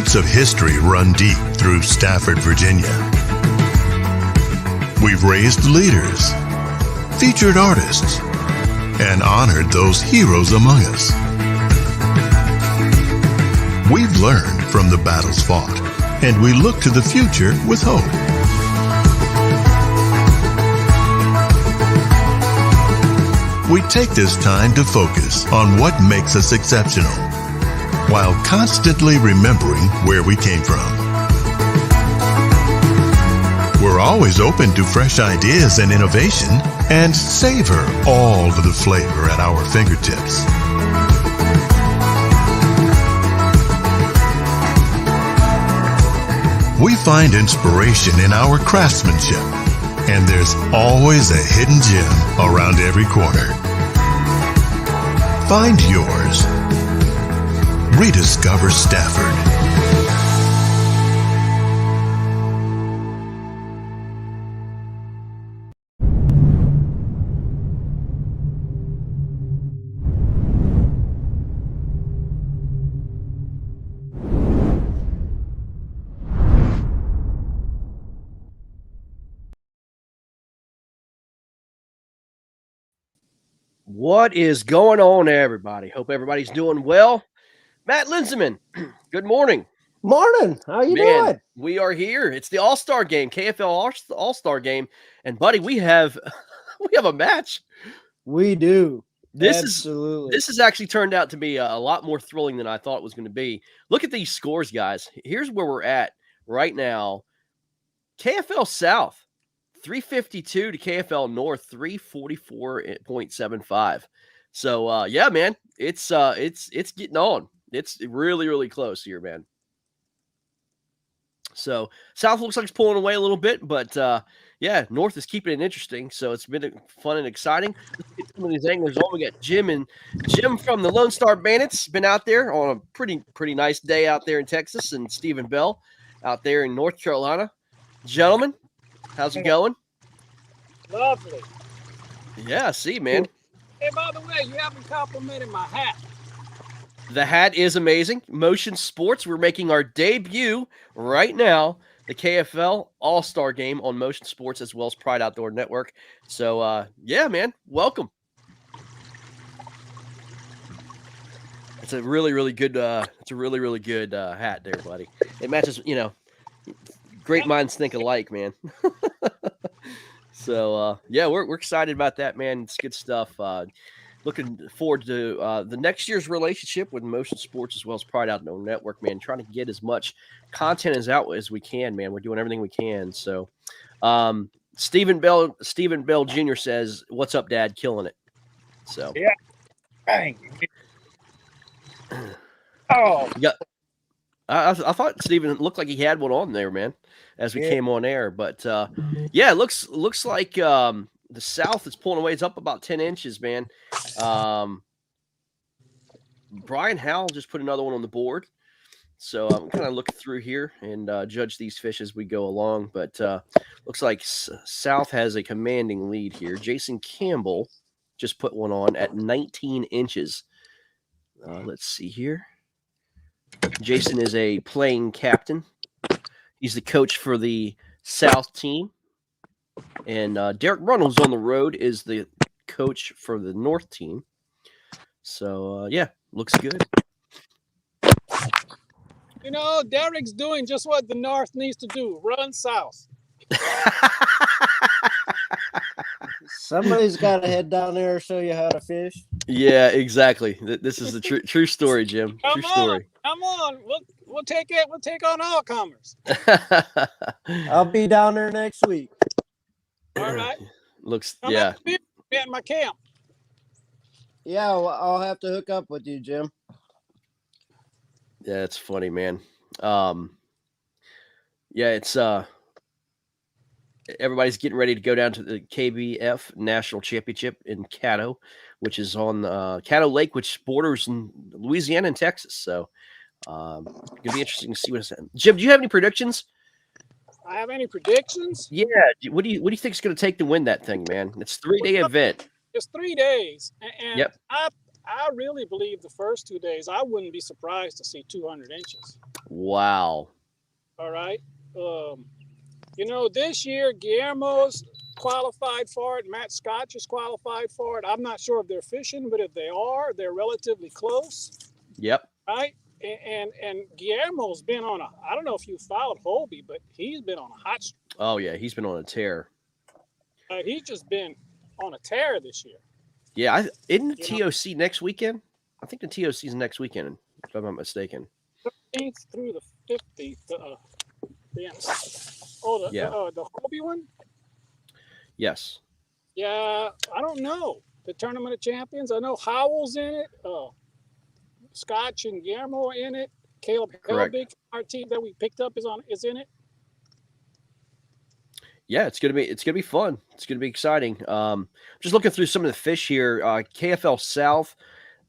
roots of history run deep through Stafford, Virginia. We've raised leaders, featured artists, and honored those heroes among us. We've learned from the battles fought, and we look to the future with hope. We take this time to focus on what makes us exceptional, while constantly remembering where we came from. We're always open to fresh ideas and innovation, and savor all of the flavor at our fingertips. We find inspiration in our craftsmanship, and there's always a hidden gem around every corner. Find yours. Rediscover Stafford. What is going on, everybody? Hope everybody's doing well. Matt Linseman, good morning. Morning. How you doing? We are here. It's the All-Star game, KFL All-Star game, and buddy, we have a match. We do. This Absolutely. has actually turned out to be a lot more thrilling than I thought it was going to be. Look at these scores, guys. Here's where we're at right now. KFL South, 352 to KFL North, 344.75. So yeah, man, it's getting on. It's really, really close here, man. So South looks like it's pulling away a little bit, but yeah, North is keeping it interesting. So it's been fun and exciting. Let's get some of these anglers on. We got Jim from the Lone Star Bandits, been out there on a pretty nice day out there in Texas, and Stephen Bell out there in North Carolina. Gentlemen, how's it going? Lovely. Yeah, see, man. Hey, by the way, you haven't complimented my hat. The hat is amazing. Motion Sports, we're making our debut right now, the KFL All-Star game on Motion Sports as well as Pride Outdoor Network. So, yeah, man, welcome. It's a really, really good hat there, buddy. It matches, great minds think alike, man. So, yeah, we're excited about that, man. It's good stuff. Looking forward to the next year's relationship with Motion Sports as well as Pride Outdoor Network, man. Trying to get as much content as we can, man. We're doing everything we can. So, Stephen Bell Jr. says, "What's up, Dad? Killing it." So, yeah. Bang. Oh, yeah. I thought Stephen looked like he had one on there, man, as we came on air. But yeah, it looks like the South is pulling away. It's up about 10 inches, man. Brian Howell just put another one on the board. So I'm kind of looking through here and judge these fish as we go along. But looks like South has a commanding lead here. Jason Campbell just put one on at 19 inches. Let's see here. Jason is a playing captain. He's the coach for the South team. And Derek Runnels on the road is the coach for the North team. So, yeah, looks good. Derek's doing just what the North needs to do, run south. Somebody's got to head down there and show you how to fish. Yeah, exactly. This is the true story, Jim. True story. Come on. We'll take it. We'll take on all comers. I'll be down there next week. All right. Come yeah. Be at my camp. Yeah, well, I'll have to hook up with you, Jim. Yeah, it's funny, man. Yeah, it's everybody's getting ready to go down to the KBF National Championship in Caddo, which is on Caddo Lake, which borders in Louisiana and Texas. So it's gonna be interesting to see what's happening. Jim, do you have any predictions? I have any predictions? Yeah. What do you think it's going to take to win that thing, man? It's a 3-day event. It's 3 days, and yep. I really believe the first 2 days I wouldn't be surprised to see 200 inches. Wow. All right. This year Guillermo's qualified for it. Matt Scotch is qualified for it. I'm not sure if they're fishing, but if they are, they're relatively close. Yep. Right. And Guillermo's been on I don't know if you followed Hobie, but he's been on a hot streak. Oh yeah, he's been on a tear. He's just been on a tear this year. Yeah, isn't the TOC next weekend? I think the TOC is next weekend, if I'm not mistaken. 13th through the 50th. The Hobie one? Yes. Yeah, I don't know. The Tournament of Champions. I know Howell's in it. Scotch and Guillermo are in it. Caleb Helbig, our team that we picked up, is in it. Yeah, it's gonna be fun. It's gonna be exciting. Just looking through some of the fish here. KFL South,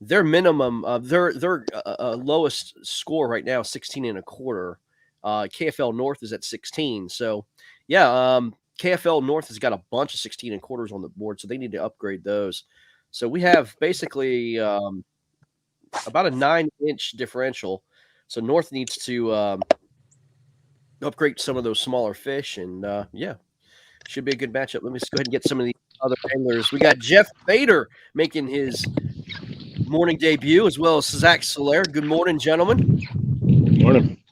their minimum, their lowest score right now, 16 1/4. KFL North is at 16. So, yeah, KFL North has got a bunch of 16 1/4s on the board, so they need to upgrade those. So we have basically about a 9-inch differential. So North needs to upgrade some of those smaller fish, and yeah, should be a good matchup. Let me just go ahead and get some of the other anglers. We got Jeff Bader making his morning debut, as well as Zach Soler. Good morning, gentlemen. Good morning.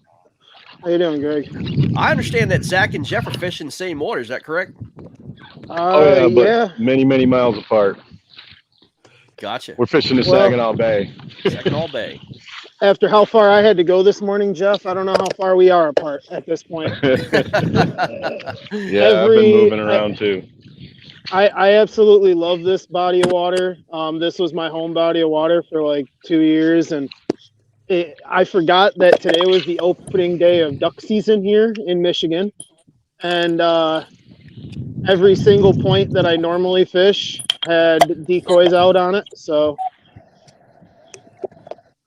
How you doing, Greg? I understand that Zach and Jeff are fishing the same water. Is that correct? But many, many miles apart. Gotcha. We're fishing the Saginaw Bay. Saginaw Bay. After how far I had to go this morning, Jeff, I don't know how far we are apart at this point. I've been moving around too. I absolutely love this body of water. This was my home body of water for like 2 years, and I forgot that today was the opening day of duck season here in Michigan, and every single point that I normally fish had decoys out on it. So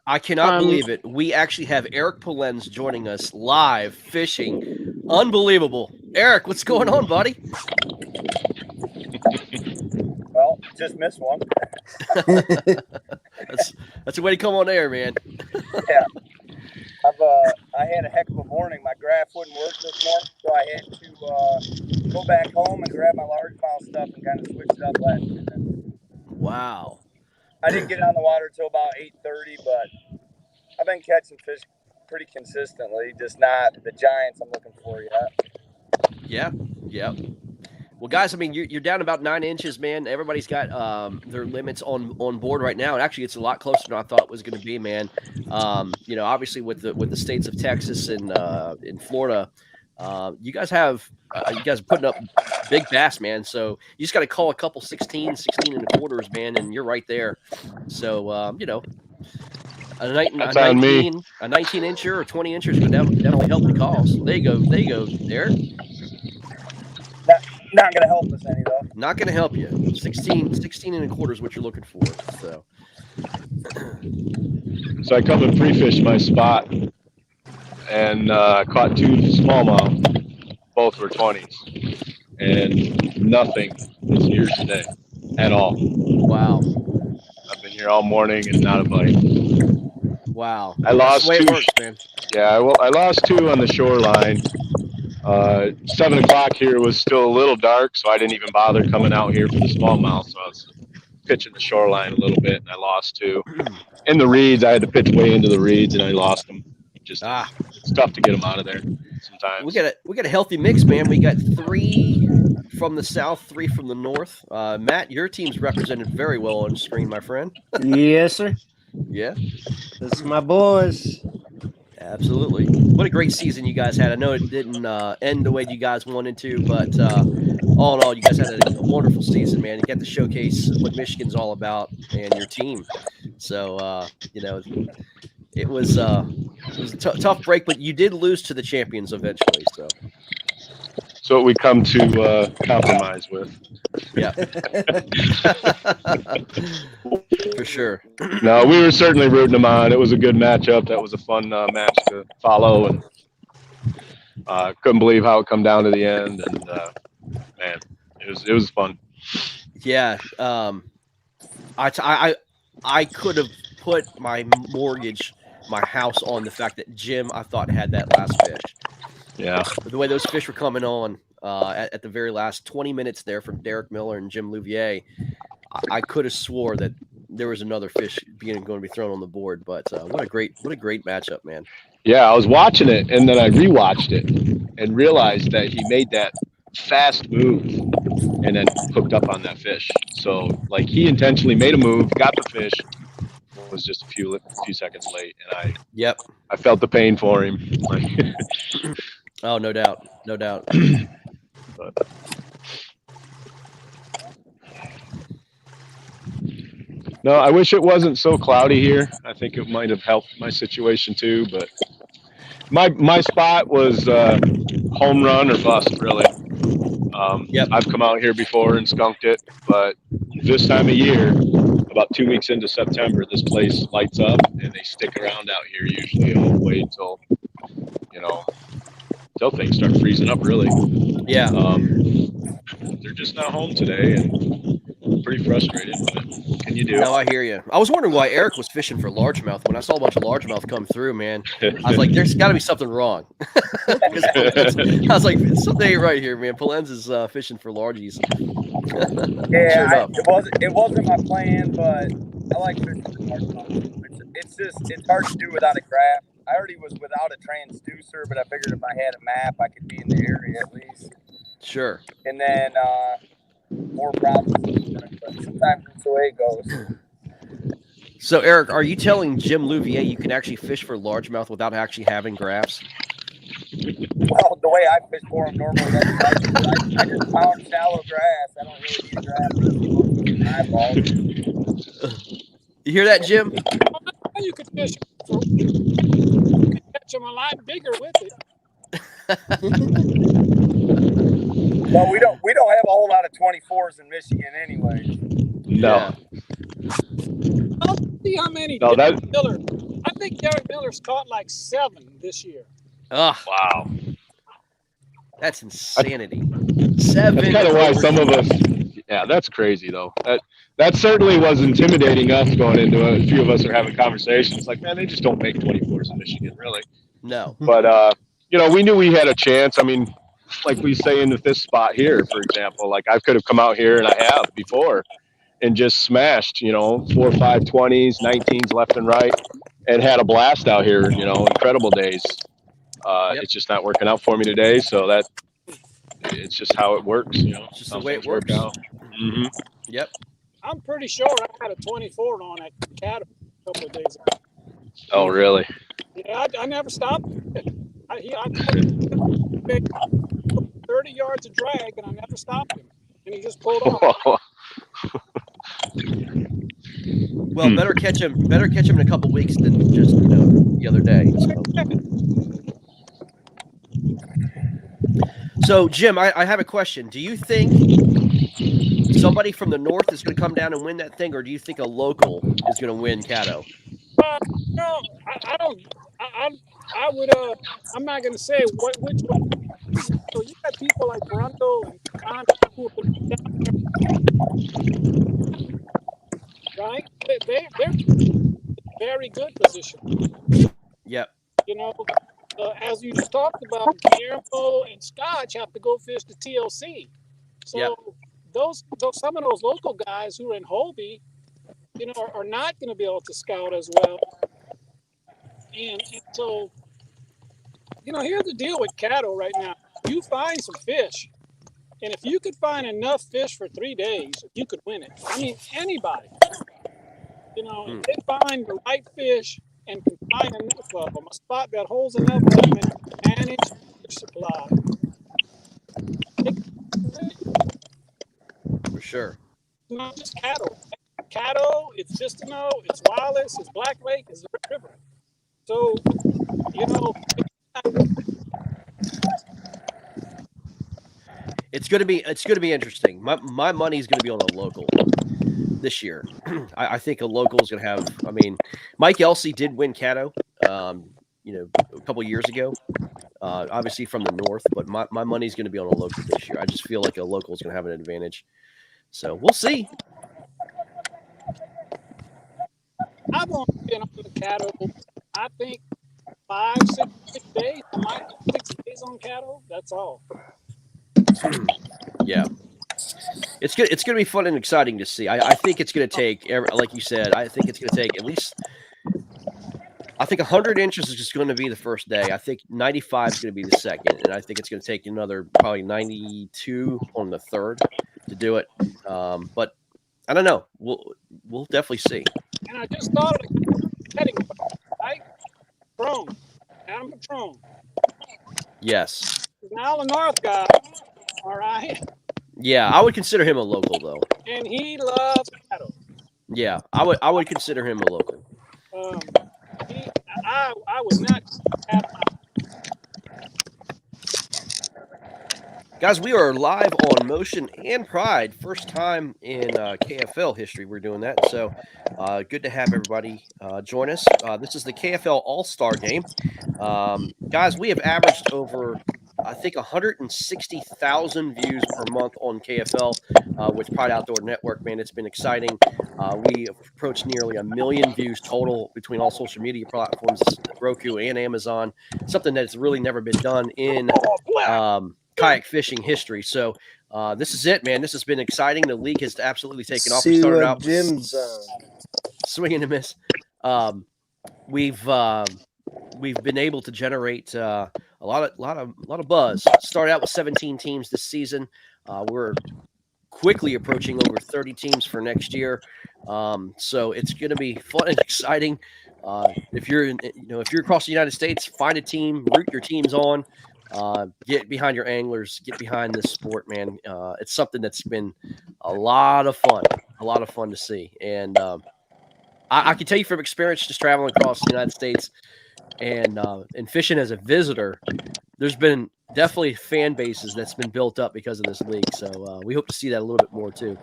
I cannot believe it. We actually have Eric Polenz joining us live fishing. Unbelievable. Eric, what's going on, buddy? Well, just missed one. That's a way to come on air, man. Yeah. I had a heck of a morning. My graph wouldn't work this morning, so I had to go back home and grab my largemouth stuff and kind of switch it up last minute. Wow. I didn't get on the water till about 8:30, but I've been catching fish pretty consistently, just not the giants I'm looking for yet. Yeah. Well, guys, I mean, you're down about 9 inches, man. Everybody's got their limits on board right now, and actually, it's a lot closer than I thought it was going to be, man. Obviously, with the states of Texas and in Florida, you guys are putting up big bass, man. So you just got to call a couple 16 1/4s, man, and you're right there. So a 19 incher or 20 incher is going to definitely help the cause. There you go, Eric. Not going to help us any, though. Not going to help you. 16 1/4 is what you're looking for. So I come and pre-fish my spot and caught 2 smallmouth. Both were 20s. And nothing is here today at all. Wow. I've been here all morning and not a bite. Wow. I lost 2. It works, man. Yeah, I lost 2 on the shoreline. 7 o'clock here was still a little dark, so I didn't even bother coming out here for the smallmouth. So I was pitching the shoreline a little bit, and I lost 2. In the reeds, I had to pitch way into the reeds, and I lost them. It's tough to get them out of there sometimes. We got a healthy mix, man. We got 3 from the south, 3 from the north. Matt, your team's represented very well on screen, my friend. Yes, sir. Yeah, That's my boys. absolutely. What a great season you guys had. I know it didn't end the way you guys wanted to, but all in all, you guys had a wonderful season, man. You got to showcase what Michigan's all about and your team. So, it was a tough break, but you did lose to the champions eventually. So what we come to compromise with. Yeah. For sure. No, we were certainly rooting them on. It was a good matchup. That was a fun match to follow, and couldn't believe how it come down to the end. And man, it was fun. Yeah. I could have put my mortgage my house on the fact that Jim, I thought, had that last fish. Yeah. The way those fish were coming on at the very last 20 minutes there from Derek Miller and Jim Louvier, I could have swore that there was another fish going to be thrown on the board. But what a great matchup, man. Yeah, I was watching it, and then I rewatched it and realized that he made that fast move and then hooked up on that fish. So, like, he intentionally made a move, got the fish, was just a few seconds late, and I felt the pain for him. Like, oh, no doubt. But. No, I wish it wasn't so cloudy here. I think it might have helped my situation too, but my spot was home run or bust, really. I've come out here before and skunked it, but this time of year, about 2 weeks into September, this place lights up, and they stick around out here usually all the way until things start freezing up, really. Yeah. They're just not home today, and pretty frustrated, but what can you do? No, I hear you. I was wondering why Eric was fishing for largemouth. When I saw a bunch of largemouth come through, man, I was like, there's got to be something wrong. I was like, something ain't right here, man. Polenz's fishing for largies. Yeah, it wasn't my plan, but I like fishing for largemouth. It's hard to do without a graph. I already was without a transducer, but I figured if I had a map, I could be in the area at least. Sure. And then more problems. But sometimes that's the way it goes. So, Eric, are you telling Jim Louvier you can actually fish for largemouth without actually having graphs? Well, the way I fish for them normally, I just pound shallow grass. I don't really need a graph. You hear that, Jim? You could fish. You could catch them a lot bigger with it. Well, we don't have a whole lot of 24s in Michigan anyway. No. I'll see how many. No, Miller. I think Derek Miller's caught like 7 this year. Oh, wow. That's insanity. 7. That's kind of why some of us. Yeah, that's crazy though. That certainly was intimidating us going into it. A few of us are having conversations like, man, they just don't make 24s in Michigan, really. No. But we knew we had a chance. I mean, like we say in this spot here, for example, like I could have come out here and I have before and just smashed, 4 or 5 20s, 19s left and right, and had a blast out here. Incredible days. It's just not working out for me today, so it's just how it works. It's just the way it works. Out. Mm-hmm. Yep. I'm pretty sure I had a 24 on that cat a couple of days ago. Oh, really? Yeah, I never stopped. I 30 yards of drag, and I never stopped him, and he just pulled off. Well, better catch him in a couple weeks than just the other day. So Jim, I have a question. Do you think somebody from the north is going to come down and win that thing, or do you think a local is going to win Caddo? No, I don't. I would. I'm not going to say which one. So you got people like Brundle and Con who are down there, right? They're very good position. Yep. As you just talked about, Guillermo and Scotch have to go fish the TLC. So yep. Some of those local guys who are in Hobie, are not going to be able to scout as well. And so, here's the deal with Caddo right now. You find some fish, and if you could find enough fish for 3 days, you could win it. I mean, anybody. If they find the right fish and can find enough of them, a spot that holds enough of them and manage their supply. For sure. It's not just Caddo. Caddo, it's Fistino, it's Wallace, it's Black Lake, it's the River. So, it's going to be interesting. My money is going to be on a local this year. I think a local is going to have. I mean, Mike Elsey did win Caddo, a couple years ago. Obviously from the north, but my money is going to be on a local this year. I just feel like a local is going to have an advantage. So we'll see. I've only been on the Caddo. I think 5, 6 days. I might be 6 days on cattle. That's all. Yeah. It's good. It's going to be fun and exciting to see. I think it's going to take, like you said, I think it's going to take at least, I think 100 inches is just going to be the first day. I think 95 is going to be the second. And I think it's going to take another probably 92 on the third to do it. But I don't know. We'll definitely see. And I just thought of the heading, right? Patron. Adam Patron. Yes. He's now the North guy. All right. Yeah, I would consider him a local, though. And he loves cattle. Yeah, I would consider him a local. I would not have Guys, we are live on Motion and Pride. First time in KFL history we're doing that. So good to have everybody join us. This is the KFL All-Star game. Guys, we have averaged over, I think, 160,000 views per month on KFL with Pride Outdoor Network. Man, it's been exciting. We approached nearly 1 million views total between all social media platforms, Roku and Amazon, something that's really never been done in kayak fishing history. So this is it, man. This has been exciting. The league has absolutely taken off. We started out Jim's swing and a miss. We've been able to generate a lot of buzz. Started out with 17 teams this season. We're quickly approaching over 30 teams for next year. So it's going to be fun and exciting. If you're across the United States, find a team, root your teams on. Get behind your anglers, get behind this sport, man. It's something that's been a lot of fun to see. And I can tell you from experience, just traveling across the United States and fishing as a visitor, there's been definitely fan bases that's been built up because of this league. So we hope to see that a little bit more too.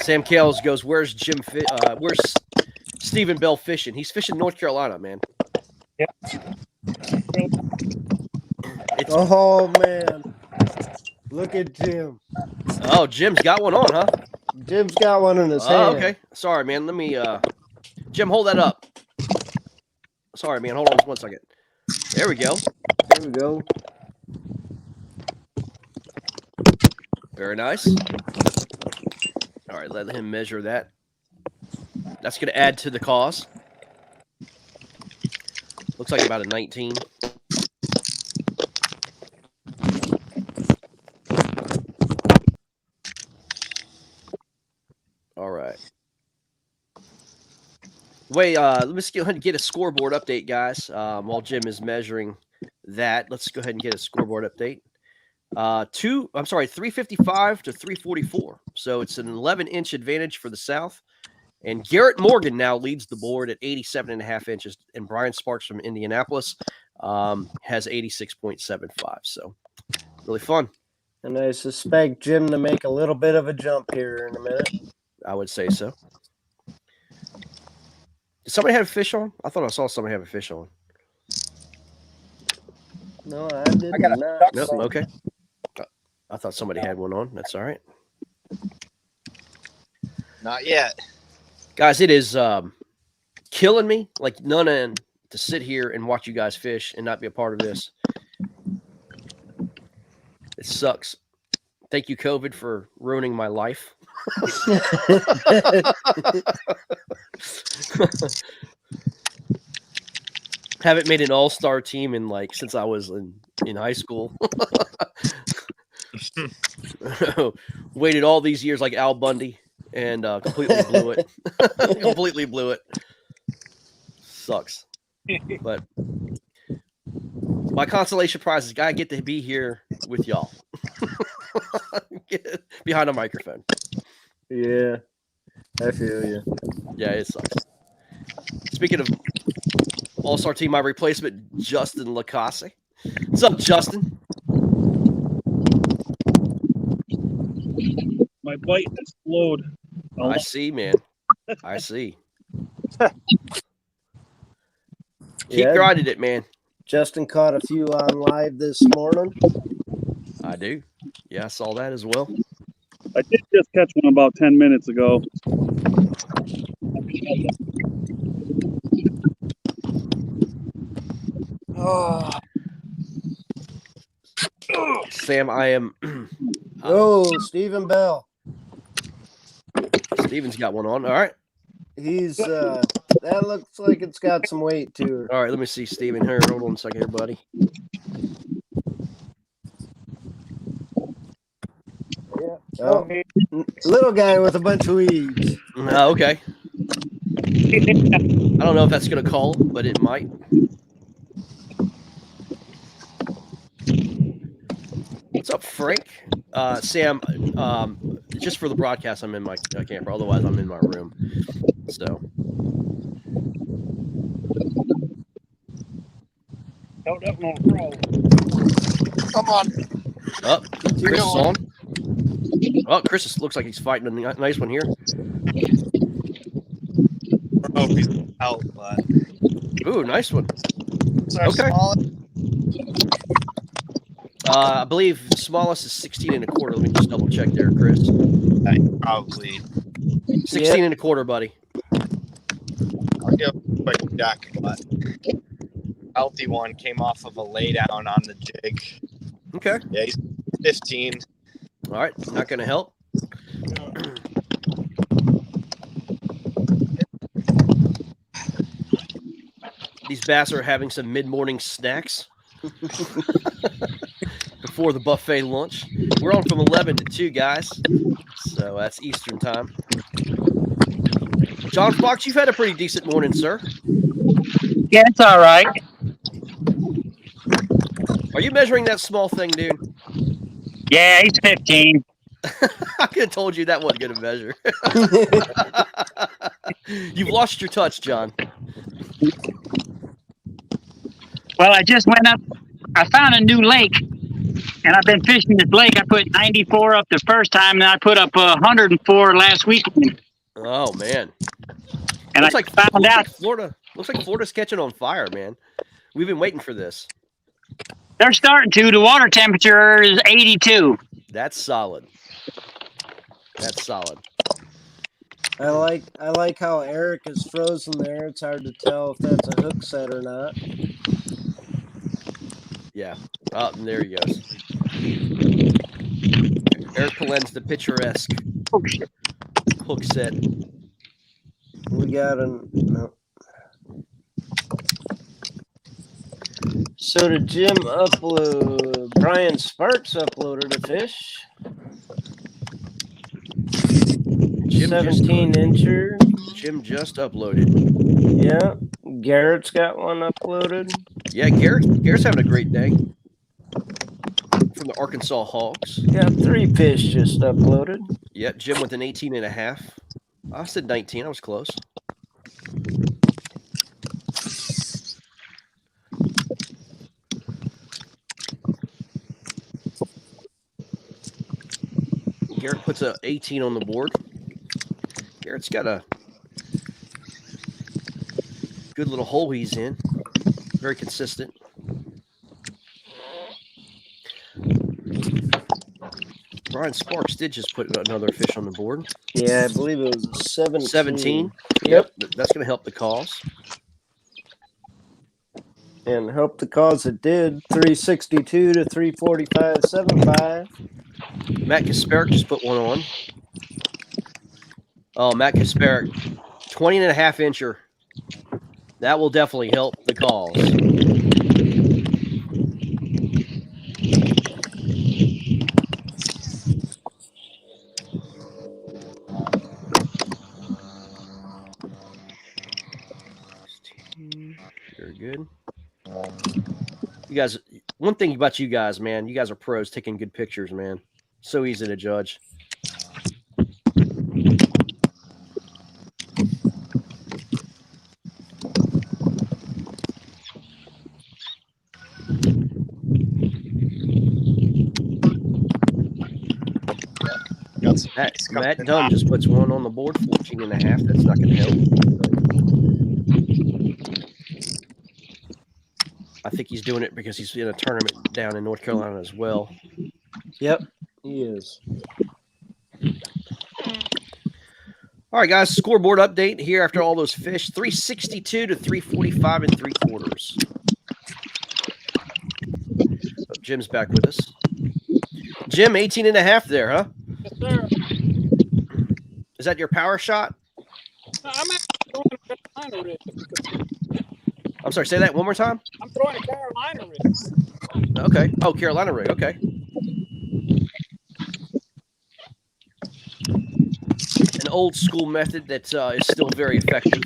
Sam Kales goes, "Where's where's Stephen Bell fishing?" He's fishing North Carolina, man. Yeah. Oh man, look at Jim. Oh, Jim's got one on, huh? Jim's got one in his hand. Okay. Sorry, man. Let me Jim, hold that up. Sorry, man. Hold on just 1 second. There we go. There we go. Very nice. All right, let him measure that. That's going to add to the cause. Looks like about a 19. All right. Wait, let's go ahead and get a scoreboard update, guys. While Jim is measuring that, let's go ahead and get a scoreboard update. 355 to 344. So it's an 11-inch advantage for the South. And Garrett Morgan now leads the board at 87.5 inches. And Brian Sparks from Indianapolis has 86.75. So really fun. And I suspect Jim to make a little bit of a jump here in a minute. I would say so. Did somebody have a fish on? I thought I saw somebody have a fish on. No, I did not. Nope, okay. I thought somebody had one on. That's all right. Not yet. Guys, it is killing me like none end to sit here and watch you guys fish and not be a part of this. It sucks. Thank you, COVID, for ruining my life. Haven't made an all-star team in since I was in high school. Waited all these years like Al Bundy and completely blew it. Completely blew it. Sucks. But my consolation prize is I get to be here with y'all. Get behind a microphone. Yeah, I feel you. Yeah, it sucks. Speaking of all-star team, my replacement, Justin Lacase. What's up, Justin? My bite has flowed. I see, man. I see. Keep grinding it, man. Justin caught a few on live this morning. I do. Yeah, I saw that as well. I did just catch one about 10 minutes ago. Oh. Sam, I am. Oh, Stephen Bell. Steven's got one on. All right. He's that looks like it's got some weight to her. All right, let me see Steven here. Hold on a second here, buddy. Yeah. Oh, little guy with a bunch of weeds. Okay. I don't know if that's going to call, but it might. What's up, Frank? Sam, just for the broadcast, I'm in my camper. Otherwise, I'm in my room. So. Come on. Oh, Chris is on. Oh, Chris looks like he's fighting a nice one here. I don't know if he's out, but Ooh, nice one. okay. I believe the smallest is 16 and a quarter. Let me just double check there, Chris. Probably 16 and a quarter, buddy. I'll give a quick check, but healthy one came off of a lay down on the jig. Okay. Yeah, he's 15. All right, not going to help. These bass are having some mid-morning snacks before the buffet lunch. We're on from 11 to 2, guys. So that's Eastern time. John Fox, you've had a pretty decent morning, sir. Yeah, it's all right. Are you measuring that small thing, dude? Yeah, he's 15. I could have told you that wasn't going to measure. You've lost your touch, John. Well, I just went up. I found a new lake, and I've been fishing this lake. I put 94 up the first time, and I put up 104 last weekend. Oh, man. And looks I like found out Florida. Looks like Florida's catching on fire, man. We've been waiting for this. they're starting to. The water temperature is 82. That's solid. That's solid. I like how Eric is frozen there. It's hard to tell if that's a hook set or not. Yeah. Oh, and there he goes. Eric Palen's the picturesque hook set. We got him. No. So did Jim upload? Brian Sparks uploaded a fish. Jim 17 incher. Jim just uploaded. Yeah. Garrett's got one uploaded. Yeah, Garrett's having a great day. From the Arkansas Hogs. Got 3 fish just uploaded. Yeah, Jim with an 18 and a half. I said 19. I was close. Garrett puts a 18 on the board. Garrett's got a good little hole he's in. Very consistent. Brian Sparks did just put another fish on the board. Yeah, I believe it was 17. 17. Yep. That's going to help the cause. And help the cause it did. 362 to 345.75. Matt Kasparek just put one on. Oh, Matt Kasparek, 20 and a half incher. That will definitely help the cause. Very good. You guys, one thing about you guys, man, you guys are pros taking good pictures, man. So easy to judge. Matt Dunn just puts one on the board, 14 and a half. That's not going to help. I think he's doing it because he's in a tournament down in North Carolina as well. Yep, he is. All right, guys, scoreboard update here after all those fish. 362 to 345 and 3/4. Oh, Jim's back with us. Jim, 18.5 there, huh? Yes, sir. Is that your power shot? No, I'm actually throwing a Carolina rig. I'm sorry, say that one more time. I'm throwing a Carolina rig. Okay. Oh, Carolina rig. Okay. An old school method that is still very effective.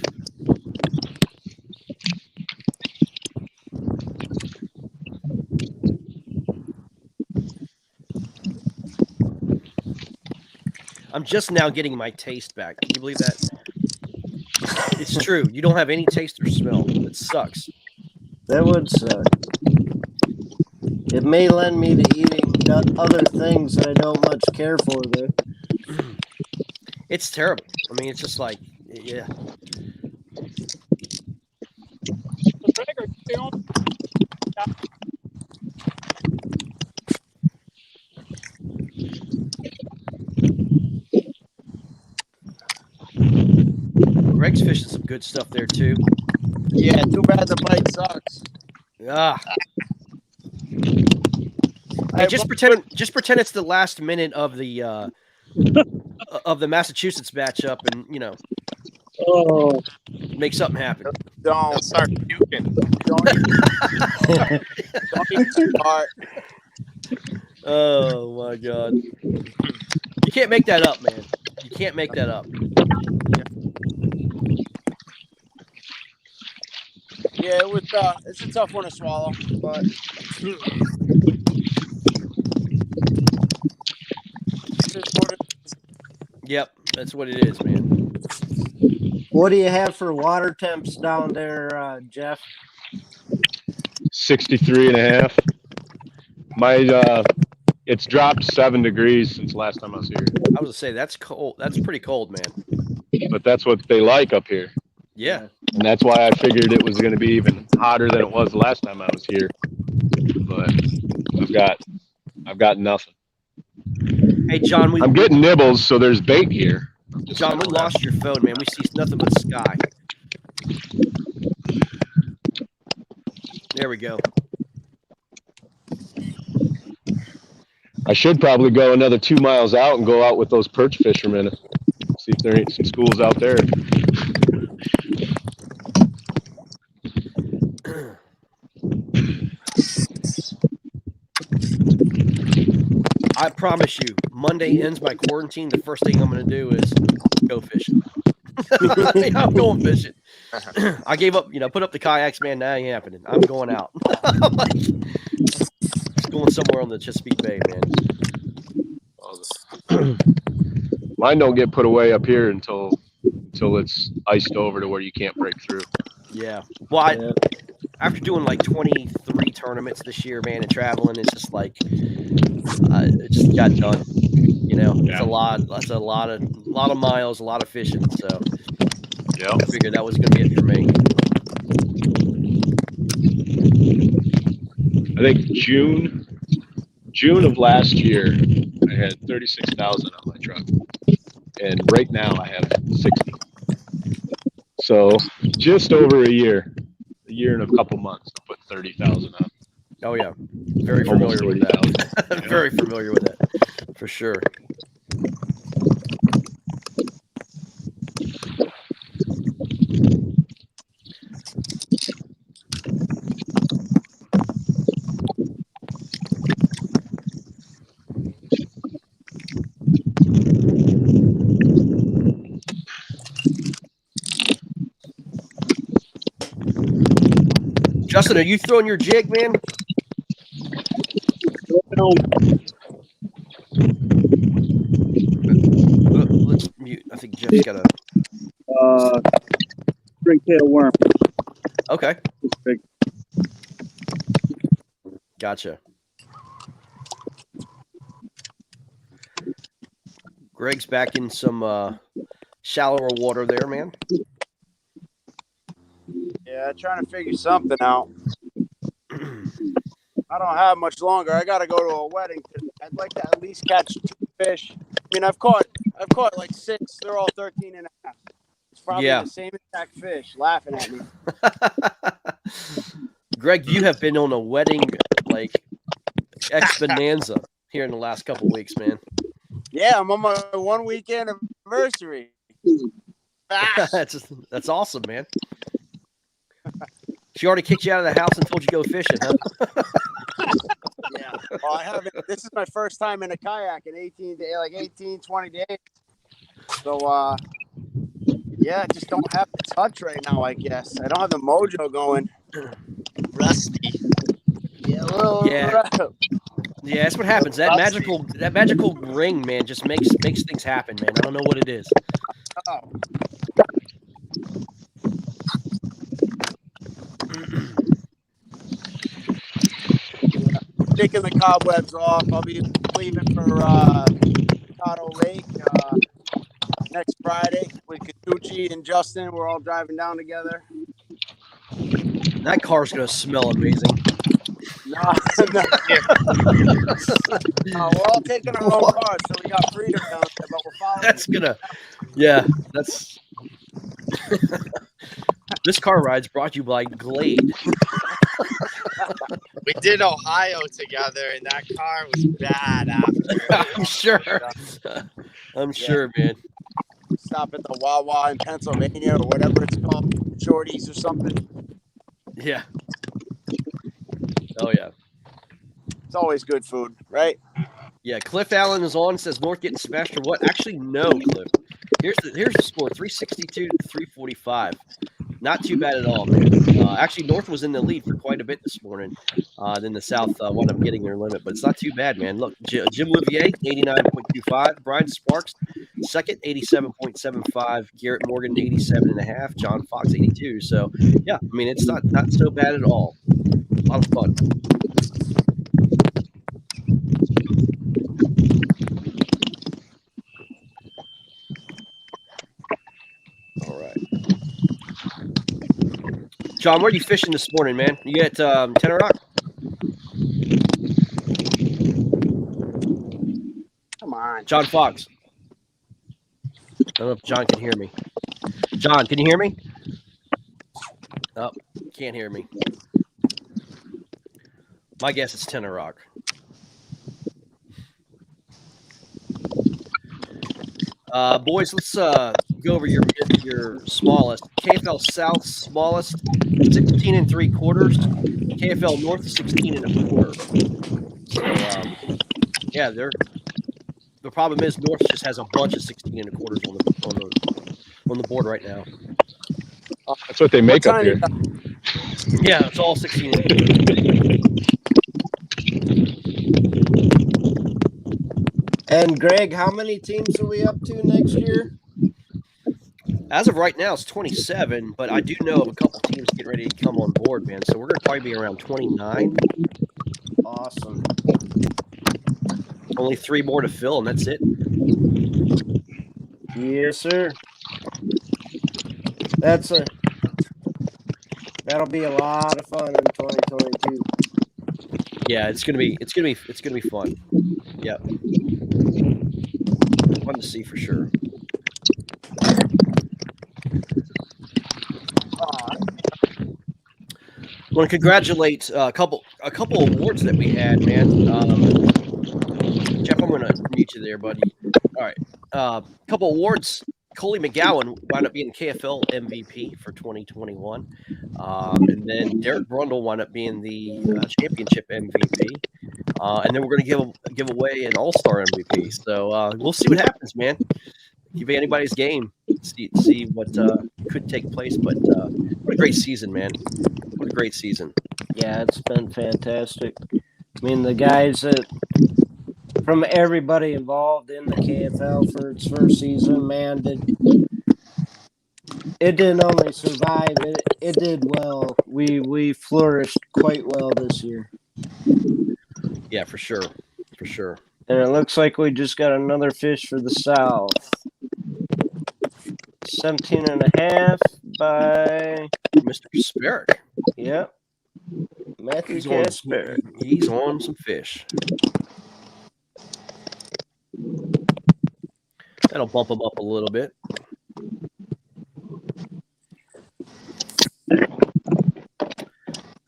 I'm just now getting my taste back. Can you believe that? It's true. You don't have any taste or smell. It sucks. That would suck. It may lend me to eating other things that I don't much care for, though. It's terrible. I mean, it's just like, yeah. Greg's fishing some good stuff there too. Yeah, too bad the bite sucks. Ah. Hey, just pretend it's the last minute of the Massachusetts matchup, and make something happen. Don't start puking. Don't even start. Oh my God! You can't make that up, man. You can't make that up. Yeah, it was. It's a tough one to swallow, but. Yep, that's what it is, man. What do you have for water temps down there, Jeff? 63.5. My it's dropped 7 degrees since last time I was here. I was gonna say that's cold. That's pretty cold, man. But that's what they like up here. Yeah. And that's why I figured it was going to be even hotter than it was the last time I was here. But I've got nothing. Hey, John, I'm getting nibbles, so there's bait here. John, we lost your phone, man. We see nothing but sky. There we go. I should probably go another 2 miles out and go out with those perch fishermen. See if there ain't some schools out there. I promise you, Monday ends my quarantine. The first thing I'm going to do is go fishing. I'm going fishing. I gave up, put up the kayaks, man. That ain't happening. I'm going out. I'm like, just going somewhere on the Chesapeake Bay, man. Mine don't get put away up here until it's iced over to where you can't break through. Yeah. Well, after doing like 23 tournaments this year, man, and traveling, it's just like it just got done. It's a lot. That's a lot of miles, a lot of fishing. So I figured that was going to be it for me. I think June of last year, I had 36,000 on my truck, and right now I have 60. So just over a year and a couple months, I put 30,000 on. Oh yeah, very familiar with that. Very familiar with that, for sure. Justin, are you throwing your jig, man? Let's mute. I think Jeff's got a Springtail worm. Okay. Gotcha. Greg's back in some shallower water there, man. Yeah, trying to figure something out. I don't have much longer. I got to go to a wedding. I'd like to at least catch 2 fish. I mean, I've caught I've caught like 6. They're all 13 and a half. It's probably the same exact fish laughing at me. Greg, you have been on a wedding like exponenza here in the last couple weeks, man. Yeah, I'm on my 1 week anniversary. That's awesome, man. She already kicked you out of the house and told you to go fishing, huh? Yeah. Well, I haven't. This is my first time in a kayak in 18, 20 days. So, yeah, I just don't have the touch right now, I guess. I don't have the mojo going. Rusty. Yeah, a little rough. Yeah, that's what happens. That magical ring, man, just makes things happen, man. I don't know what it is. Oh. Taking the cobwebs off. I'll be leaving for Colorado Lake next Friday with Katucci and Justin. We're all driving down together. That car's gonna smell amazing. No. No, we're all taking our own cars, so we got freedom down there, but we're following. That's gonna, yeah, that's. This car ride's brought to you by Glade. We did Ohio together, and that car was bad after. I'm sure. I'm sure, man. Stop at the Wawa in Pennsylvania or whatever it's called, Shorties or something. Yeah. Oh, yeah. It's always good food, right? Yeah, Cliff Allen is on, says North getting smashed or what? Actually, no, Cliff. Here's the score, 362 to 345. Not too bad at all, man. Actually, North was in the lead for quite a bit this morning. Then the South wound up getting their limit, but it's not too bad, man. Look, Jim Livier, 89.25. Brian Sparks, second, 87.75. Garrett Morgan, 87.5. John Fox, 82. So, yeah, I mean, it's not so bad at all. A lot of fun. All right. John, where are you fishing this morning, man? You at Tenor Rock? Come on. John Fox. I don't know if John can hear me. John, can you hear me? Oh, can't hear me. My guess is Tenor Rock. Boys, let's go over your smallest. KFL South smallest, 16 3/4. KFL North, 16 1/4. So, yeah, the problem is North just has a bunch of 16 1/4s on the board right now. That's what they make up here. Yeah, it's all 16 1/4. And Greg, how many teams are we up to next year? As of right now, it's 27, but I do know of a couple teams getting ready to come on board, man. So we're going to probably be around 29. Awesome. Only 3 more to fill, and that's it. Yes, sir. That'll be a lot of fun in 2022. Yeah, it's gonna be fun. Yeah, fun to see for sure. I want to congratulate a couple awards that we had, man. Jeff, I'm going to mute you there, buddy. All right, a couple awards. Coley McGowan wound up being KFL MVP for 2021, and then Derek Brundle wound up being the championship MVP, and then we're going to give away an AllStar MVP. So we'll see what happens, man. Give anybody's game, see what could take place. But what a great season, man! What a great season. Yeah, it's been fantastic. I mean, the guys that from everybody involved in the KFL for its first season, man, it didn't only survive, it did well. We flourished quite well this year. Yeah, for sure. For sure. And it looks like we just got another fish for the South. 17.5 by Mr. Spirit. Yep. Matthew Spirit. He's on some fish. That'll bump them up a little bit.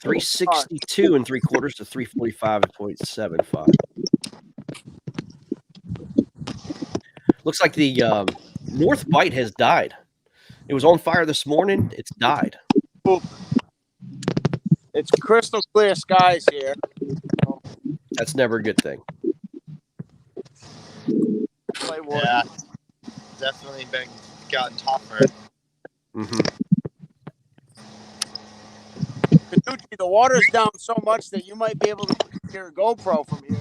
$362 3/4 to 345.75. Looks like the North Bite has died. It was on fire this morning. It's died. It's crystal clear skies here. That's never a good thing. Yeah, definitely been gotten tougher. Mm-hmm. Caducci, the water's down so much that you might be able to put your GoPro from here.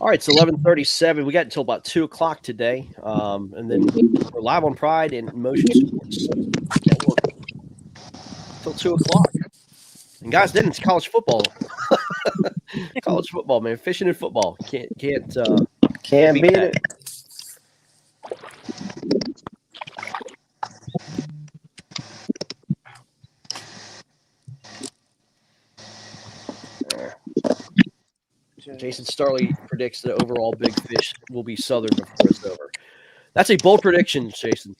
All right, it's 11:37. We got until about 2 o'clock today, and then we're live on Pride and Motion Sports Network until 2 o'clock. And guys, then it's college football. College football, man, fishing and football. Can't beat it. Jason Starley predicts the overall big fish will be Southern before it's over. That's a bold prediction, Jason.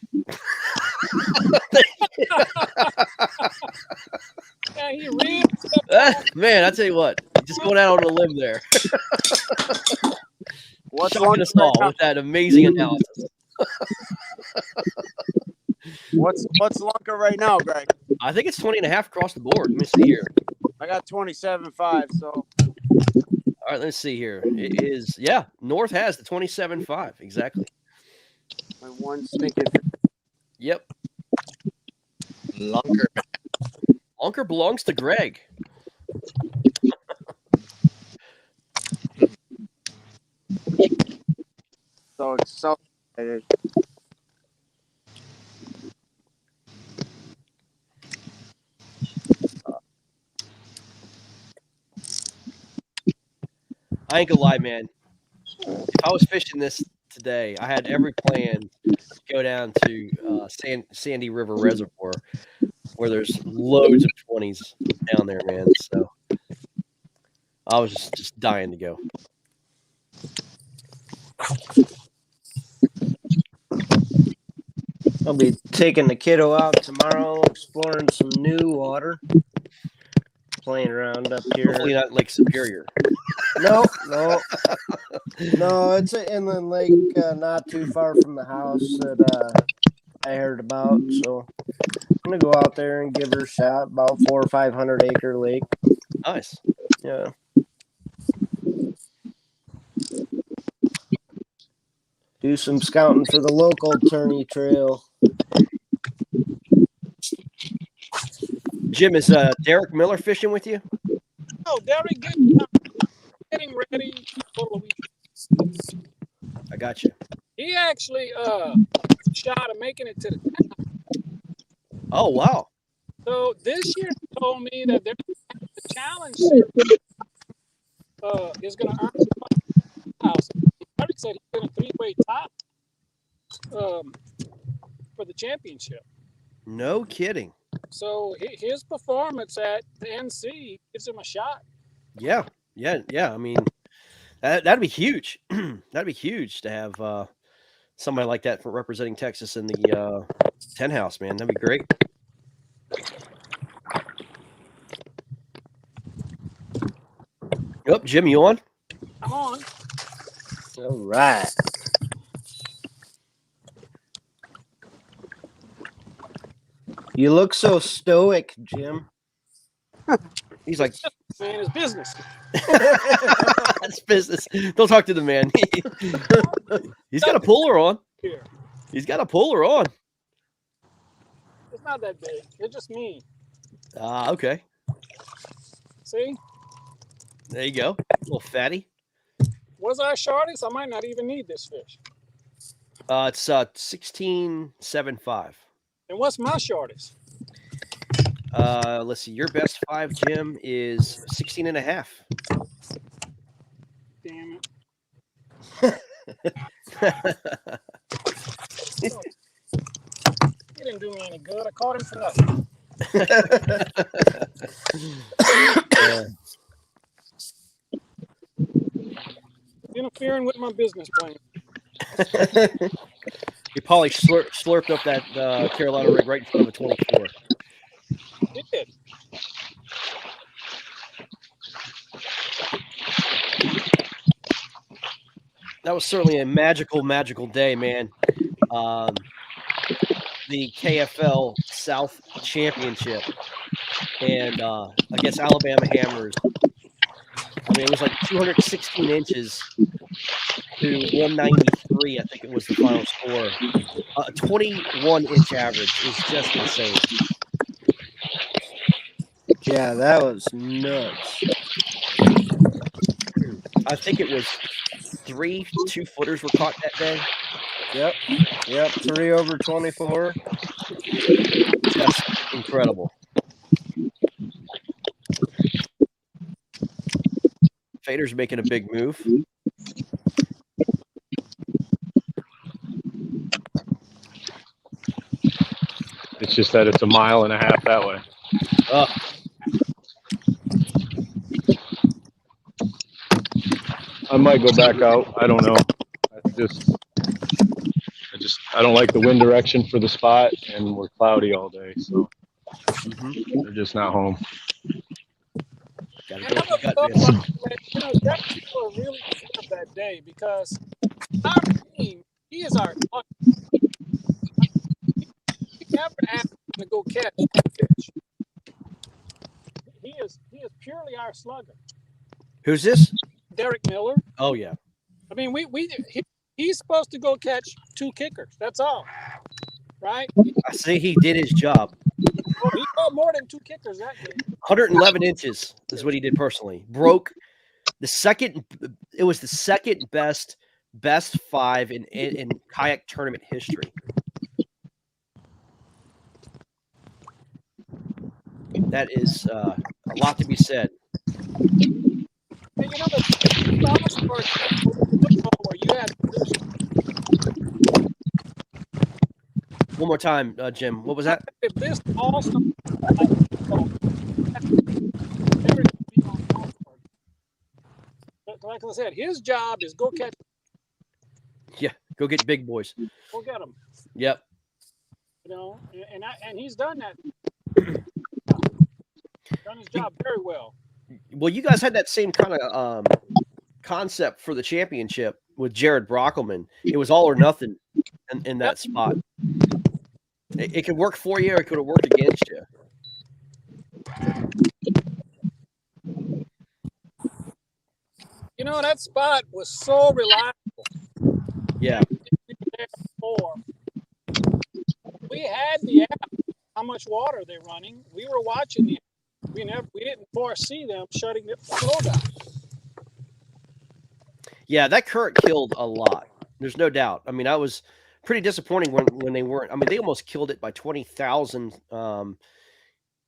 Man, I tell you what, just going out on a limb there. What's shocking us all with that amazing analysis. What's lunker right now, Greg? I think it's 20.5 across the board. Let me see here. I got 27.5. So. All right, let's see here. It is, yeah, North has the 27.5. Exactly. My one stinking. Yep. Lunker. Lunker belongs to Greg. So excited. I ain't gonna lie, man. If I was fishing this today, I had every plan to go down to Sandy River Reservoir, where there's loads of 20s down there, man. So I was just dying to go. I'll be taking the kiddo out tomorrow, exploring some new water, playing around up here. Hopefully not Lake Superior. No, it's an inland lake not too far from the house that I heard about. So I'm gonna go out there and give her a shot. About 400 or 500 acre lake. Nice. Yeah. Do some scouting for the local tourney trail. Jim, is Derek Miller fishing with you? Oh, Derek, getting ready for the weekend. I got you. He actually shot of making it to the town. Oh, wow. So this year he told me that there's a challenge is going to earn house. Derek said he's in a 3-way top for the championship. No kidding. So his performance at the NC gives him a shot. Yeah. I mean, that'd be huge. That'd be huge to have somebody like that for representing Texas in the 10 house, man. That'd be great. Yep, Jim, you on? I'm on. All right. You look so stoic, Jim. He's like, man, it's business. it's business. Don't talk to the man. He's got a puller on. Here. He's got a puller on. It's not that big. It's just me. Okay. See? There you go. A little fatty. What's our shortest? I might not even need this fish. It's 16.75. And what's my shortest? Let's see. Your best 5, Jim, is 16.5. Damn it. He didn't do me any good. I caught him for nothing. Interfering with my business plan. You probably slurped up that Carolina rig right in front of a 24. It did. That was certainly a magical day, man. The KFL South Championship and against Alabama Hammers. I mean, it was like 216 inches to 193, I think it was the final score. 21-inch average is just insane. Yeah, that was nuts. I think it was 3 2-footers were caught that day. Yep, 3 over 24. Just incredible. Fader's making a big move. It's just that it's a mile and a half that way. I might go back out. I don't know. I don't like the wind direction for the spot, and we're cloudy all day, so they're just not home. And I thought, that people are really good that day because our team, he is our slugger. We never asked him to go catch fish. He is purely our slugger. Who's this? Derek Miller. Oh yeah. I mean, he's supposed to go catch 2 kickers. That's all, right? I see he did his job. Well, he caught more than 2 kickers that day. 111 inches is what he did personally. Broke the second. It was the second best 5 in kayak tournament history. That is a lot to be said. And the sport where you had one more time, Jim. What was that? If this AllStar, like I said, his job is go catch. Yeah, go get big boys. Go get them. Yep. And he's done that. Done his job very well. Well, you guys had that same kind of concept for the championship with Jared Brockelman. It was all or nothing in that spot. It could work for you or it could have worked against you. That spot was so reliable. Yeah. We had the app, how much water they're running. We were watching the app. We didn't foresee them shutting the flow down. Yeah, that current killed a lot. There's no doubt. I mean, I was pretty disappointing when they weren't. I mean, they almost killed it by 20,000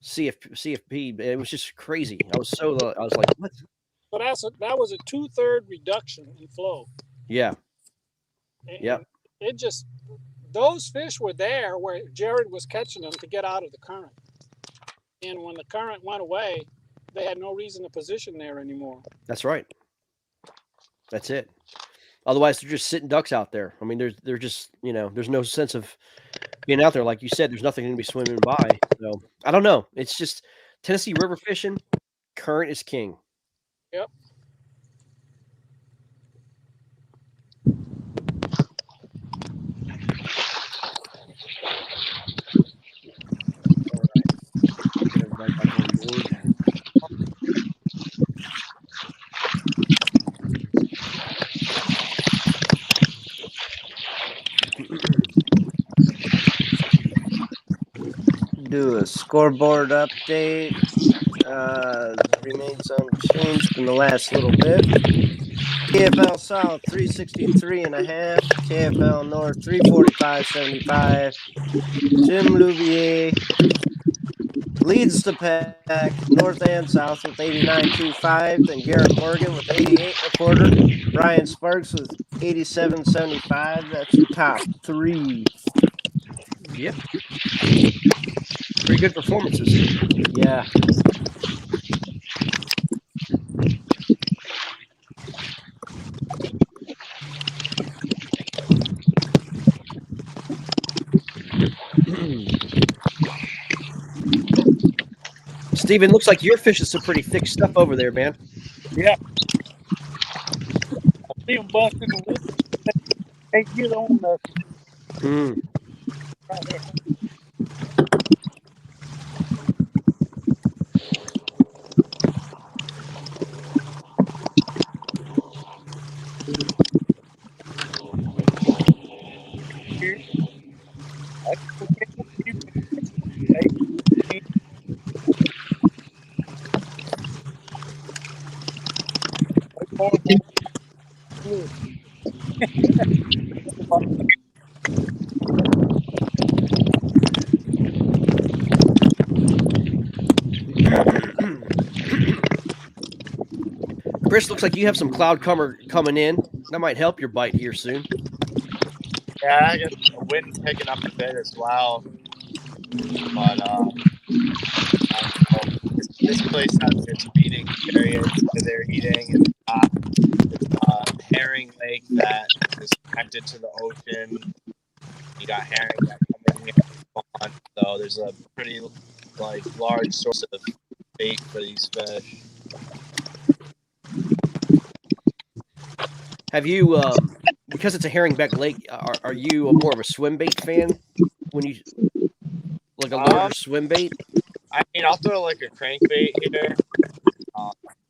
CFP. It was just crazy. I was like, what? But that was a 2/3 reduction in flow. Yeah. Yeah. It just, those fish were there where Jared was catching them to get out of the current. And when the current went away, they had no reason to position there anymore. That's right. That's it. Otherwise, they're just sitting ducks out there. I mean, they're just, there's no sense of being out there. Like you said, there's nothing going to be swimming by. So I don't know. It's just Tennessee river fishing. Current is king. Yep. Do a scoreboard update. remains unchanged in the last little bit. KFL South 363.5, KFL North 345.75. Jim Louvier leads the pack, North and South, with 89.25. Then Garrett Morgan with 88.25. Brian Sparks with 87.75. That's your top three. Yep. Pretty good performances. Yeah. Steven, looks like your fish is some pretty thick stuff over there, man. Yeah. I see them busting the wood. They get on the. Chris, looks like you have some cloud cover coming in. That might help your bite here soon. Yeah, I guess the wind's picking up a bit as well. But this place has its feeding areas where they're eating. It's a herring lake that is connected to the ocean. You got herring that come in here and spawn, so there's a pretty large source of bait for these fish. Have you, because it's a herringback lake, are you more of a swim bait fan? When you like a larger swim bait? I mean, I'll throw like a crankbait here,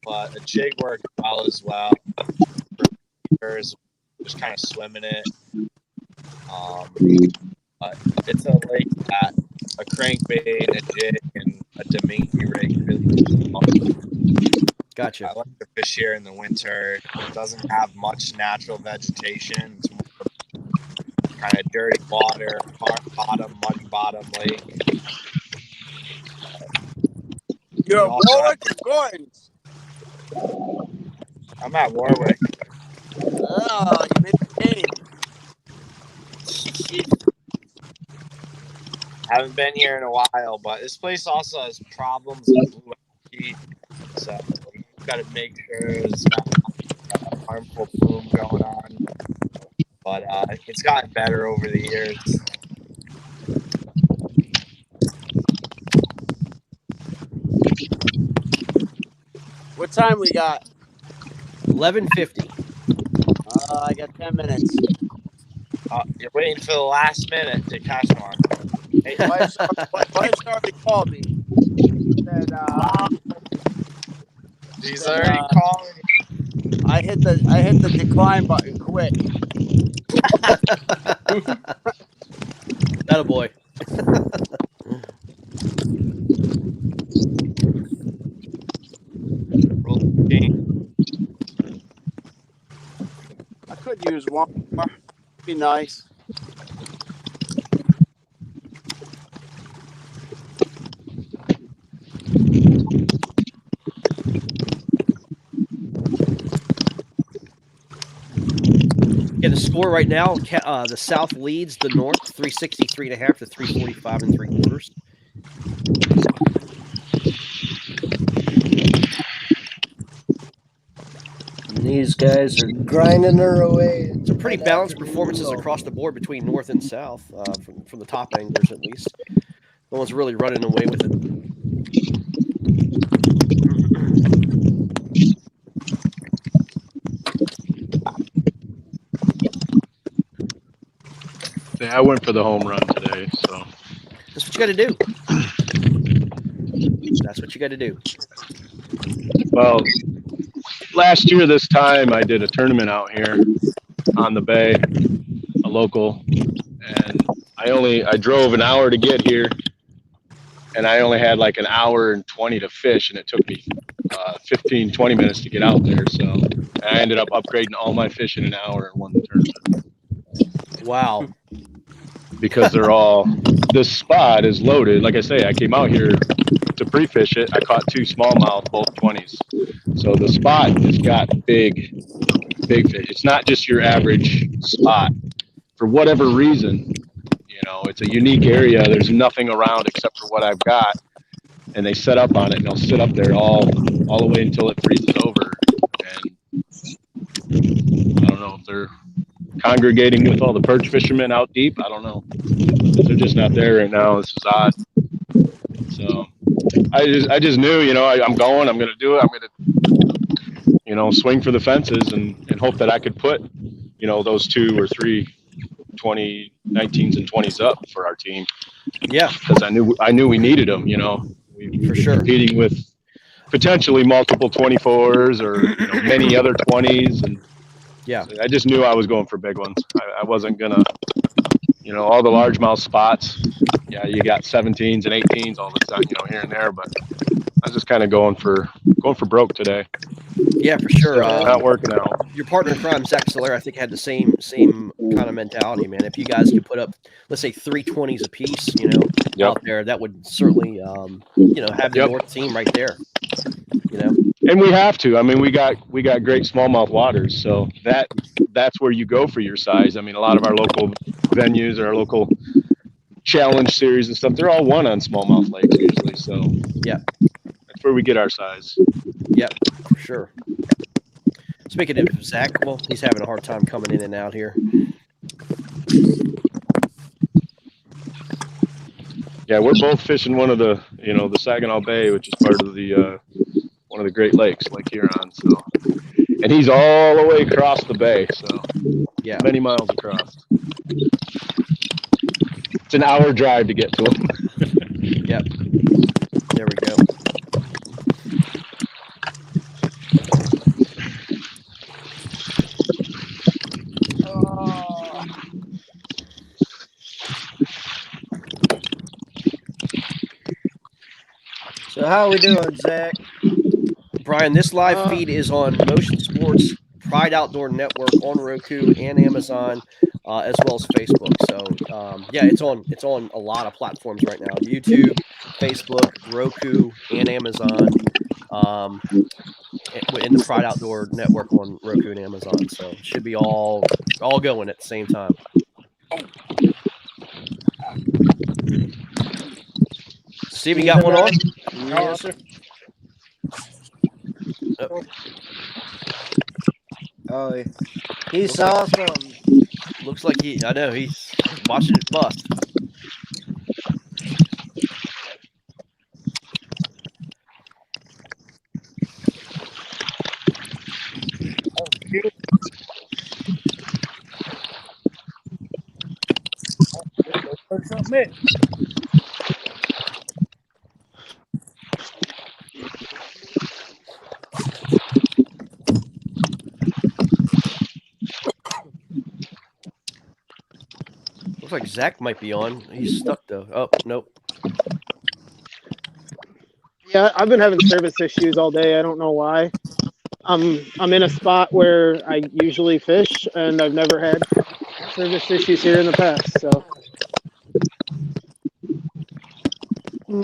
but a jig works well as well. Just kind of swimming it. But it's a lake that a crankbait, a jig, and a Domingue rig really well. Gotcha. I like to fish here in the winter. It doesn't have much natural vegetation. It's more kind of dirty water, muddy bottom lake. You're Warwick or Gordon's? I'm at Warwick. Oh, you made the game. Haven't been here in a while, but this place also has problems with blue algae, so you've got to make sure there's not a harmful bloom going on. But it's gotten better over the years. What time we got? 11:50. I got 10 minutes. You're waiting for the last minute to catch one. Hey, wife's already called me. Said, He's already calling. I hit the decline button quick. That a boy. I could use one more. Be nice. Yeah, the score right now, the South leads the North 363.5 to 345 3/4. These guys are grinding their way. Some pretty balanced performances across the board between North and South, from the top anglers at least. No one's really running away with it. Yeah, I went for the home run today, so That's what you got to do. That's what you got to do. well, last year this time I did a tournament out here on the bay, a local, and I drove an hour to get here, and I only had like an hour and 20 to fish, and it took me 15, 20 minutes to get out there. So I ended up upgrading all my fish in an hour and won the tournament. Wow. Because they're all, this spot is loaded. Like I say, I came out here to pre-fish it. I caught 2 smallmouth, both 20s. So the spot has got big fish. It's not just your average spot. For whatever reason, you know, it's a unique area. There's nothing around except for what I've got. And they set up on it, and they'll sit up there all the way until it freezes over. And I don't know if they're congregating with all the perch fishermen out deep. I don't know. They're just not there right now. This is odd. So I just knew, you know, I'm going to do it. I'm going to, you know, swing for the fences and hope that I could put, you know, those 2 or 3 19s and 20s up for our team. Yeah. Because I knew we needed them, you know. We For sure. Competing with potentially multiple 24s or, you know, many other 20s. And yeah, I just knew I was going for big ones. I wasn't going to, you know, all the largemouth spots. Yeah, you got 17s and 18s all the time, you know, here and there. But I was just kind of going for broke today. Yeah, for sure. Not working out. Your partner in crime, Zach Soler, I think had the same kind of mentality, man. If you guys could put up, let's say 320s a piece, you know, out there, that would certainly, you know, have the North team right there. You know, and we have to. I mean, we got great smallmouth waters, so that's where you go for your size. I mean, a lot of our local venues or our local challenge series and stuff, they're all one on smallmouth lakes usually. So yeah, that's where we get our size. Yep, for sure. Speaking of Zach, well, he's having a hard time coming in and out here. Yeah, we're both fishing one of the, you know, the Saginaw Bay, which is part of the one of the Great Lakes, Lake Huron. So, and he's all the way across the bay, so yeah, many miles across. It's an hour drive to get to him. Yep. There we go. So how are we doing, Zach? Brian, this live feed is on Motion Sports Pride Outdoor Network on Roku and Amazon, as well as Facebook. So yeah, it's on a lot of platforms right now: YouTube, Facebook, Roku, and Amazon. In the Pride Outdoor Network on Roku and Amazon. So it should be all going at the same time. Steve, you got one on? Yes, sir. Oh, he saw something. Looks like I know he's watching it bust. Looks like Zach might be on. He's stuck though. Oh, nope. Yeah, I've been having service issues all day. I don't know why. I'm in a spot where I usually fish, and I've never had service issues here in the past. So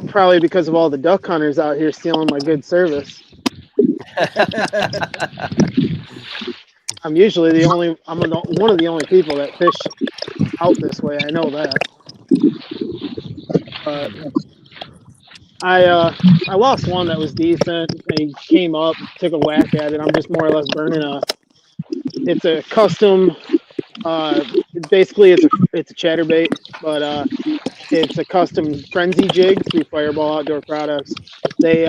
probably because of all the duck hunters out here stealing my good service. I'm usually one of the only people that fish out this way. I know that. I lost one that was decent. He came up, took a whack at it. I'm just more or less burning it's a custom. Basically it's a chatterbait, but it's a custom frenzy jig through Fireball Outdoor Products. They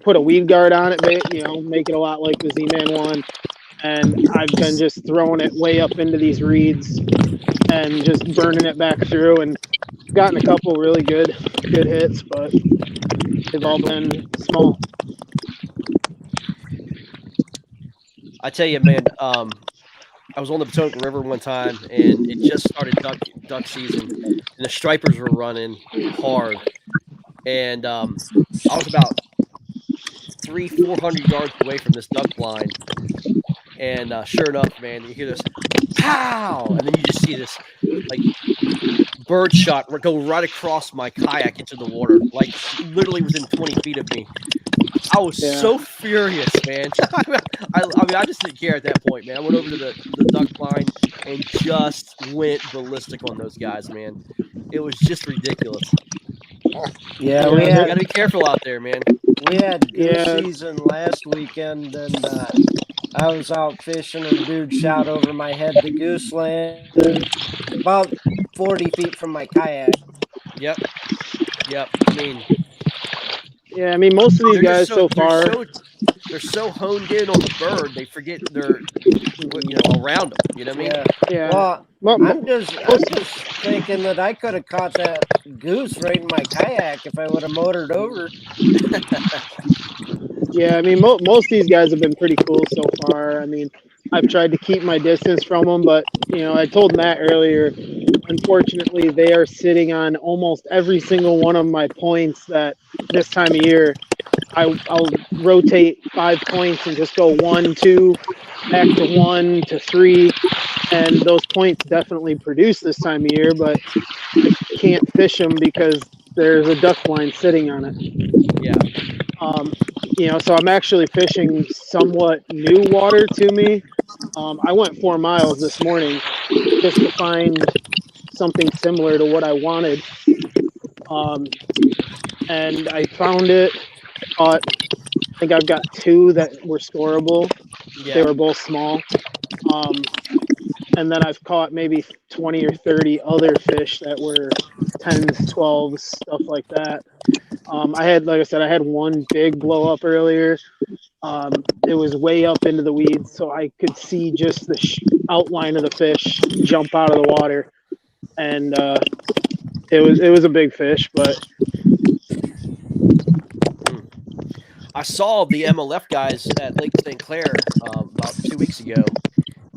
put a weed guard on it, make it a lot like the Z-Man one. And I've been just throwing it way up into these reeds and just burning it back through, and gotten a couple really good hits, but they've all been small. I tell you, man, I was on the Potomac River one time, and it just started duck season, and the stripers were running hard. and I was about 400 yards away from this duck blind, and sure enough, man, you hear this pow, and then you just see this like bird shot go right across my kayak into the water, like literally within 20 feet of me. I was so furious, man. I mean, I just didn't care at that point, man. I went over to the duck blind and just went ballistic on those guys, man. It was just ridiculous. Yeah, you gotta be careful out there, man. We had goose season last weekend, and I was out fishing, and dude shot over my head. The goose landed about 40 feet from my kayak. Yep. I mean, most of these guys so far, they're so honed in on the bird, they forget they're around them. You know what I mean? Yeah. Well, I'm just thinking that I could have caught that goose right in my kayak if I would have motored over. Yeah, I mean, most of these guys have been pretty cool so far. I mean, I've tried to keep my distance from them, but, I told Matt earlier, unfortunately, they are sitting on almost every single one of my points that this time of year, I'll rotate 5 points and just go 1, 2, back to 1 to 3. And those points definitely produce this time of year, but I can't fish them because there's a duck blind sitting on it. Yeah. So I'm actually fishing somewhat new water to me. I went 4 miles this morning just to find something similar to what I wanted. And I found it. I think I've got 2 that were scoreable. Yeah. They were both small. And then I've caught maybe 20 or 30 other fish that were 10s, 12s, stuff like that. I had 1 big blow up earlier. It was way up into the weeds, so I could see just the outline of the fish jump out of the water, and it was a big fish. But I saw the MLF guys at Lake St. Clair about 2 weeks ago,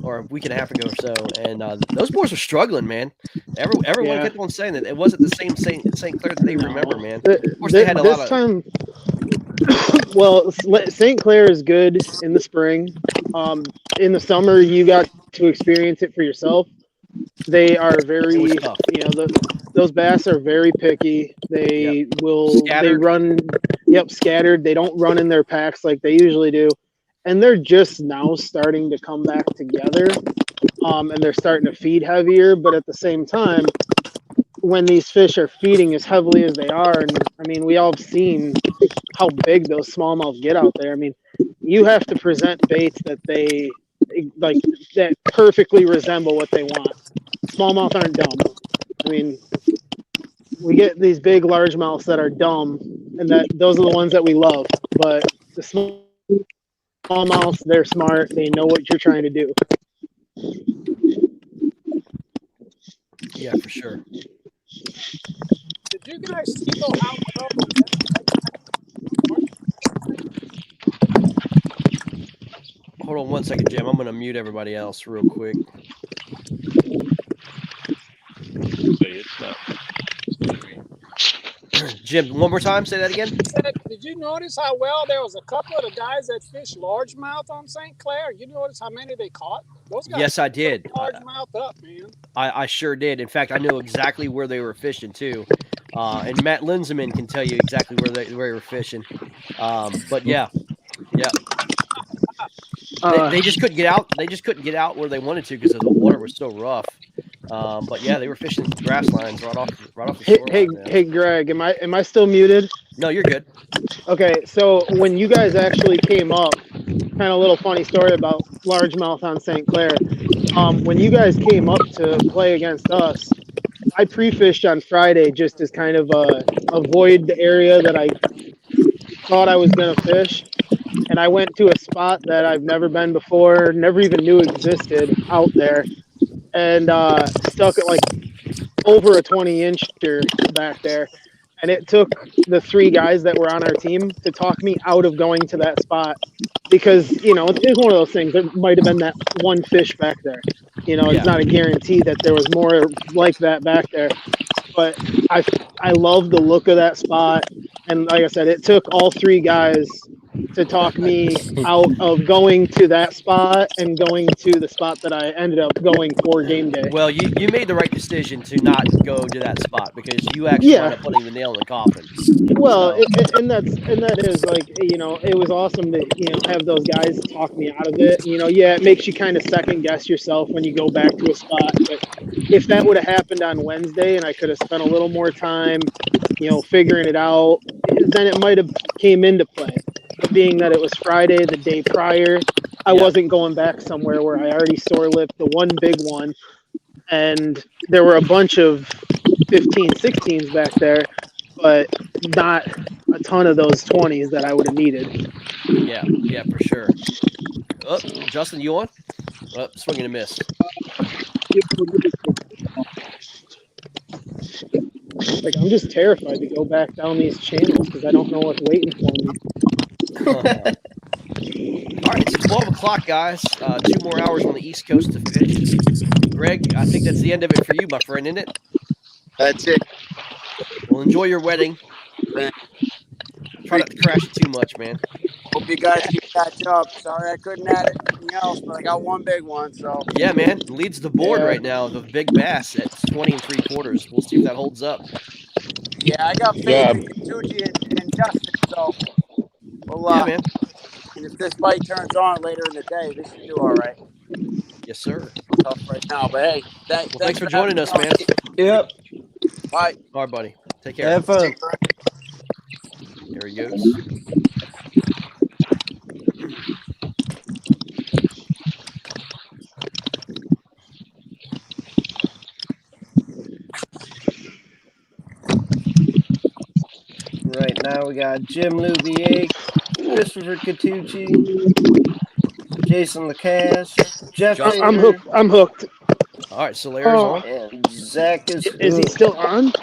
or a week and a half ago or so, and those boys were struggling, man. Everyone kept on saying that it wasn't the same St. Clair that they remember, man. Of course, they had a lot of time. Well, St. Clair is good in the spring. In the summer, you got to experience it for yourself. They are very, those bass are very picky. They will, scattered. They run, scattered. They don't run in their packs like they usually do. And they're just now starting to come back together. And they're starting to feed heavier. But at the same time, when these fish are feeding as heavily as they are, and I mean, we all have seen how big those smallmouth get out there. I mean, you have to present baits that that perfectly resemble what they want. Smallmouth aren't dumb. I mean, we get these big largemouths that are dumb, and those are the ones that we love. But the smallmouths, they're smart. They know what you're trying to do. Yeah, for sure. Did you guys feel how well? Hold on 1 second, Jim. I'm going to mute everybody else real quick. Jim, one more time. Say that again. Did you notice how well there was a couple of the guys that fished largemouth on St. Clair? You notice how many they caught? Those guys. Yes, I did. Largemouth up, man. I sure did. In fact, I knew exactly where they were fishing too. And Matt Linseman can tell you exactly where they were fishing. But yeah. They just couldn't get out. They just couldn't get out where they wanted to because the water was so rough. But yeah, they were fishing grass lines right off the shoreline. Hey, Greg, am I still muted? No, you're good. Okay, so when you guys actually came up, kind of a little funny story about largemouth on St. Clair. When you guys came up to play against us, I pre-fished on Friday just as kind of avoid the area that I thought I was gonna fish. And I went to a spot that I've never been before, never even knew existed out there, and stuck at like over a 20-incher back there. And it took the 3 guys that were on our team to talk me out of going to that spot because, it's one of those things. There might have been that one fish back there. It's not a guarantee that there was more like that back there. but I love the look of that spot. And like I said, it took all three guys to talk me out of going to that spot and going to the spot that I ended up going for game day. Well, you made the right decision to not go to that spot because you actually wound up putting the nail in the coffin. Well, So. that is like, you know, it was awesome to, you know, have those guys talk me out of it. You know, yeah, it makes you kind of second guess yourself when you go back to a spot. But if that would have happened on Wednesday and I could have spent a little more time, you know, figuring it out, then it might have came into play. But being that it was Friday, the day prior, I wasn't going back somewhere where I already sore lipped the one big one. And there were a bunch of 15, 16s back there, but not a ton of those 20s that I would have needed. Yeah, for sure. Oh, Justin, you on? Oh, swing and a miss. Like, I'm just terrified to go back down these channels because I don't know what's waiting for me. All right, it's 12 o'clock, guys. 2 more hours on the East Coast to fish. Greg, I think that's the end of it for you, my friend, isn't it? That's it. Well, enjoy your wedding. Try not to crash it too much, man. Hope you guys can catch up. Sorry I couldn't add anything else, but I got one big one. So yeah, man, leads the board right now. The big bass at 20 3/4. We'll see if that holds up. Yeah, I got faith in Tucci and Justin. So yeah, man. And if this bite turns on later in the day, this should do all right. Yes, sir. Tough right now, but hey, thanks for joining us, man. Yep. Bye. All right, buddy. Take care. Have fun. There he goes. Right now we got Jim Louvier, Christopher Catucci, Jason Lacasse, Jeff. I'm hooked. All right, Solaire's on. And Zach is he still on?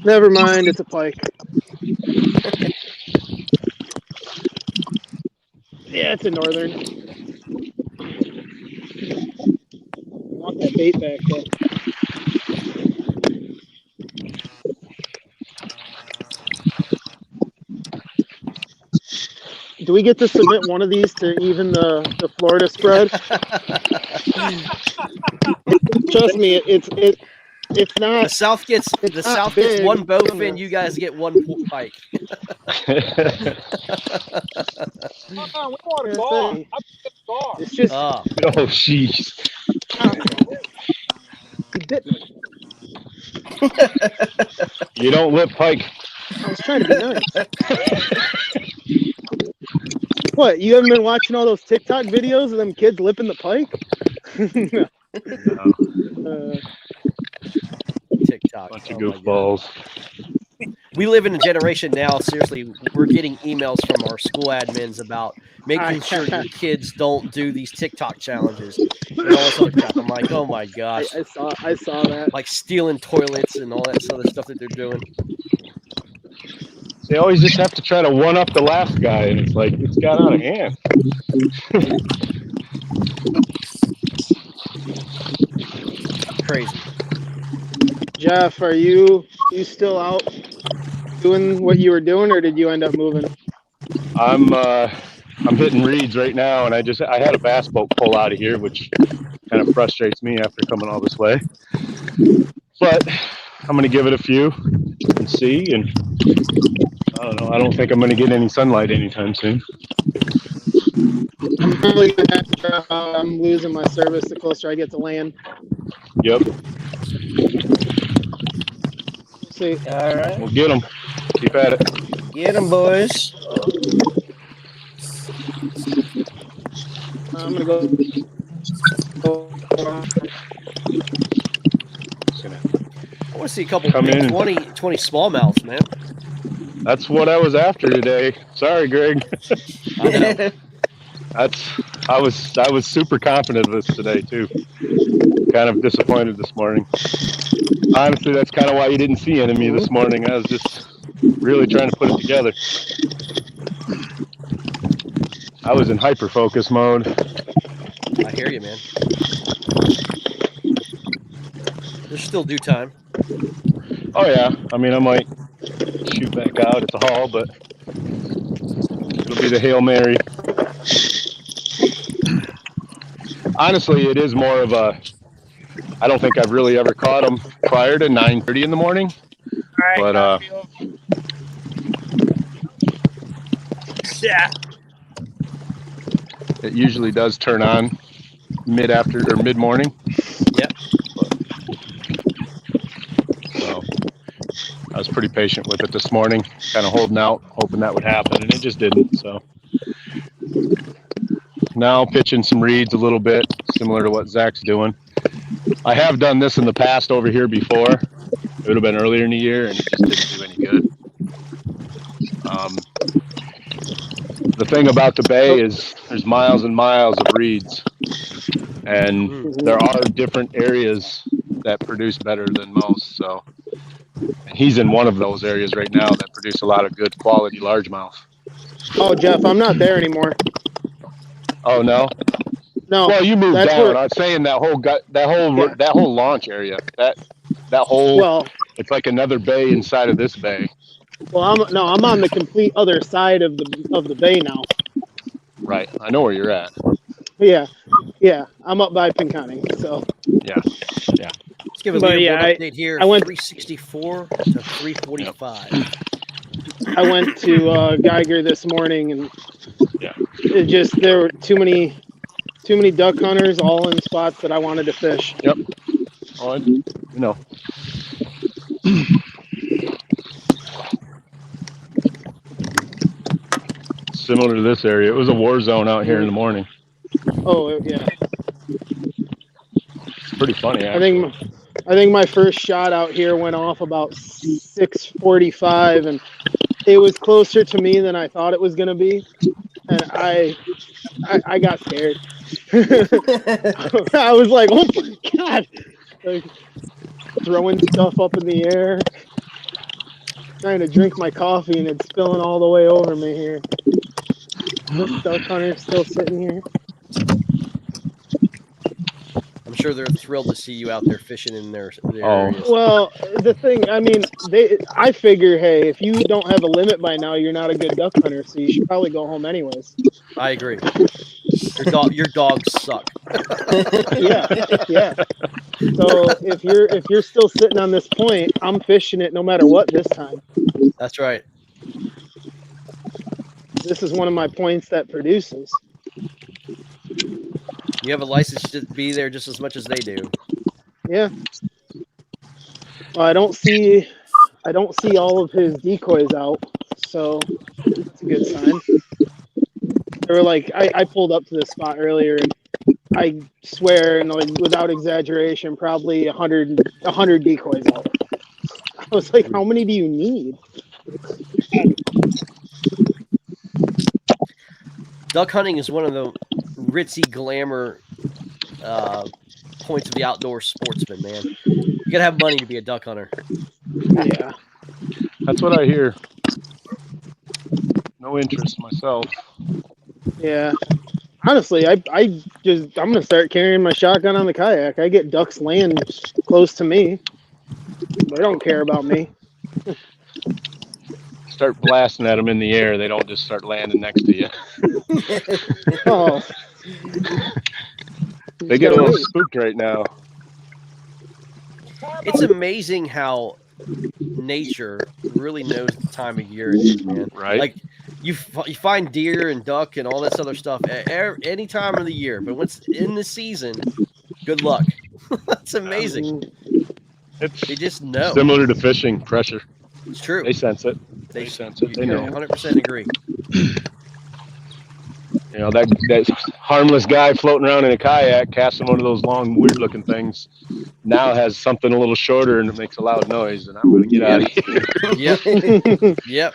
Never mind, it's a pike. Yeah, it's a northern. I want that bait back though. Do we get to submit one of these to even the Florida spread? Trust me, it's not. The South gets one bowfin. You guys get one pike. We want a bar. I'm a bar. It's just. Oh, jeez. You don't lip pike. I was trying to be nice. What, you haven't been watching all those TikTok videos of them kids lipping the pike? TikTok. Bunch of goofballs. We live in a generation now, seriously, we're getting emails from our school admins about making sure your kids don't do these TikTok challenges and all this other crap. I'm like, oh my gosh. I saw that. Like stealing toilets and all that other stuff that they're doing. They always just have to try to one up the last guy, and it's like it's got out of hand. Crazy. Jeff, are you still out doing what you were doing, or did you end up moving? I'm hitting reeds right now, and I had a bass boat pull out of here, which kind of frustrates me after coming all this way. But I'm gonna give it a few and see, and I don't know. I don't think I'm gonna get any sunlight anytime soon. I'm probably gonna have to try. I'm losing my service the closer I get to land. Yep. See. All right. We'll get them. Keep at it. Get them, boys. I'm gonna go. I want to see a couple big 20 smallmouths, man. That's what I was after today. Sorry, Greg. I know. I was super confident of this today too. Kind of disappointed this morning. Honestly, that's kind of why you didn't see any of me this morning. I was just really trying to put it together. I was in hyper focus mode. I hear you, man. There's still due time. Oh yeah, I mean I might shoot back out at the hall, but it'll be the Hail Mary. Honestly, it is more of a. I don't think I've really ever caught them prior to 9:30 in the morning, All right, but yeah. it usually does turn on mid morning. Yep. So I was pretty patient with it this morning, kind of holding out, hoping that would happen, and it just didn't. So now pitching some reeds a little bit, similar to what Zach's doing. I have done this in the past over here before. It would have been earlier in the year, and it just didn't do any good. The thing about the bay is there's miles and miles of reeds, and there are different areas that produce better than most. So he's in one of those areas right now that produce a lot of good quality largemouth. Oh, Jeff, I'm not there anymore. Oh no. No. Well, you moved down. Where... I'm saying that whole launch area, that whole. Well, it's like another bay inside of this bay. Well, I'm on the complete other side of the bay now. Right, I know where you're at. Yeah, I'm up by Pinconning. So yeah. Let's give a leaderboard update here. I went 364 to 345. I went to Geiger this morning, and there were too many duck hunters all in spots that I wanted to fish. Yep. Oh, you know. Similar to this area. It was a war zone out here in the morning. Oh, yeah. It's pretty funny, actually. I think my first shot out here went off about 6:45, and it was closer to me than I thought it was going to be. And I got scared. I was like, oh my God. Like, throwing stuff up in the air. Trying to drink my coffee, and it's spilling all the way over me here. This duck hunter's still sitting here. I'm sure they're thrilled to see you out there fishing in their areas. Well, the thing, I mean, I figure, hey, if you don't have a limit by now, you're not a good duck hunter, so you should probably go home anyways. I agree. Your dogs suck. Yeah. So if you're still sitting on this point, I'm fishing it no matter what this time. That's right. This is one of my points that produces. You have a license to be there just as much as they do. Yeah. Well, I don't see all of his decoys out, so that's a good sign. They were like, I pulled up to this spot earlier, and I swear, and like without exaggeration, probably 100 decoys out. I was like, how many do you need? Duck hunting is one of the ritzy glamour points of the outdoor sportsman, man. You gotta have money to be a duck hunter. Yeah. That's what I hear. No interest myself. Yeah. Honestly, I'm gonna start carrying my shotgun on the kayak. I get ducks land close to me. They don't care about me. Start blasting at them in the air. They don't just start landing next to you. Oh. They get a little spooked right now. It's amazing how nature really knows the time of year it is, man. Right. Like you find deer and duck and all this other stuff any time of the year, but once in the season, good luck. That's amazing. They just know. Similar to fishing, pressure. It's true. They sense it. They sense it. They know. 100% agree. You know, that harmless guy floating around in a kayak, casting one of those long, weird-looking things, now has something a little shorter and it makes a loud noise, and I'm going to get out of here. Yep.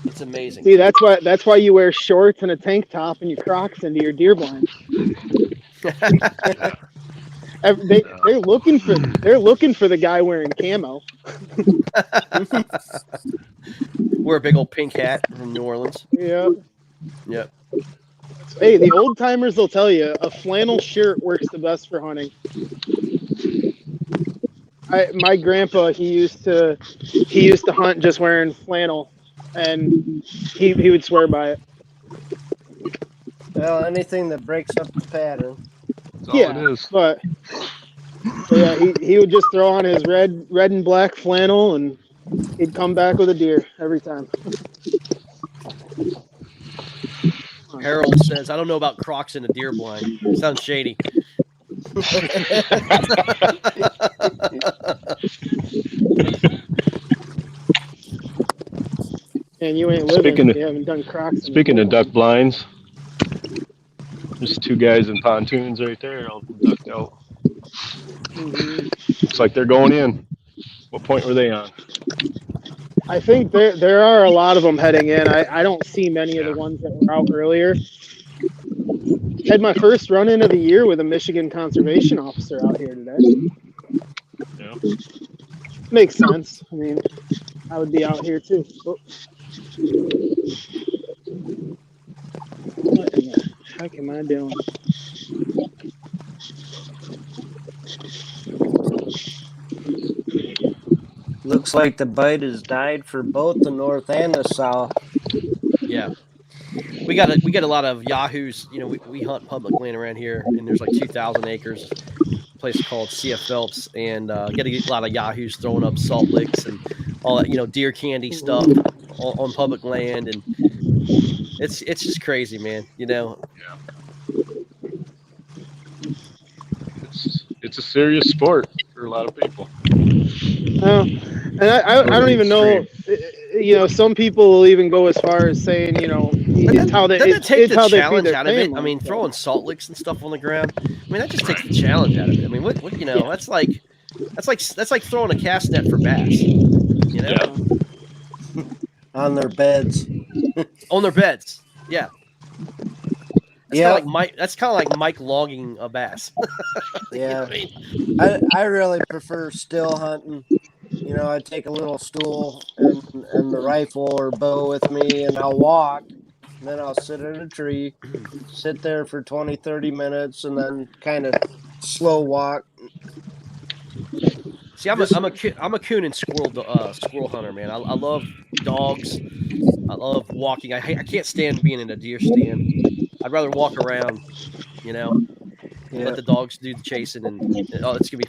It's amazing. See, that's why you wear shorts and a tank top and your Crocs into your deer blind. They're looking for the guy wearing camo. Wear a big old pink hat from New Orleans. Yep. Hey, the old timers will tell you a flannel shirt works the best for hunting. My grandpa, he used to hunt just wearing flannel, and he would swear by it. Well, anything that breaks up the pattern. That's all Yeah, it is. but yeah, he would just throw on his red and black flannel, and he'd come back with a deer every time. Harold says, I don't know about Crocs in a deer blind. Sounds shady. And you ain't living. You haven't done Crocs. Speaking of duck blinds, there's two guys in pontoons right there, all ducked out. Mm-hmm. Looks like they're going in. What point were they on? I think there are a lot of them heading in. I don't see many of the ones that were out earlier. Had my first run-in of the year with a Michigan conservation officer out here today. Yeah. Makes sense. I mean, I would be out here too. Oh. What in the heck am I doing? Looks like the bite has died for both the north and the south. Yeah. We got a lot of yahoos. You know, we hunt public land around here, and there's like 2,000 acres. A place called C.F. Phelps, and get a lot of yahoos throwing up salt licks and all that, you know, deer candy stuff on public land, and it's just crazy, man. You know. Yeah. It's a serious sport for a lot of people. And I don't even know. You know, some people will even go as far as saying, you know, it's how they take the how challenge they feed out their of it. family. I mean, throwing salt licks and stuff on the ground. I mean, that just takes the challenge out of it. I mean, what you know, that's like throwing a cast net for bass. You know, on their beds. On their beds, yeah. That's kind of like Mike logging a bass. Yeah, you know I mean? I really prefer still hunting. You know, I take a little stool and the rifle or bow with me, and I'll walk. And then I'll sit in a tree, sit there for 20, 30 minutes, and then kind of slow walk. See, I'm a coon and squirrel hunter, man. I love dogs. I love walking. I can't stand being in a deer stand. I'd rather walk around, you know. Yeah. Let the dogs do the chasing, and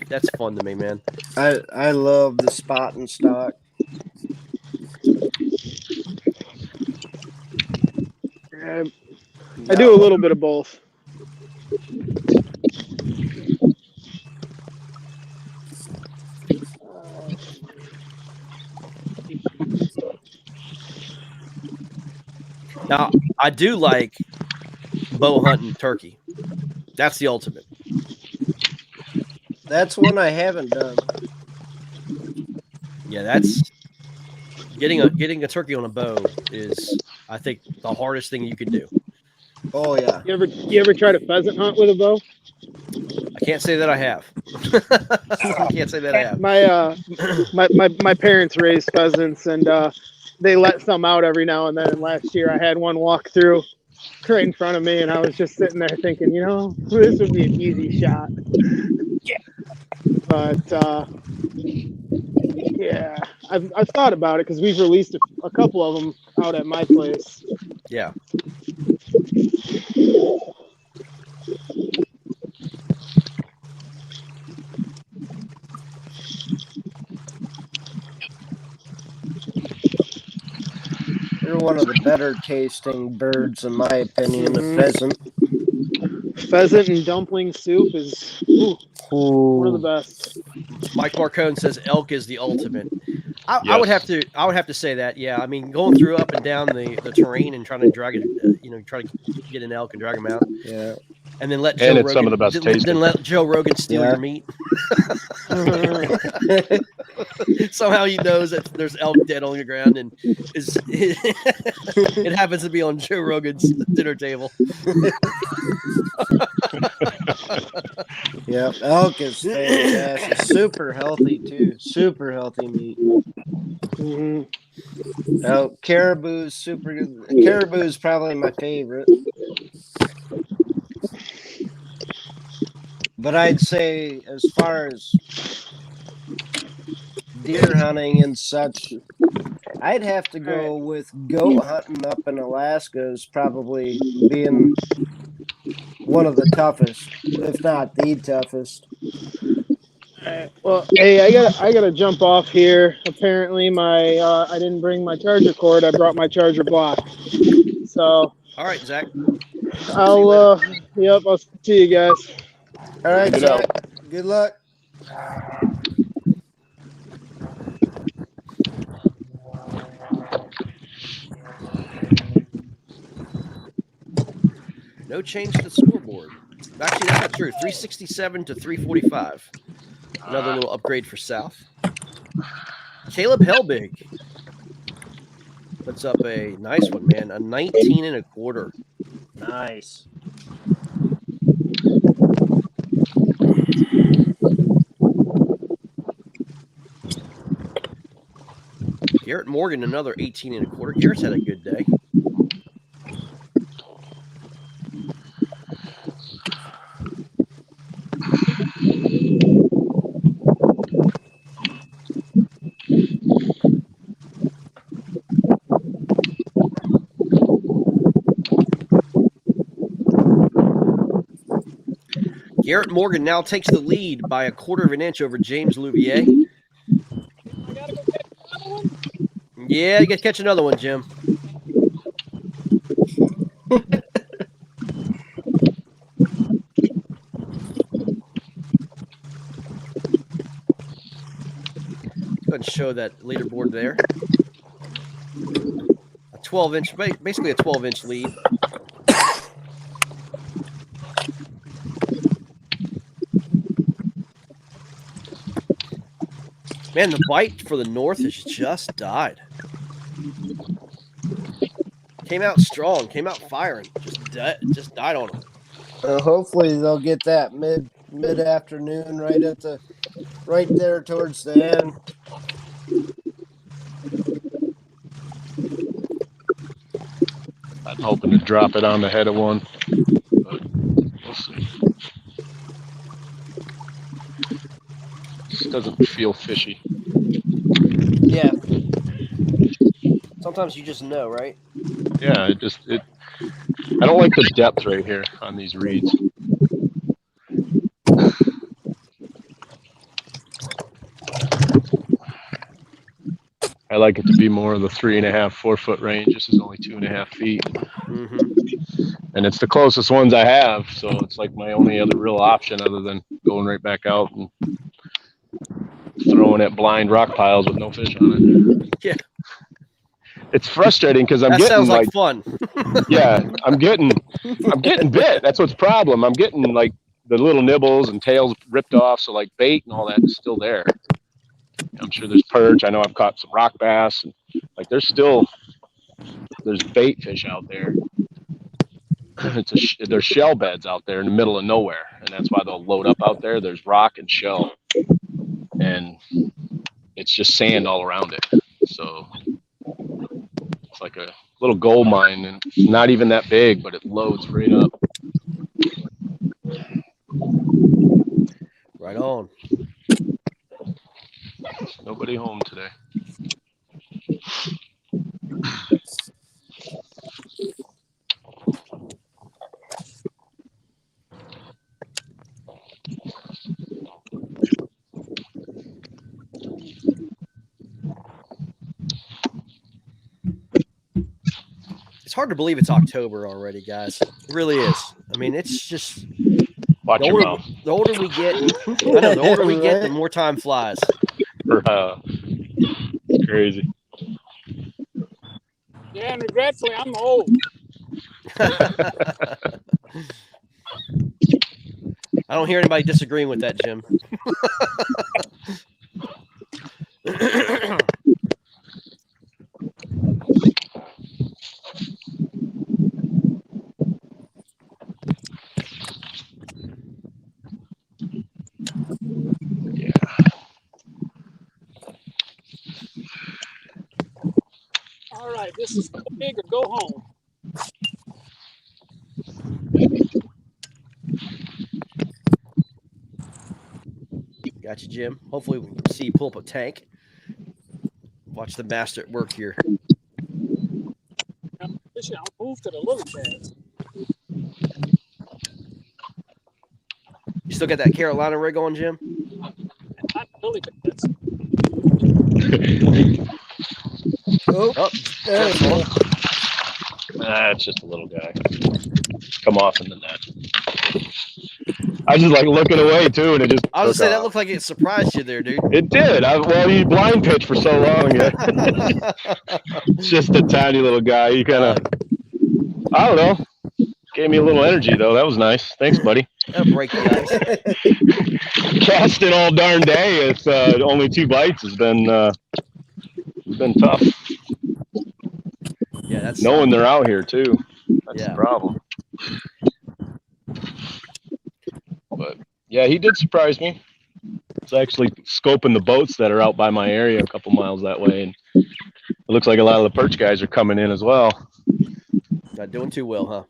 that's fun to me, man. I love the spot and stock. I do a little bit of both. Now, I do like bow hunting turkey. That's the ultimate. That's one I haven't done. Yeah, that's getting a turkey on a bow is, I think, the hardest thing you can do. Oh yeah. You ever try to pheasant hunt with a bow? I can't say that I have. I can't say that I have. My parents raised pheasants, and they let some out every now and then. And last year, I had one walk through right in front of me, and I was just sitting there thinking, you know, this would be an easy shot. Yeah. But yeah, I've thought about it because we've released a couple of them out at my place. Yeah. They're one of the better tasting birds, in my opinion. The pheasant. Pheasant and dumpling soup is one of the best. Mike Marcone says elk is the ultimate. I would have to say that. Yeah, I mean, going through up and down the terrain and trying to drag it, try to get an elk and drag him out. Yeah. And then let Joe Rogan, some of the best then let Joe Rogan steal your meat. Somehow he knows that there's elk dead on the ground, and it happens to be on Joe Rogan's dinner table. Yeah, elk is fantastic. Super healthy too. Super healthy meat. Mm-hmm. Caribou's super good. Caribou's probably my favorite. But I'd say as far as deer hunting and such, I'd have to go with goat hunting up in Alaska as probably being one of the toughest, if not the toughest. All right. Well, hey, I gotta jump off here. Apparently, I didn't bring my charger cord. I brought my charger block. So. All right, Zach. I'll see you guys. All right, Good Zach. out. Good luck. No change to the scoreboard. Actually, that's not true. 367 to 345. Another little upgrade for South. Caleb Helbig puts up a nice one, man. A 19 and a quarter. Nice. Garrett Morgan, another 18 and a quarter. Garrett's had a good day. Garrett Morgan now takes the lead by a quarter of an inch over James Louvier. I gotta go catch another one. Yeah, you got to catch another one, Jim. Go ahead and show that leaderboard there. A 12-inch, basically a 12-inch lead. Man, the bite for the North has just died. Came out strong, came out firing, just died on them. Hopefully they'll get that mid afternoon right there towards the end. I'm hoping to drop it on the head of one, but we'll see. This doesn't feel fishy. Yeah. Sometimes you just know, right? Yeah, I don't like the depth right here on these reeds. I like it to be more of the 3.5, 4 foot range. This is only 2.5 feet. Mm-hmm. And it's the closest ones I have, so it's like my only other real option other than going right back out and throwing at blind rock piles with no fish on it. Yeah. It's frustrating because I'm that getting sounds like fun. Yeah, I'm getting bit. That's what's the problem. I'm getting like the little nibbles and tails ripped off, so like bait and all that is still there. I'm sure there's perch. I know I've caught some rock bass, and like there's bait fish out there. There's shell beds out there in the middle of nowhere, and that's why they'll load up out there. There's rock and shell, and it's just sand all around it. So it's like a little gold mine, and it's not even that big, but it loads right up. Right on. Nobody home today. It's hard to believe it's October already, guys. It really is. I mean, it's just Watch your mouth. The older we get, the older we get, the more time flies. It's crazy. Yeah, and regretfully, I'm old. I don't hear anybody disagreeing with that, Jim. All right, this is go big or go home. Got you, Jim. Hopefully we can see you pull up a tank. Watch the master at work here. I'll move to the lily pads. You still got that Carolina rig on, Jim? Not lily pads. Jeff's on. It's just a little guy. Come off in the net. I was just like looking away too, and it just. I was took gonna say that off. looked like it surprised you there, dude. It did. Well, you blind pitch for so long. Yeah. It's just a tiny little guy. You kind of, I don't know. Gave me a little energy though. That was nice. Thanks, buddy. That'll break the ice. Casting all darn day. It's only 2 bites has been tough. Yeah, that's knowing they're out here too. That's the problem. But yeah, he did surprise me. It's actually scoping the boats that are out by my area a couple miles that way, and it looks like a lot of the perch guys are coming in as well. Not doing too well, huh?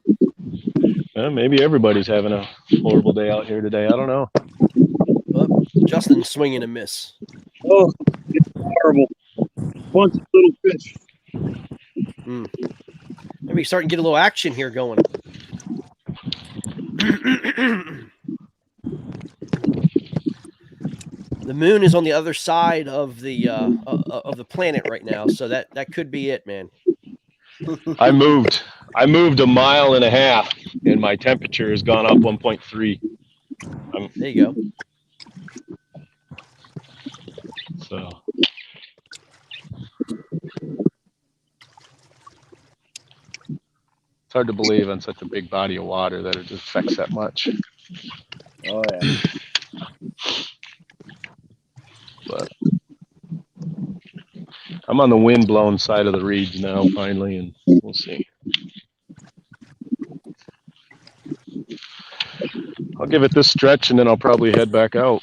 Maybe everybody's having a horrible day out here today. I don't know. Oh, Justin swinging a miss. Oh, it's horrible. Bunch of little fish. Maybe starting to get a little action here going. The moon is on the other side of the planet right now, so that could be it, man. I moved a mile and a half, and my temperature has gone up 1.3. There you go. So. It's hard to believe on such a big body of water that it just affects that much. Oh, yeah. But I'm on the wind-blown side of the reeds now, finally, and we'll see. I'll give it this stretch, and then I'll probably head back out.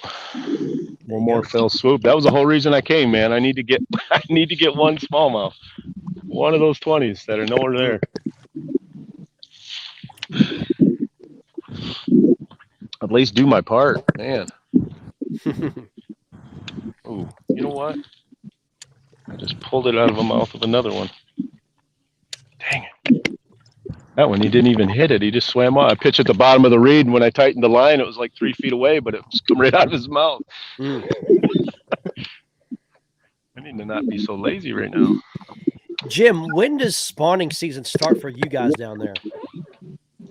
One more fell swoop. That was the whole reason I came, man. I need to get one smallmouth, one of those 20s that are nowhere there. At least do my part, man. Ooh, you know what? I just pulled it out of the mouth of another one. Dang it. That one, he didn't even hit it. He just swam off. I pitched at the bottom of the reed, and when I tightened the line, it was like 3 feet away, but it was coming right out of his mouth. I need to not be so lazy right now. Jim, when does spawning season start for you guys down there?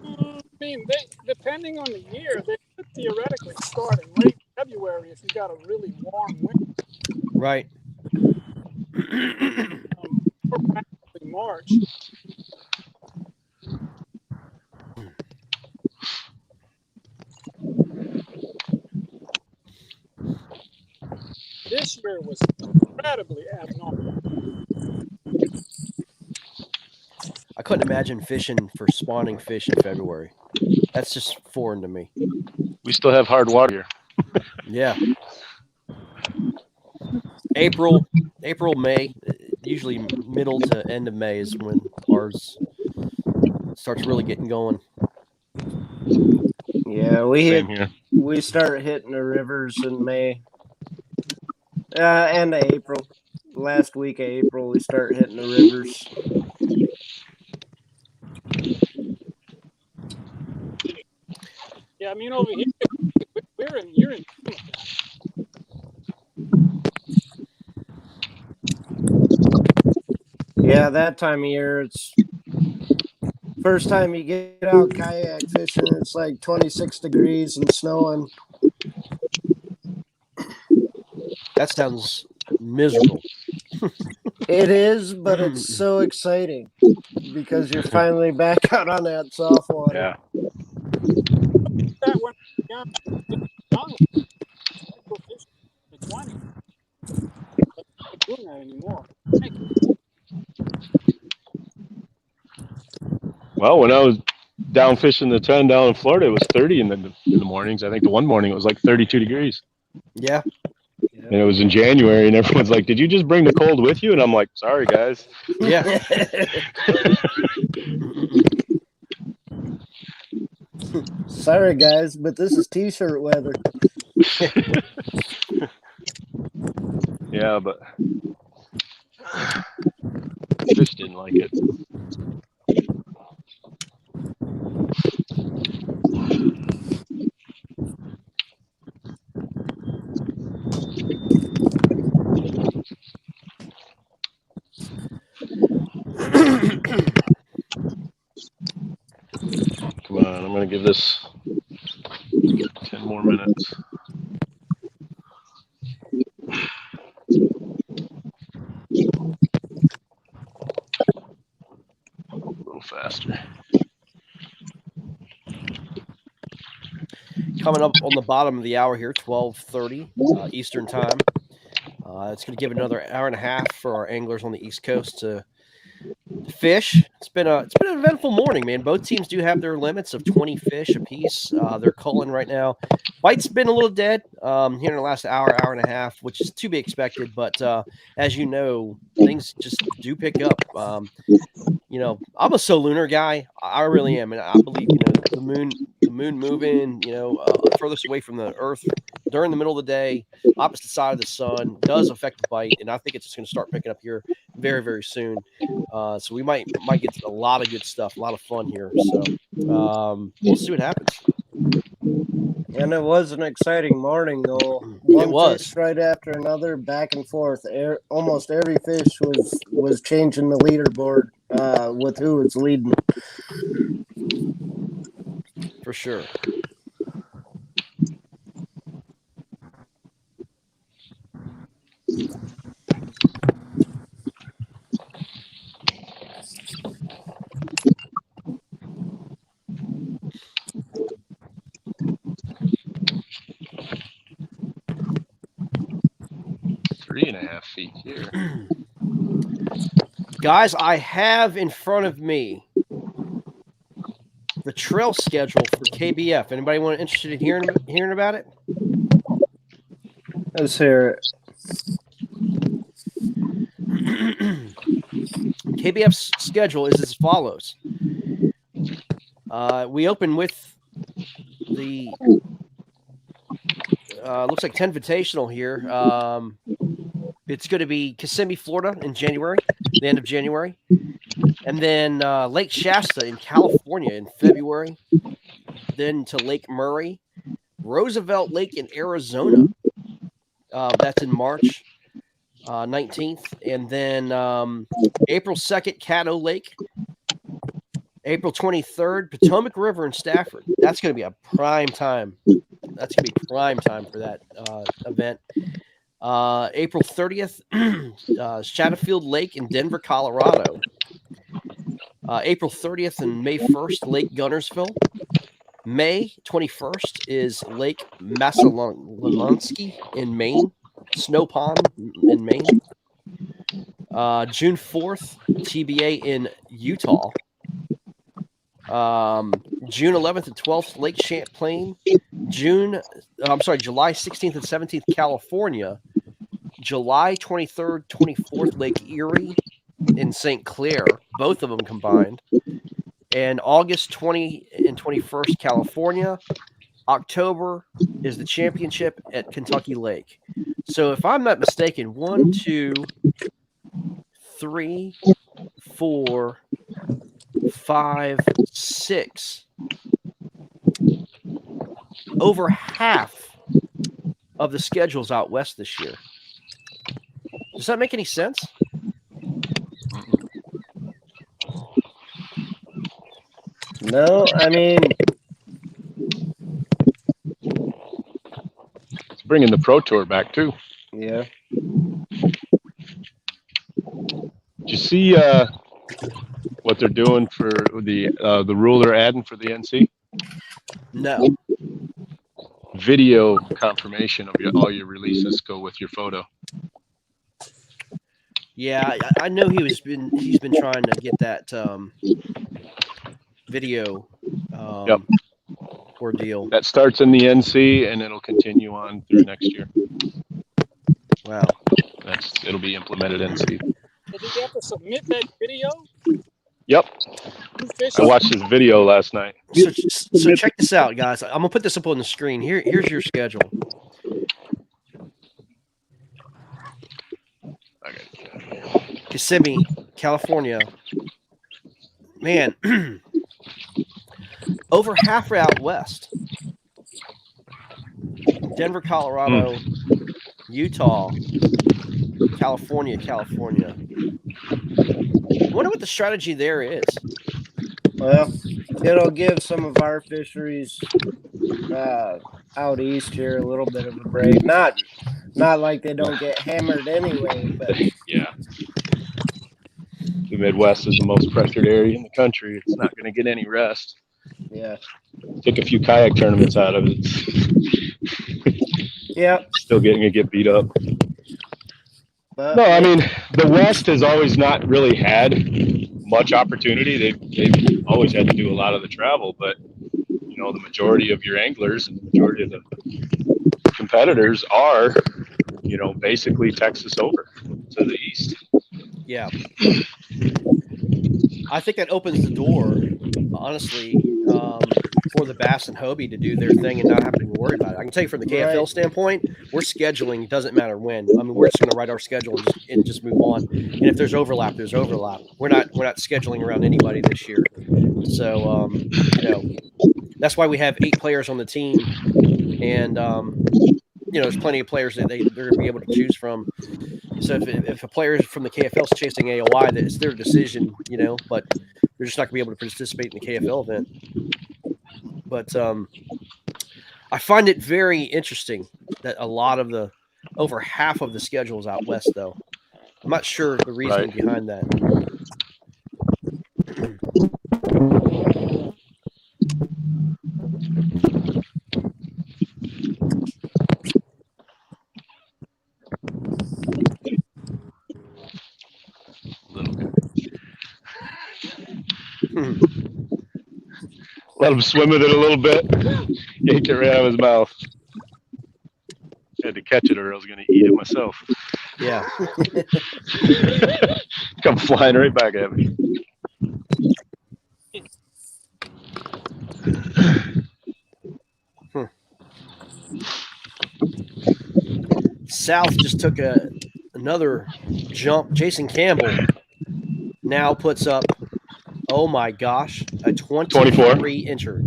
I mean, depending on the year, they could theoretically start in late February if you got a really warm winter. Right. Or practically March. This year was incredibly abnormal. I couldn't imagine fishing for spawning fish in February. That's just foreign to me. We still have hard water here. Yeah. April, May, usually middle to end of May is when ours starts really getting going. Yeah, we start hitting the rivers in May. End of April. Last week of April, we start hitting the rivers. Yeah, I mean, over here, you're in. Yeah, that time of year, it's first time you get out kayak fishing, it's like 26 degrees and snowing. That sounds miserable. It is, but it's so exciting because you're finally back out on that soft water. Yeah. That went down to 20. I'm not doing that anymore. Well, when I was down fishing the 10 down in Florida, it was 30 in the mornings. I think the one morning it was like 32 degrees. Yeah. And it was in January, and everyone's like, "Did you just bring the cold with you?" And I'm like, "Sorry, guys." Yeah. Sorry, guys, but this is t-shirt weather. Yeah, but Fish didn't like it. Come on, I'm going to give this 10 more minutes. A little faster. Coming up on the bottom of the hour here, 12:30 Eastern time. It's going to give another hour and a half for our anglers on the East Coast to fish. It's been an eventful morning, man. Both teams do have their limits of 20 fish apiece. They're culling right now. Bite's been a little dead here in the last hour and a half, which is to be expected. But as you know, things just do pick up. You know, I'm a solunar guy. I really am, and I believe the moon moving, furthest away from the Earth during the middle of the day, opposite side of the sun, does affect the bite, and I think it's just going to start picking up here very, very soon. So we might get a lot of good stuff, a lot of fun here. So we'll see what happens. And it was an exciting morning, though. It was fish right after another, back and forth. Almost every fish was changing the leaderboard with who was leading. for sure. Three and a half feet here. Guys, I have in front of me the trail schedule for KBF. Anybody interested in hearing about it? Let's hear it. KBF's schedule is as follows. We open with the looks like 10 Invitational here. It's going to be Kissimmee, Florida in January, the end of January. And then Lake Shasta in California in February. Then to Lake Murray. Roosevelt Lake in Arizona. That's in March 19th. And then April 2nd, Caddo Lake. April 23rd, Potomac River in Stafford. That's going to be a prime time. That's going to be prime time for that event. April 30th, Chatfield Lake in Denver, Colorado. April 30th and May 1st, Lake Gunnersville. May 21st is Lake Massillonsky in Maine. Snow Pond in Maine. June 4th, TBA in Utah. June 11th and 12th, Lake Champlain. July 16th and 17th, California. July 23rd, 24th, Lake Erie in St. Clair, both of them combined. And August 20 and 21st, California. October is the championship at Kentucky Lake. So if I'm not mistaken, 1, 2, 3, 4, 5, 6. Over half of the schedule's out west this year. Does that make any sense? No, I mean, It's bringing the Pro Tour back too. yeah. Did you see what they're doing for the rule they're adding for the NC? No. Video confirmation of all your releases go with your photo. Yeah, I know he's been trying to get that video ordeal. That starts in the NC and it'll continue on through next year. Wow. It'll be implemented NC. So did you have to submit that video? Yep. Who fished? I watched this video last night. So check this out, guys. I'm gonna put this up on the screen. Here's your schedule. Kissimmee, California, man, over half are out west. Denver, Colorado, Utah, California. I wonder what the strategy there is. Well, it'll give some of our fisheries out east here a little bit of a break. Not like they don't get hammered anyway, but Yeah. The Midwest is the most pressured area in the country. It's not going to get any rest. yeah. Take a few kayak tournaments out of it. Yeah. Still getting to get beat up. But No, I mean, the West has always not really had much opportunity. They've always had to do a lot of the travel, but you know, the majority of your anglers and the majority of the competitors are, you know, basically Texas over to the east. Yeah. I think that opens the door, honestly, for the Bass and Hobie to do their thing and not have to worry about it. I can tell you from the KFL standpoint, we're scheduling. It doesn't matter when. I mean, we're just going to write our schedule and just move on. And if there's overlap, there's overlap. We're not scheduling around anybody this year. So, you know, that's why we have 8 players on the team. And, you know, there's plenty of players that they're going to be able to choose from. So if a player from the KFL is chasing AOI, that it's their decision, you know, but they're just not going to be able to participate in the KFL event. But I find it very interesting that over half of the schedule is out west, though. I'm not sure the reasoning behind that. Let him swim with it a little bit. Yank it right out of his mouth. Had to catch it or I was going to eat it myself. Yeah. Come flying right back at me. South just took another jump. Jason Campbell now puts up, oh my gosh, a 23 incher.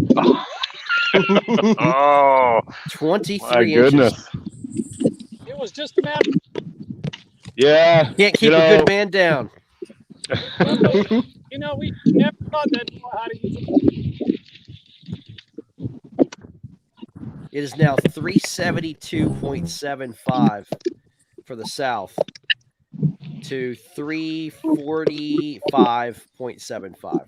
Oh, 23 my goodness. inches. It was just a matter. Yeah. Can't keep a good man down. You know, we never thought that how to use it. It is now 372.75 for the South to 345.75.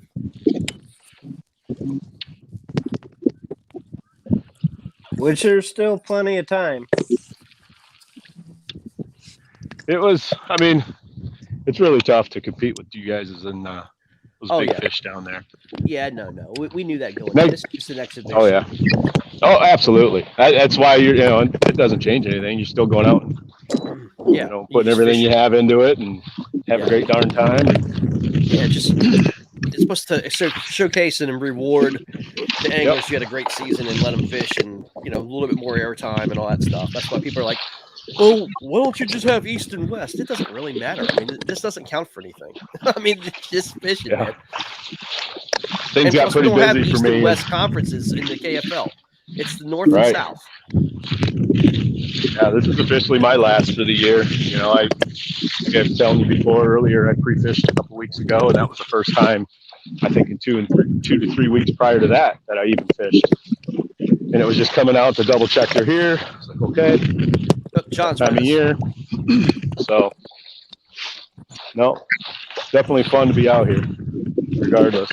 which there's still plenty of time. It was, I mean, it's really tough to compete with you guys in those big fish down there. Yeah, no. We knew that going in. It's just an exhibition. Oh, yeah. Oh, absolutely. That's why you know, it doesn't change anything. You're still going out and, you know, putting everything you have into it and have a great darn time. Yeah, just it's supposed to showcase and reward the anglers who had a great season and let them fish and, you know, a little bit more airtime and all that stuff. That's why people are like, oh, why don't you just have East and West? It doesn't really matter. I mean, this doesn't count for anything. I mean, it's just fishing, man. Things got pretty busy for me. East and West conferences in the KFL. It's the North and South. Yeah, this is officially my last for the year. You know, like I was telling you before earlier, I pre-fished a couple weeks ago, and that was the first time, I think, in 2 to 3 weeks prior to that I even fished. And it was just coming out to double check they're here. I was like, okay, John's time of year. So, no, definitely fun to be out here, regardless.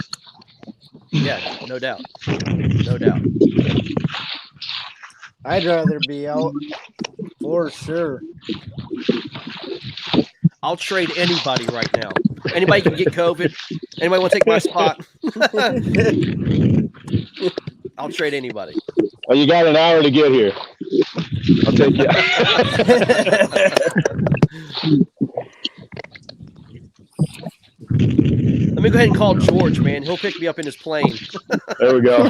Yeah, no doubt. No doubt. I'd rather be out for sure. I'll trade anybody right now. Anybody can get COVID. Anybody want to take my spot? I'll trade anybody. Well, you got an hour to get here. I'll take you. Let me go ahead and call George, man. He'll pick me up in his plane. There we go.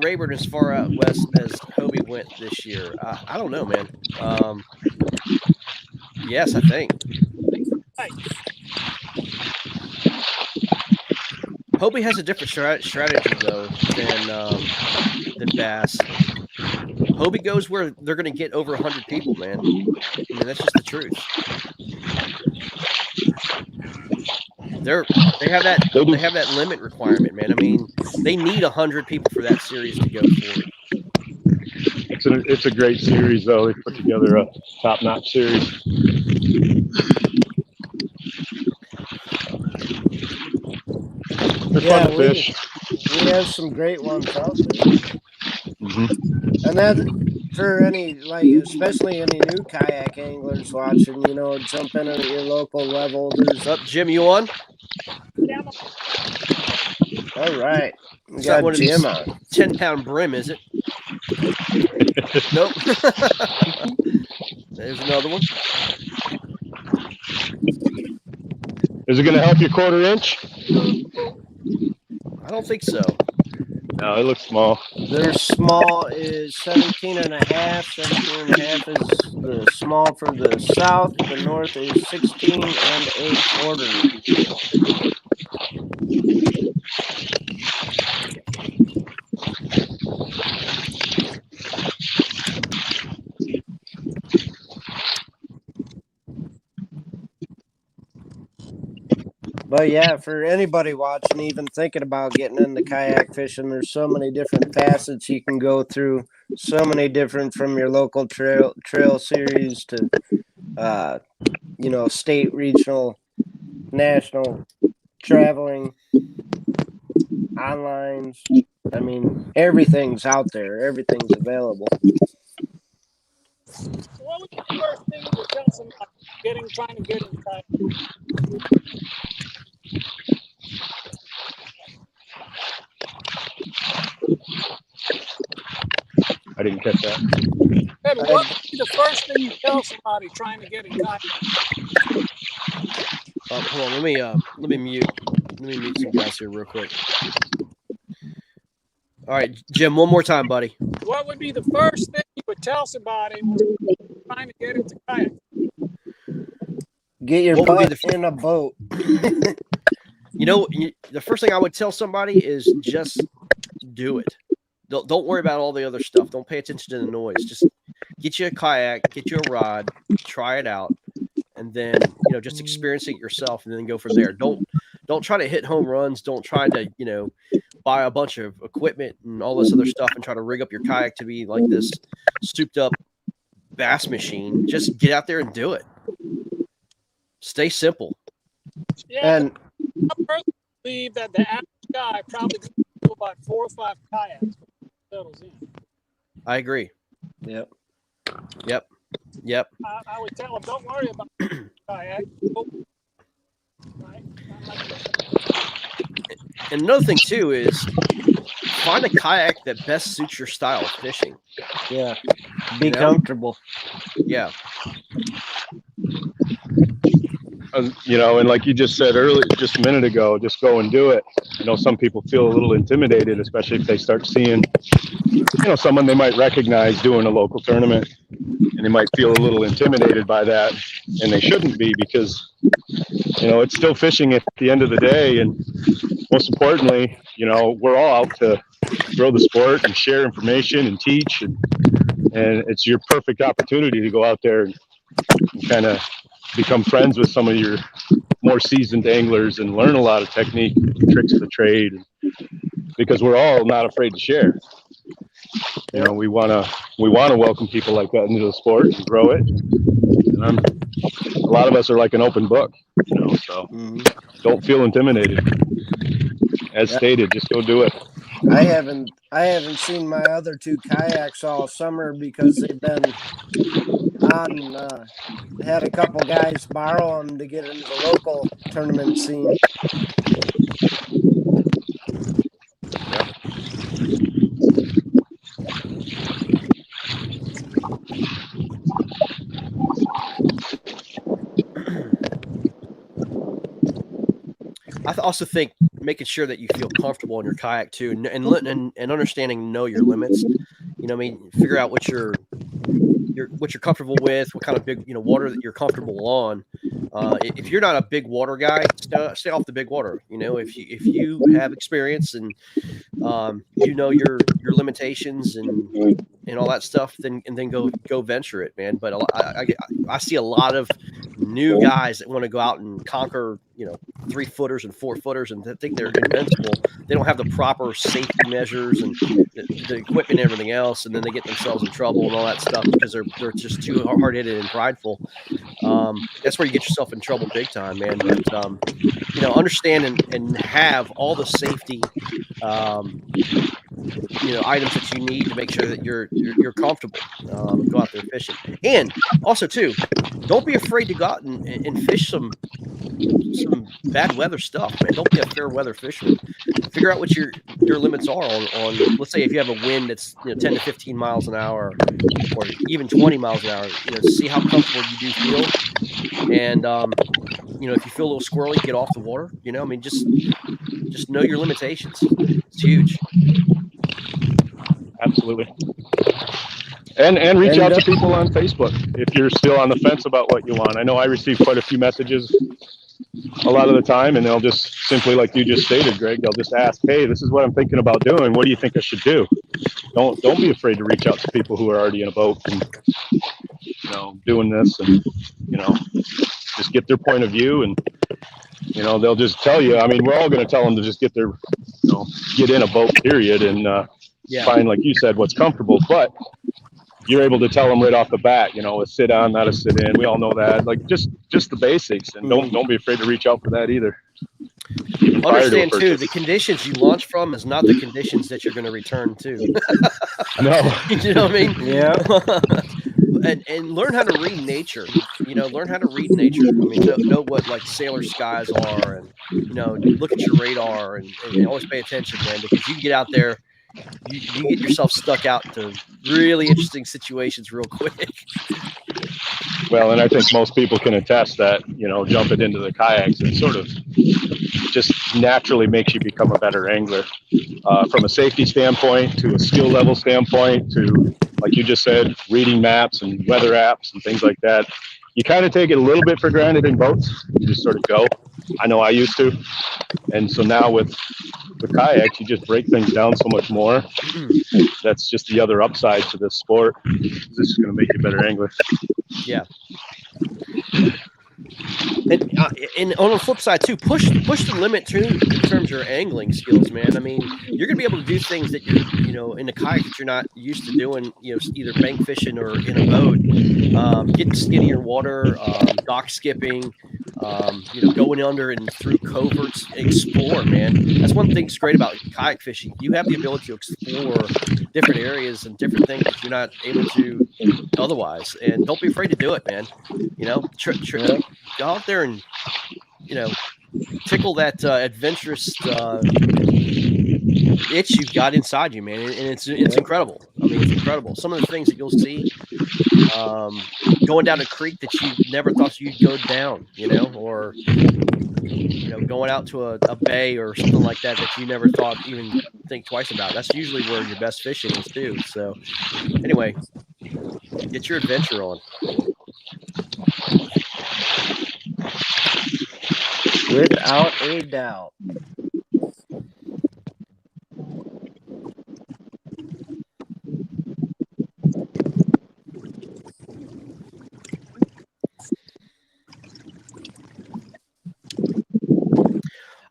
Rayburn as far out west as Hobie went this year? I don't know, man. Yes, I think. Right. Hobie has a different strategy though than Bass. Hobie goes where they're going to get over 100 people, man. I mean, that's just the truth. They have that limit requirement, man. I mean, they need 100 people for that series to go forward. It's a great series, though. They put together a top-notch series. They're fun to fish. We have some great ones out there. Mm-hmm. And that for any, like, especially any new kayak anglers watching, you know, jump in at your local level. There's up, Jim. You on? All right. We got got Jim on. 10-pound brim, is it? Nope. There's another one. Is it going to help you 1/4 inch? I don't think so. No, it looks small. Their small is 17 and a half. 17 and a half is the small for the south. The north is 16 and 1/4. But yeah, for anybody watching, even thinking about getting into kayak fishing, there's so many different facets you can go through. So many different, from your local trail series to, you know, state, regional, national, traveling, online. I mean, everything's out there. Everything's available. So what was the first thing you would tell somebody trying to get in kayak? I didn't catch that. Hey, what would be the first thing you tell somebody trying to get in kayak? Hold on, let me mute some guys here real quick. All right, Jim, one more time, buddy. What would be the first thing you would tell somebody trying to get into kayak? Get your butt in a boat. You know, the first thing I would tell somebody is just do it. Don't worry about all the other stuff. Don't pay attention to the noise. Just get you a kayak, get you a rod, try it out, and then, you know, just experience it yourself and then go from there. Don't try to hit home runs. Don't try to, you know, buy a bunch of equipment and all this other stuff and try to rig up your kayak to be like this souped up bass machine. Just get out there and do it. Stay simple. Yeah, and I personally believe that the average guy probably do about 4 or 5 kayaks settles in. I agree. Yep. I would tell them, don't worry about kayak. Right? And another thing too is find a kayak that best suits your style of fishing. Yeah. Be comfortable. Yeah. You know, and like you just said earlier, just a minute ago, just go and do it. You know, some people feel a little intimidated, especially if they start seeing, you know, someone they might recognize doing a local tournament, and they might feel a little intimidated by that, and they shouldn't be, because, you know, it's still fishing at the end of the day, and most importantly, you know, we're all out to grow the sport and share information and teach, and it's your perfect opportunity to go out there and kind of become friends with some of your more seasoned anglers and learn a lot of technique, tricks of the trade, because we're all not afraid to share. You know, we want to welcome people like that into the sport and grow it. And a lot of us are like an open book, you know, so don't feel intimidated. As stated, just go do it. I haven't seen my other 2 kayaks all summer because they've been on. Had a couple guys borrow them to get into the local tournament scene. I also think making sure that you feel comfortable in your kayak too, and understanding, know your limits. You know what I mean? Figure out what you're comfortable with, what kind of big, water that you're comfortable on. If you're not a big water guy, stay off the big water. If you have experience and your limitations and all that stuff, then go venture it, man. But I see a lot of new guys that want to go out and conquer 3-footers and 4-footers and think they're invincible. They don't have the proper safety measures and the equipment and everything else, and then they get themselves in trouble and all that stuff because they're just too hard-headed and prideful. That's where you get yourself in trouble big time, man. But understand and have all the safety items that you need to make sure that you're comfortable. Go out there fishing, and also too, don't be afraid to go out and fish some bad weather stuff, man. Don't be a fair weather fisherman. Figure out what your limits are on let's say if you have a wind that's 10 to 15 miles an hour or even 20 miles an hour. See how comfortable you do feel, and if you feel a little squirrely, get off the water. Just know your limitations. It's huge. Absolutely. And reach out to people on Facebook if you're still on the fence about what you want. I know I receive quite a few messages a lot of the time, and they'll just simply, like you just stated, Greg, they'll just ask, hey, this is what I'm thinking about doing. What do you think I should do? Don't be afraid to reach out to people who are already in a boat and doing this, and just get their point of view, and they'll just tell you. I mean, we're all going to tell them to just get in a boat, period, and find, like you said, what's comfortable. But you're able to tell them right off the bat, a sit on, not a sit in. We all know that, like just the basics, and don't be afraid to reach out for that either. Understand too, the conditions you launch from is not the conditions that you're going to return to. No, you know what I mean? Yeah. and learn how to read nature. Learn how to read nature. I mean, know what like sailor skies are, and look at your radar, and always pay attention, man, because you can get out there. You get yourself stuck out to really interesting situations real quick. Well, and I think most people can attest that, jumping into the kayaks, it sort of just naturally makes you become a better angler from a safety standpoint, to a skill level standpoint, to, like you just said, reading maps and weather apps and things like that. You kind of take it a little bit for granted in boats. You just sort of go. I know I used to. And so now with kayaks, you just break things down so much more. That's just the other upside to this sport. This is going to make you a better angler. Yeah. And on the flip side too, push the limit too in terms of your angling skills, man. I mean, you're gonna be able to do things that you're, in a kayak that you're not used to doing, either bank fishing or in a boat. Getting skinnier water, dock skipping, going under and through coverts, explore, man. That's one thing that's great about kayak fishing. You have the ability to explore different areas and different things that you're not able to otherwise. And don't be afraid to do it, man. Go out there and tickle that adventurous itch you've got inside you, man, and it's incredible. I mean, it's incredible. Some of the things that you'll see going down a creek that you never thought you'd go down, or going out to a bay or something like that you never thought even think twice about. That's usually where your best fishing is too. So anyway, get your adventure on. Without a doubt.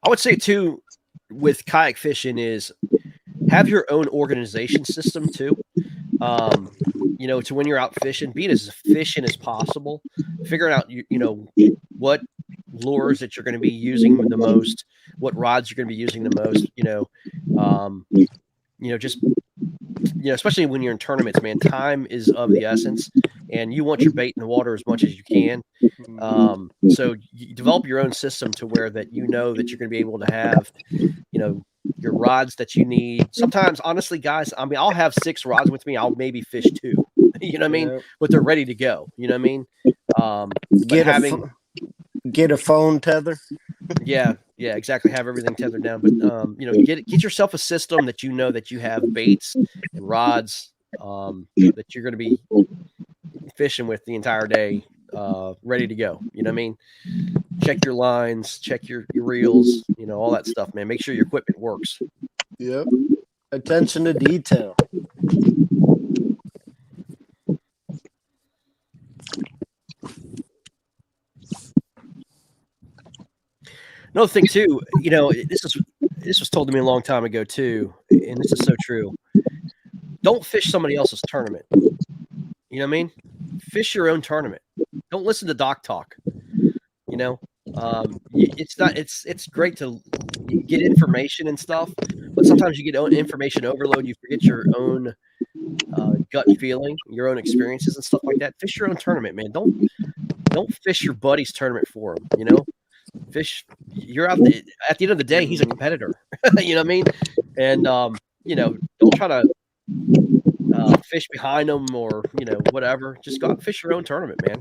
I would say too, with kayak fishing, is have your own organization system too. To when you're out fishing, be as efficient as possible. Figuring out what lures that you're going to be using the most, what rods you're going to be using the most. Especially when you're in tournaments, man, time is of the essence, and you want your bait in the water as much as you can. So you develop your own system to where that that you're going to be able to have, your rods that you need. Sometimes, honestly, guys, I mean, I'll have 6 rods with me. I'll maybe fish 2. You know what I mean? But they're ready to go. You know what I mean? Get a phone tether. Yeah, Yeah, exactly. Have everything tethered down, but get yourself a system that that you have baits and rods that you're going to be fishing with the entire day, ready to go. You know what I mean? Check your lines, check your reels, all that stuff, man. Make sure your equipment works. Yep. Attention to detail. Another thing too, this was told to me a long time ago too, and this is so true. Don't fish somebody else's tournament. You know what I mean? Fish your own tournament. Don't listen to doc talk. It's great to get information and stuff, but sometimes you get information overload. You forget your own gut feeling, your own experiences and stuff like that. Fish your own tournament, man. Don't fish your buddy's tournament for him. Fish. You're out there. At the end of the day, he's a competitor. You know what I mean? And don't try to fish behind them or whatever. Just go out and fish your own tournament, man.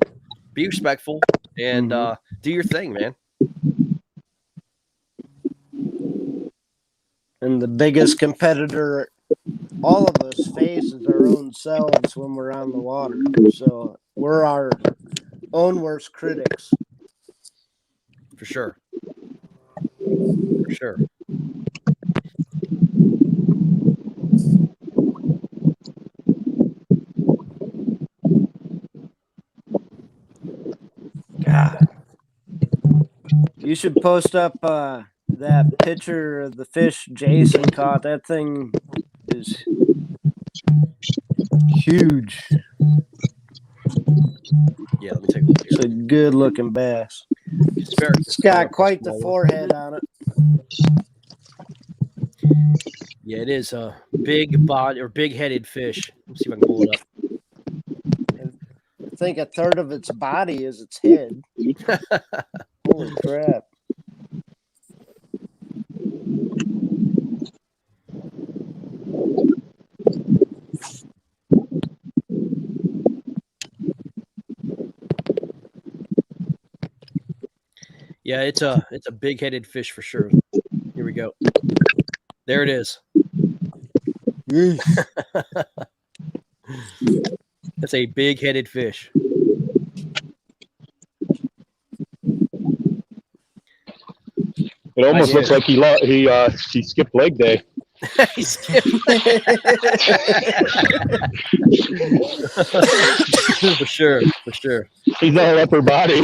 Be respectful and do your thing, man. And the biggest competitor all of us face is our own selves when we're on the water. So we're our own worst critics. For sure. For sure. God. You should post up that picture of the fish Jason caught. That thing is huge. Yeah, let me take a look here. It's a good looking bass. It's got quite the forehead on it. Yeah, it is a big body or big headed fish. Let's see if I can pull it up. I think a third of its body is its head. Holy crap. Yeah, it's a big headed fish for sure. Here we go. There it is. That's a big headed fish. It almost looks like he skipped leg day. He skipped for sure. He's all upper body.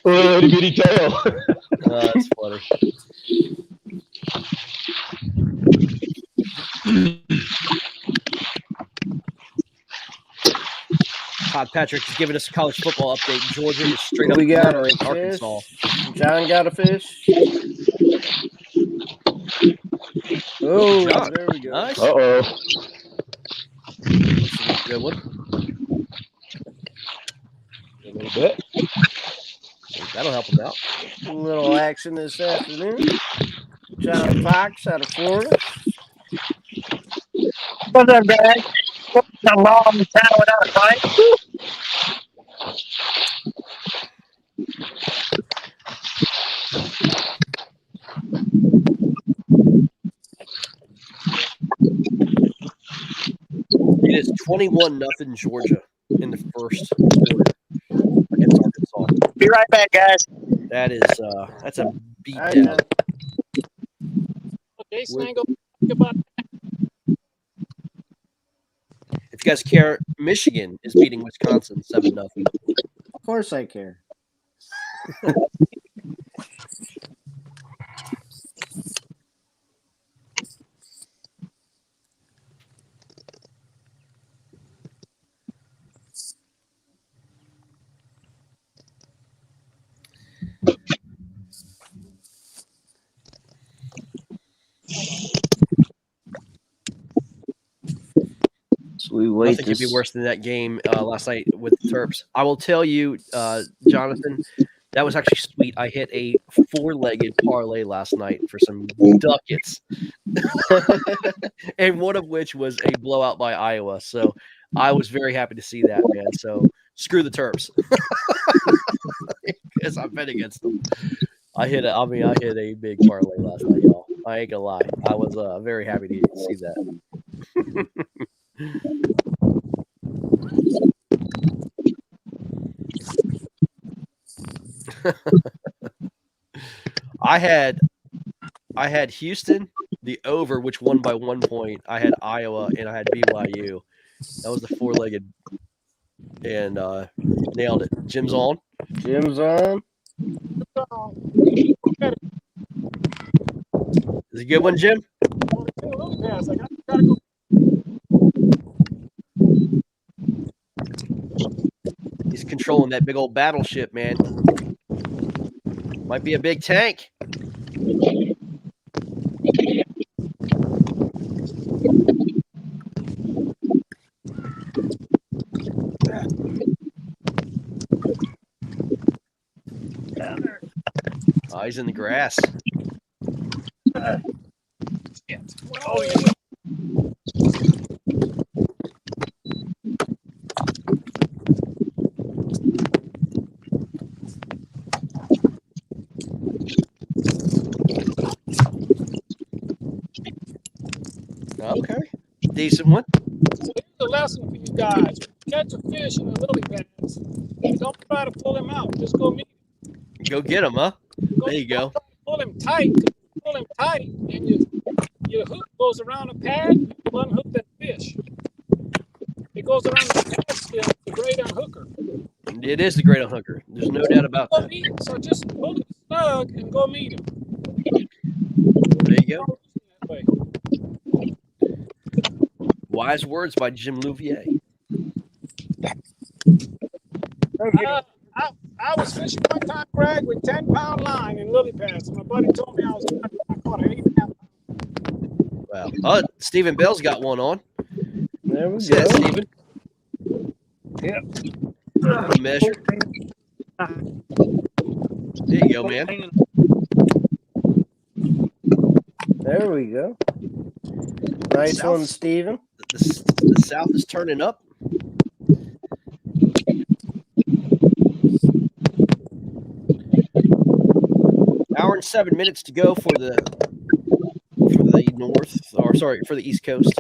Little itty bitty tail. That's funny. Todd Patrick is giving us a college football update. Georgia is straight up. We got a in Arkansas. John got a fish. Oh, John. there we go. Nice. Uh-oh. Good one. A little bit. That'll help him out. A little action this afternoon. John Fox out of Florida. What's up, guys? A long time without a fight. It is 21-0 Georgia in the first quarter against Arkansas. Be right back, guys. That is that's a beat down. Jason Angle, goodbye. If you guys care, Michigan is beating Wisconsin 7-0. Of course I care. So we wait. Nothing could be worse than that game last night with the Terps. I will tell you, Jonathan, that was actually sweet. I hit a 4-legged parlay last night for some ducats, and one of which was a blowout by Iowa. So I was very happy to see that, man. So screw the Terps, because I've been against them. I hit a big parlay last night, y'all. I ain't gonna lie. I was very happy to see that. I had Houston, the over, which won by 1 point. I had Iowa and I had BYU. That was the 4-legged, and nailed it. Jim's on. Jim's on. Is it a good one, Jim? He's controlling that big old battleship, man. Might be a big tank. Oh, he's in the grass. Oh, yeah. Okay. Decent one. So here's a lesson for you guys. Catch a fish in the lily pads. Don't try to pull him out. Just go meet him. Go get him, huh? There you go. Pull him tight. Pull him tight, and your hook goes around the pad. You unhook that fish. It goes around the pad still. It's a great unhooker. It is the great unhooker. There's no doubt about that. So just pull him snug and go meet him. There you go. Wise words by Jim Louvier. I was fishing one time, Greg, with 10-pound line in lily pads. And my buddy told me I caught an 8.5. Wow. Oh, Stephen Bell's got one on. There we See go. that, Stephen? Yep. Measure. There you go, man. There we go. Nice one, Stephen. The South is turning up. Hour and 7 minutes to go for the for the East Coast.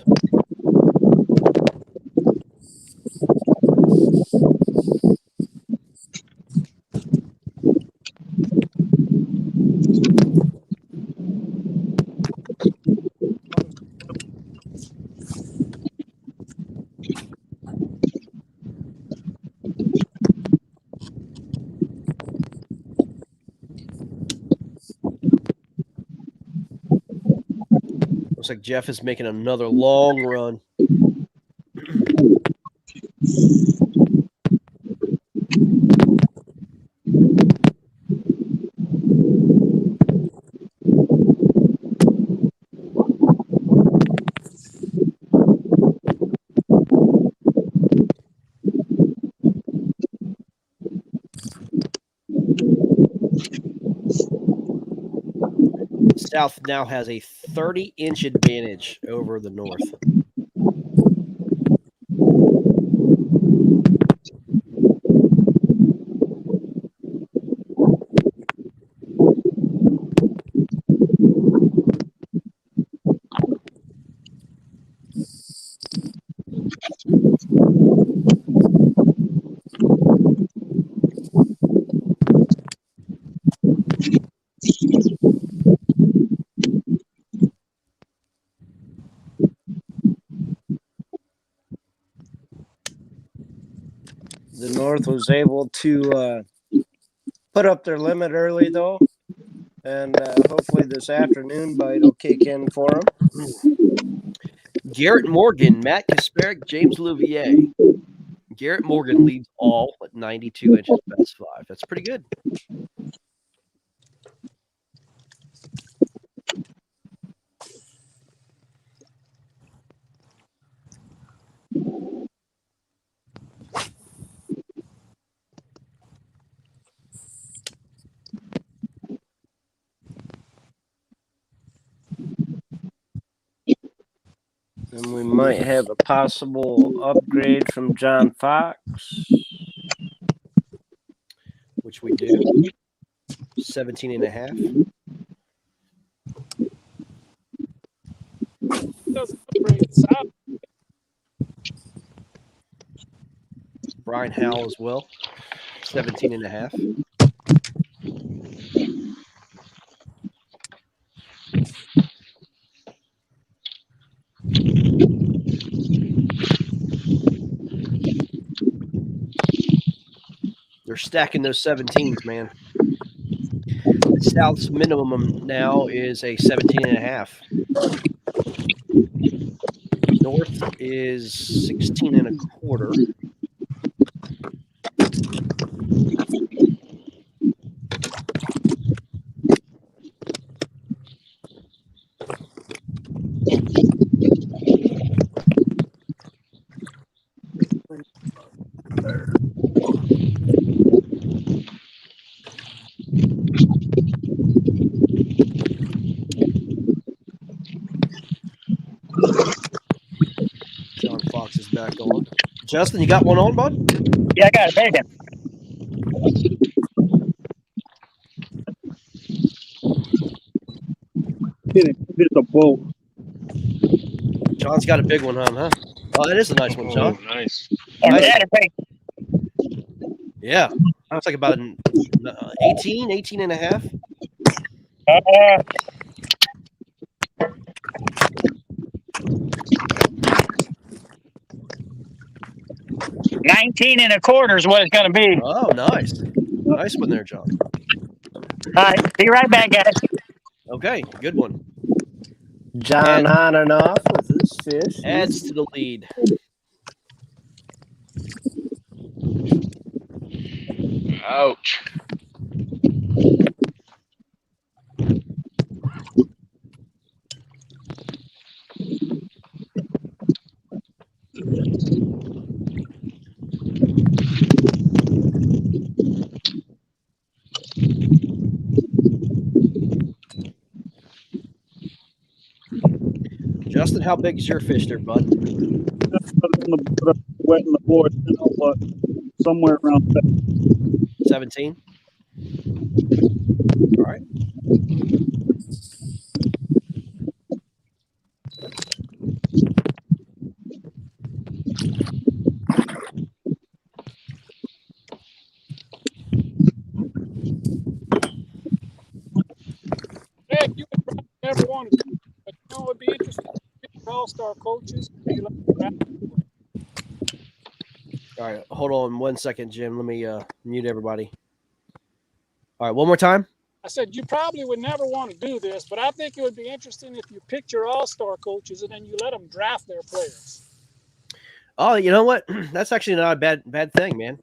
Looks like Jeff is making another long run. South now has a 30-inch advantage over the North. The North was able to put up their limit early, though, and hopefully this afternoon bite will kick in for them. Garrett Morgan, Matt Kasparek, James Louvier. Garrett Morgan leads all at 92 inches best 5. That's pretty good. And we might have a possible upgrade from John Fox. Which we do. 17.5. Doesn't look very solid. Brian Howell as well, 17.5. They're stacking those 17s, man. South's minimum now is a 17.5. North is 16.25. John Fox is back on. Justin, you got one on, bud? Yeah, I got it. Bacon. It's a boat. John's got a big one, huh? Oh, that is a nice one, John. Oh, nice. Nice. Yeah, Yeah. Looks like about an 18 and a half. 19.25 is what it's going to be. Oh, nice. Nice one there, John. All right. Be right back, guys. Okay, good one. John on and off with his fish. Adds to the lead. Ouch. Justin, how big is your fish there, bud? Wet in the board, but somewhere around 17. All right. Greg, you would probably never want to do it, but you know it would be interesting to pick your all-star coaches. All right, hold on 1 second, Jim. Let me mute everybody. All right, one more time. I said you probably would never want to do this, but I think it would be interesting if you picked your all-star coaches and then you let them draft their players. Oh, you know what? That's actually not a bad thing, man.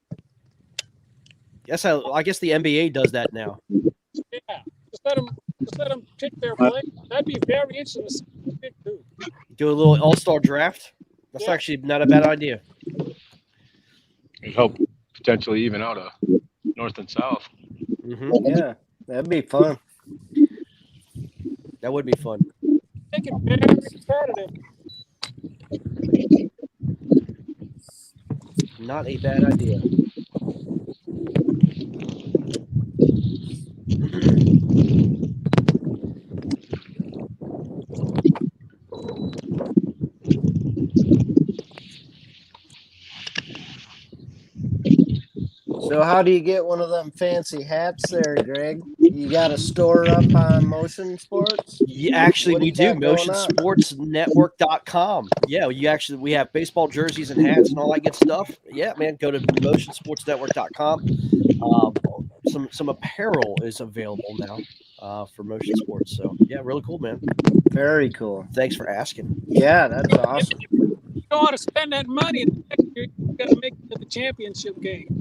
I guess the NBA does that now. Yeah, just let them pick their players. That'd be very interesting to see who pick who. Do a little all-star draft. That's actually not a bad idea. It'd help potentially even out a north and south. Mm-hmm. Yeah, that'd be fun. That would be fun. Make it very competitive. Not a bad idea. So how do you get one of them fancy hats there, Greg? You got a store up on Motion Sports? Yeah, actually, What do we you do. got going on? MotionSportsNetwork.com. Yeah, we have baseball jerseys and hats and all that good stuff. Yeah, man, go to MotionSportsNetwork.com. Some apparel is available now for Motion Sports. So, yeah, really cool, man. Very cool. Thanks for asking. Yeah, that's awesome. You don't want to spend that money. Next year, you got to make it to the championship game.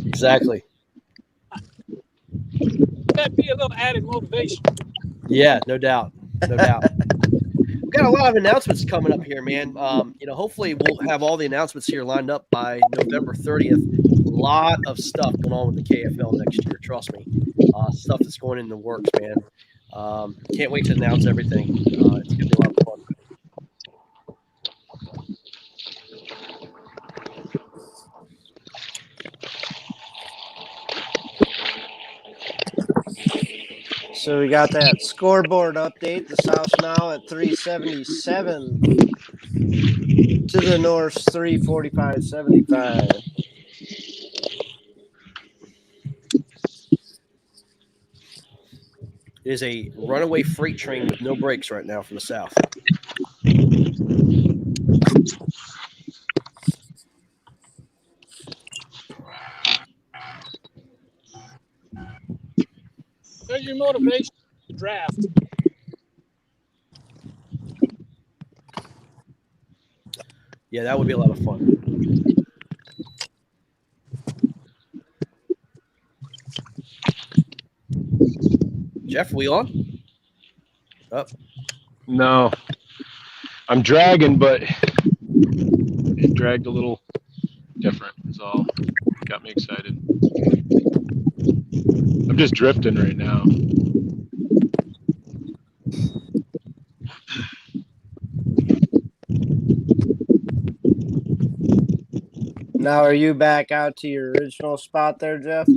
Exactly. That'd be a little added motivation. Yeah, no doubt. No doubt. We've got a lot of announcements coming up here, man. Hopefully we'll have all the announcements here lined up by November 30th. A lot of stuff going on with the KFL next year. Trust me. Stuff that's going in the works, man. Can't wait to announce everything. It's going to be a lot of fun. So we got that scoreboard update. The South's now at 377. To the North's 345.75. It is a runaway freight train with no brakes right now from the South. There's your motivation to draft. Yeah, that would be a lot of fun. Jeff, we on? Up. No, I'm dragging, but it dragged a little different. Is all. Got me excited. I'm just drifting right now. Now, are you back out to your original spot there, Jeff?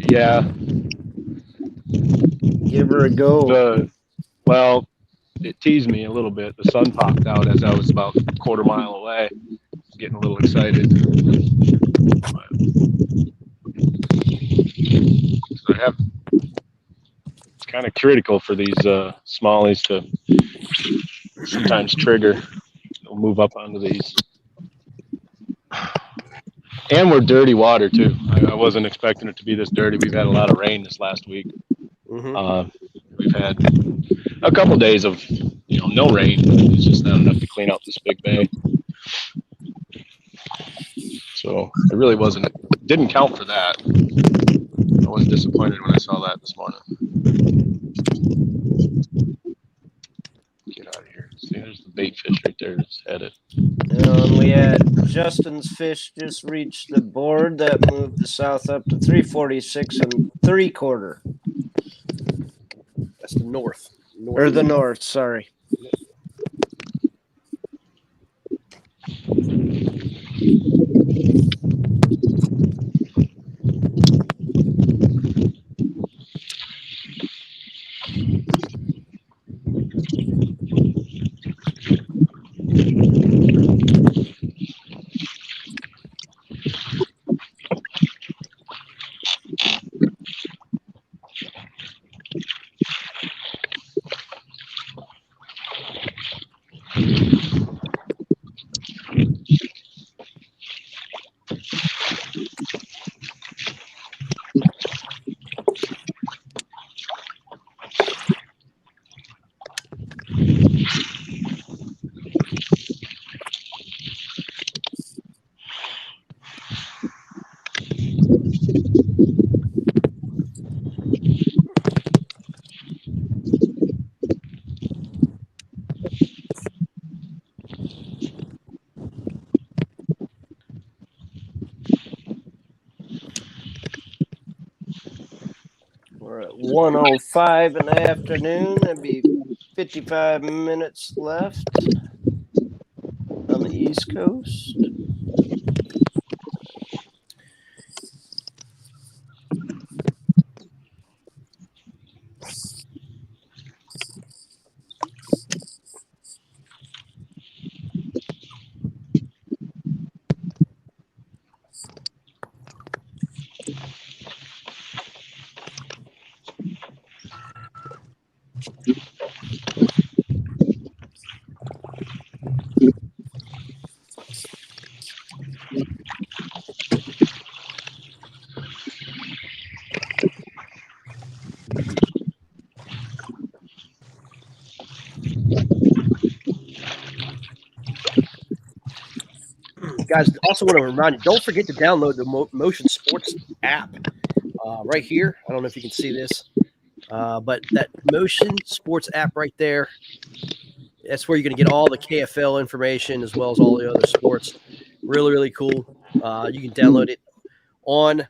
Yeah. Give her a go. Well, it teased me a little bit. The sun popped out as I was about a quarter mile away. Getting a little excited. So it's kind of critical for these smallies to sometimes trigger. They'll move up onto these. And we're dirty water too. I wasn't expecting it to be this dirty. We've had a lot of rain this last week. Mm-hmm. We've had a couple days of no rain, but it's just not enough to clean out this big bay. So it really didn't count for that. I was disappointed when I saw that this morning. Get out of here. See, there's the bait fish right there. It's headed. And we had Justin's fish just reached the board. That moved the South up to 346 3/4. That's the North. Or the North, sorry. We're at 1:05 in the afternoon. That'd be 55 minutes left on the East Coast. Guys, also want to remind you, don't forget to download the Motion Sports app right here. I don't know if you can see this, but that Motion Sports app right there, that's where you're going to get all the KFL information as well as all the other sports. Really, really cool. You can download it on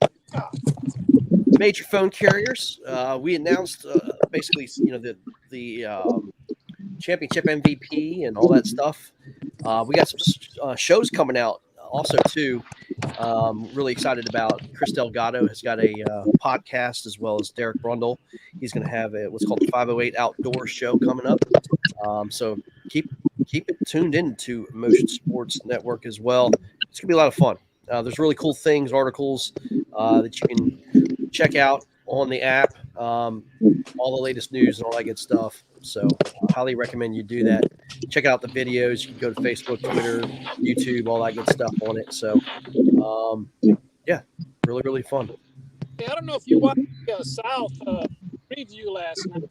major phone carriers. We announced basically, the championship MVP and all that stuff. We got some shows coming out also too, Really excited about Chris Delgado has got a podcast, as well as Derek Brundle. He's going to have what's called the 508 Outdoor Show coming up. So keep it tuned into Motion Sports Network as well. It's going to be a lot of fun. There's really cool things, articles that you can check out on the app, all the latest news and all that good stuff. So I highly recommend you do that. Check out the videos. You can go to Facebook, Twitter, YouTube, all that good stuff on it. So, yeah, really, really fun. Hey, I don't know if you watched the South preview last night,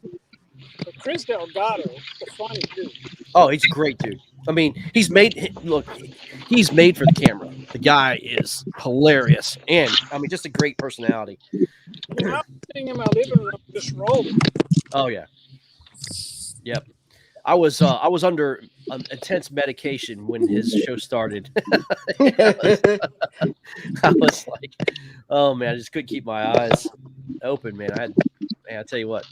but Chris Delgado, the funny dude. Oh, he's a great dude. I mean, he's made for the camera. The guy is hilarious, and I mean, just a great personality. I was sitting in my living room just rolling. Oh yeah, yep. I was under intense medication when his show started. I was like, oh man, I just couldn't keep my eyes open, man. I tell you what.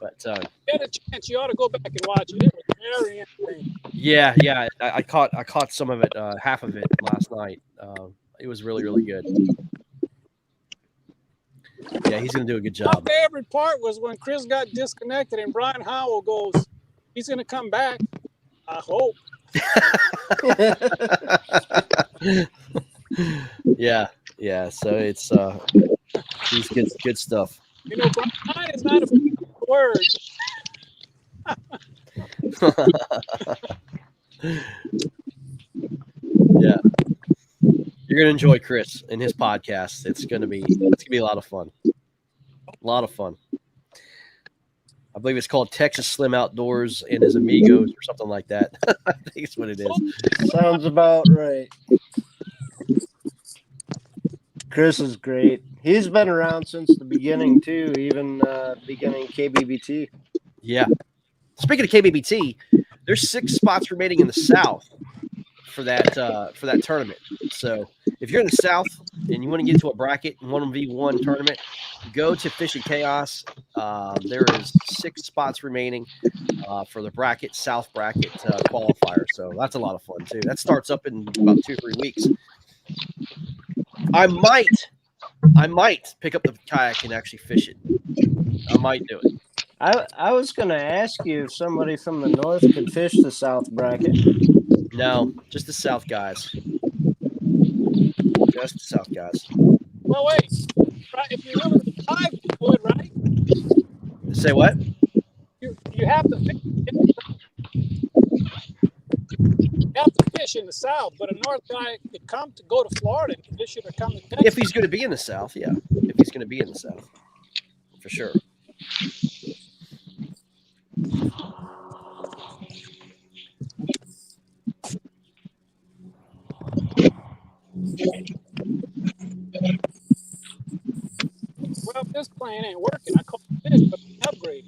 But get a chance, you ought to go back and watch it. It was very interesting. Yeah. I caught some of it, half of it last night. It was really, really good. Yeah, he's gonna do a good job. My favorite part was when Chris got disconnected and Brian Howell goes, he's gonna come back. I hope. Yeah. So it's he's good stuff. You know, Brian is not a words. Yeah, you're gonna enjoy Chris and his podcast. It's gonna be a lot of fun. I believe it's called Texas Slim Outdoors and his Amigos or something like that. I think it's what it is. Sounds about right. Chris is great. He's been around since the beginning too, even beginning KBBT. Yeah. Speaking of KBBT, there's 6 spots remaining in the South for that tournament. So if you're in the South and you want to get into a bracket 1v1 tournament, go to Fishing Chaos. There is 6 spots remaining for the South bracket qualifier. So that's a lot of fun too. That starts up in about 2 or 3 weeks. I might pick up the kayak and actually fish it. I might do it. I was going to ask you if somebody from the north could fish the South bracket. No, just the South guys. Just the South guys. Well, wait. Right, if you're willing to 5, you would, right? Say what? You have to fish. You have to fish in the South, but a North guy could go to Florida and fish it or come to Texas. If he's going to be in the South, yeah. If he's going to be in the South, for sure. Well, if this plan ain't working, I call this but upgrade.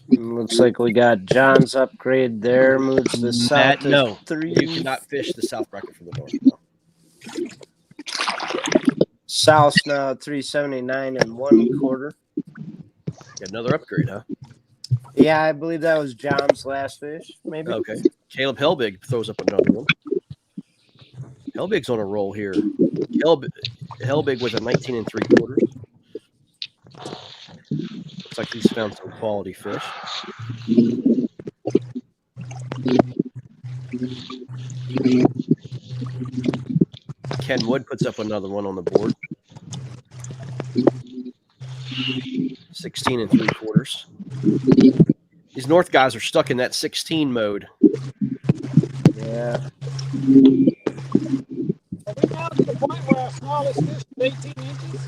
Looks like we got John's upgrade there. Moves the South to 3. You cannot fish the South bracket from the North. No. South's now at 379 1/4. Got another upgrade, huh? Yeah, I believe that was John's last fish, maybe. Okay. Caleb Helbig throws up another one. Helbig's on a roll here. Helbig with a 19 3/4. Looks like he's found some quality fish. Ken Wood puts up another one on the board. 16 3/4. These North guys are stuck in that 16 mode. Yeah. Are we now to the point where our smallest fish is 18 inches?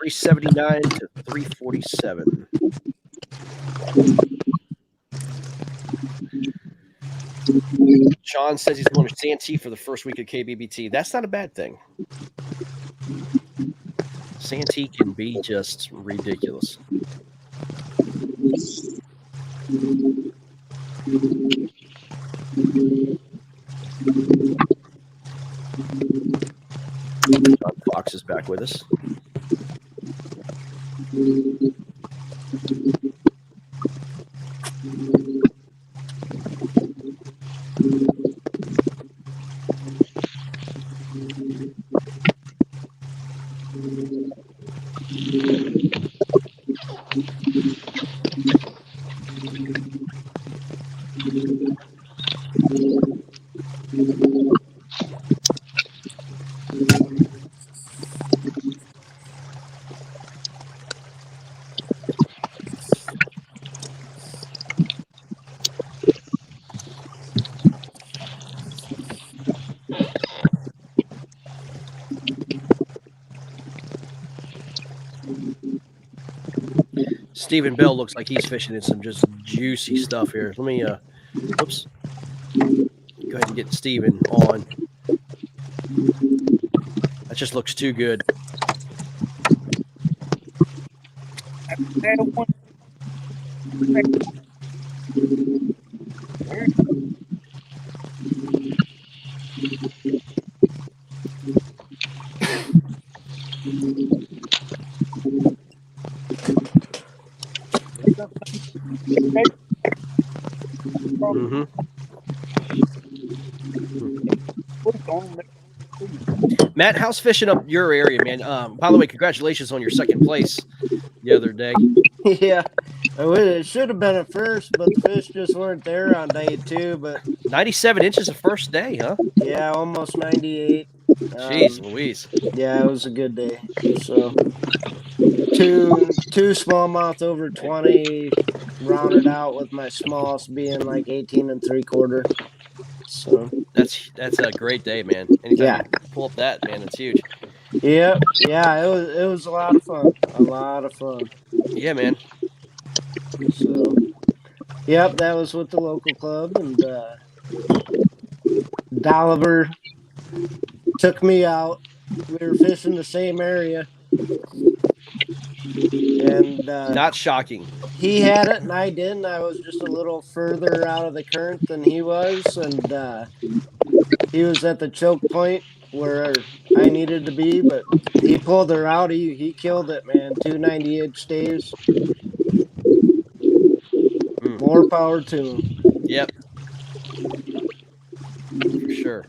379 to 347. Sean says he's going to Santee for the first week of KBBT. That's not a bad thing. Santee can be just ridiculous. John Fox is back with us. Stephen Bell looks like he's fishing in some just juicy stuff here. Let me, whoops. Go ahead and get Stephen on. That just looks too good. Mm-hmm. Matt, how's fishing up your area, man? By the way, congratulations on your second place the other day. Yeah, it should have been a first, but the fish just weren't there on day 2. But 97 inches the first day, huh? Yeah, almost 98. Jeez Louise. Yeah, it was a good day. So two smallmouth over 20, rounded out with my smallest being like 18 3/4. So that's a great day, man. Anytime you pull up that, man, it's huge. Yeah, it was a lot of fun. A lot of fun. Yeah, man. So, yep, that was with the local club, and Dolliver took me out. We were fishing the same area, and not shocking. He had it, and I didn't. I was just a little further out of the current than he was, and he was at the choke point where I needed to be, but he pulled her out. He killed it, man. 298 stays. More power to him. Yep. For sure.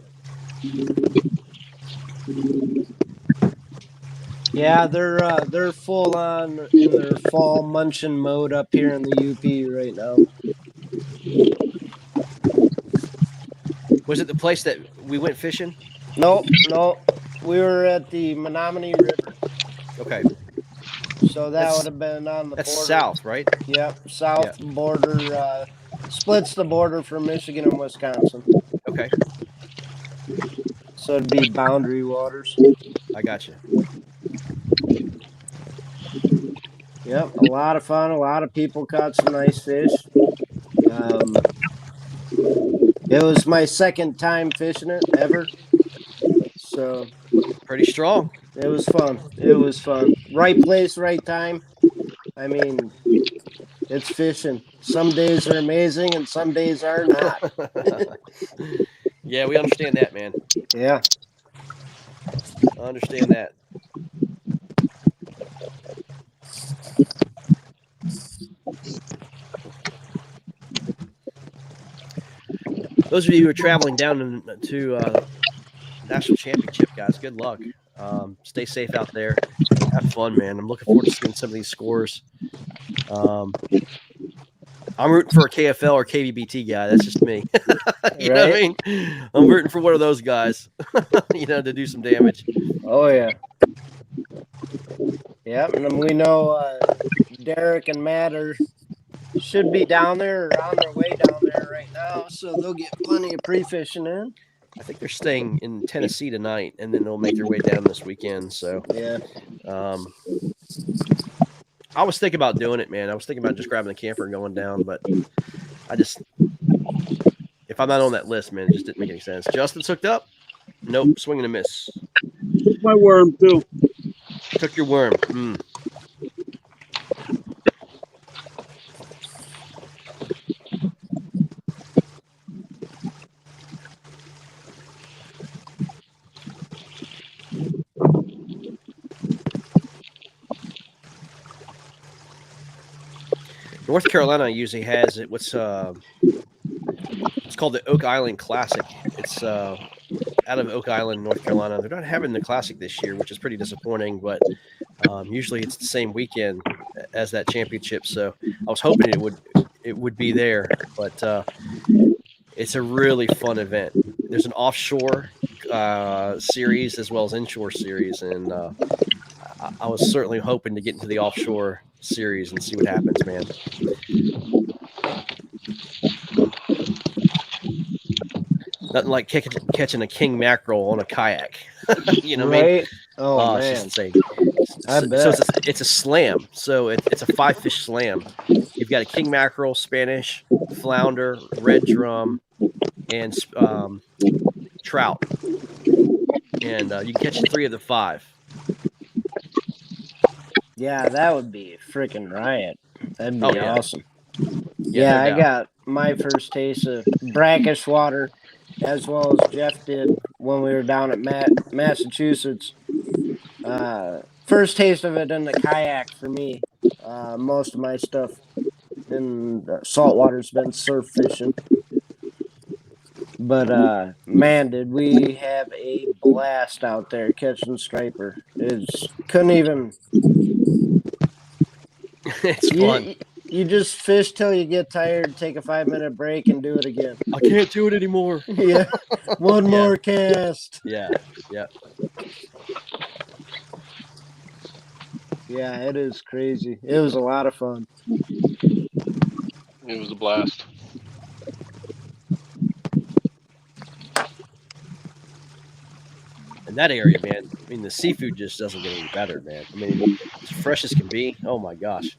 Yeah, they're full on in their fall munching mode up here in the UP right now. Was it the place that we went fishing? No. We were at the Menominee River. Okay. So that would have been on the border. That's south, right? Yep, south border. Splits the border from Michigan and Wisconsin. Okay. So it'd be boundary waters. I got you. Yep, a lot of fun. A lot of people caught some nice fish. It was my second time fishing it ever. So pretty strong. It was fun. It was fun. Right place, right time. I mean, it's fishing. Some days are amazing and some days are not. Yeah, we understand that, man. Yeah. I understand that. Those of you who are traveling down to National Championship, guys, good luck. Stay safe out there. Have fun, man. I'm looking forward to seeing some of these scores. I'm rooting for a KFL or KBBT guy. That's just me. You know what I mean? I'm rooting for one of those guys, to do some damage. Oh, yeah. Yep, and we know Derek and Matt should be down there or on their way down there right now, so they'll get plenty of pre-fishing in. I think they're staying in Tennessee tonight, and then they'll make their way down this weekend. So, yeah. I was thinking about doing it, man. I was thinking about just grabbing the camper and going down, but if I'm not on that list, man, it just didn't make any sense. Justin's hooked up. Nope, swing and a miss. Took my worm too. Took your worm. North Carolina usually has it. It's called the Oak Island Classic. It's out of Oak Island, North Carolina. They're not having the Classic this year, which is pretty disappointing. But usually it's the same weekend as that championship. So I was hoping it would be there, but it's a really fun event. There's an offshore series as well as inshore series, and I was certainly hoping to get into the offshore series and see what happens, man. Nothing like catching a king mackerel on a kayak. You know what I mean? Oh, man. It's just insane. I bet. So it's a slam. So it's a 5-fish slam. You've got a king mackerel, Spanish, flounder, red drum, and trout. And you can catch 3 of the 5. Yeah, that would be a freaking riot. That'd be awesome. Yeah, I got my first taste of brackish water, as well as Jeff did when we were down at Massachusetts. First taste of it in the kayak for me. Most of my stuff in the saltwater's been surf fishing. But man, did we have a blast out there catching striper. Couldn't even. It's fun. You just fish till you get tired, take a 5-minute break, and do it again. I can't do it anymore. Yeah. One more cast. Yeah. Yeah, it is crazy. It was a lot of fun. It was a blast. In that area, man, I mean, the seafood just doesn't get any better, man. I mean, as fresh as can be. Oh, my gosh.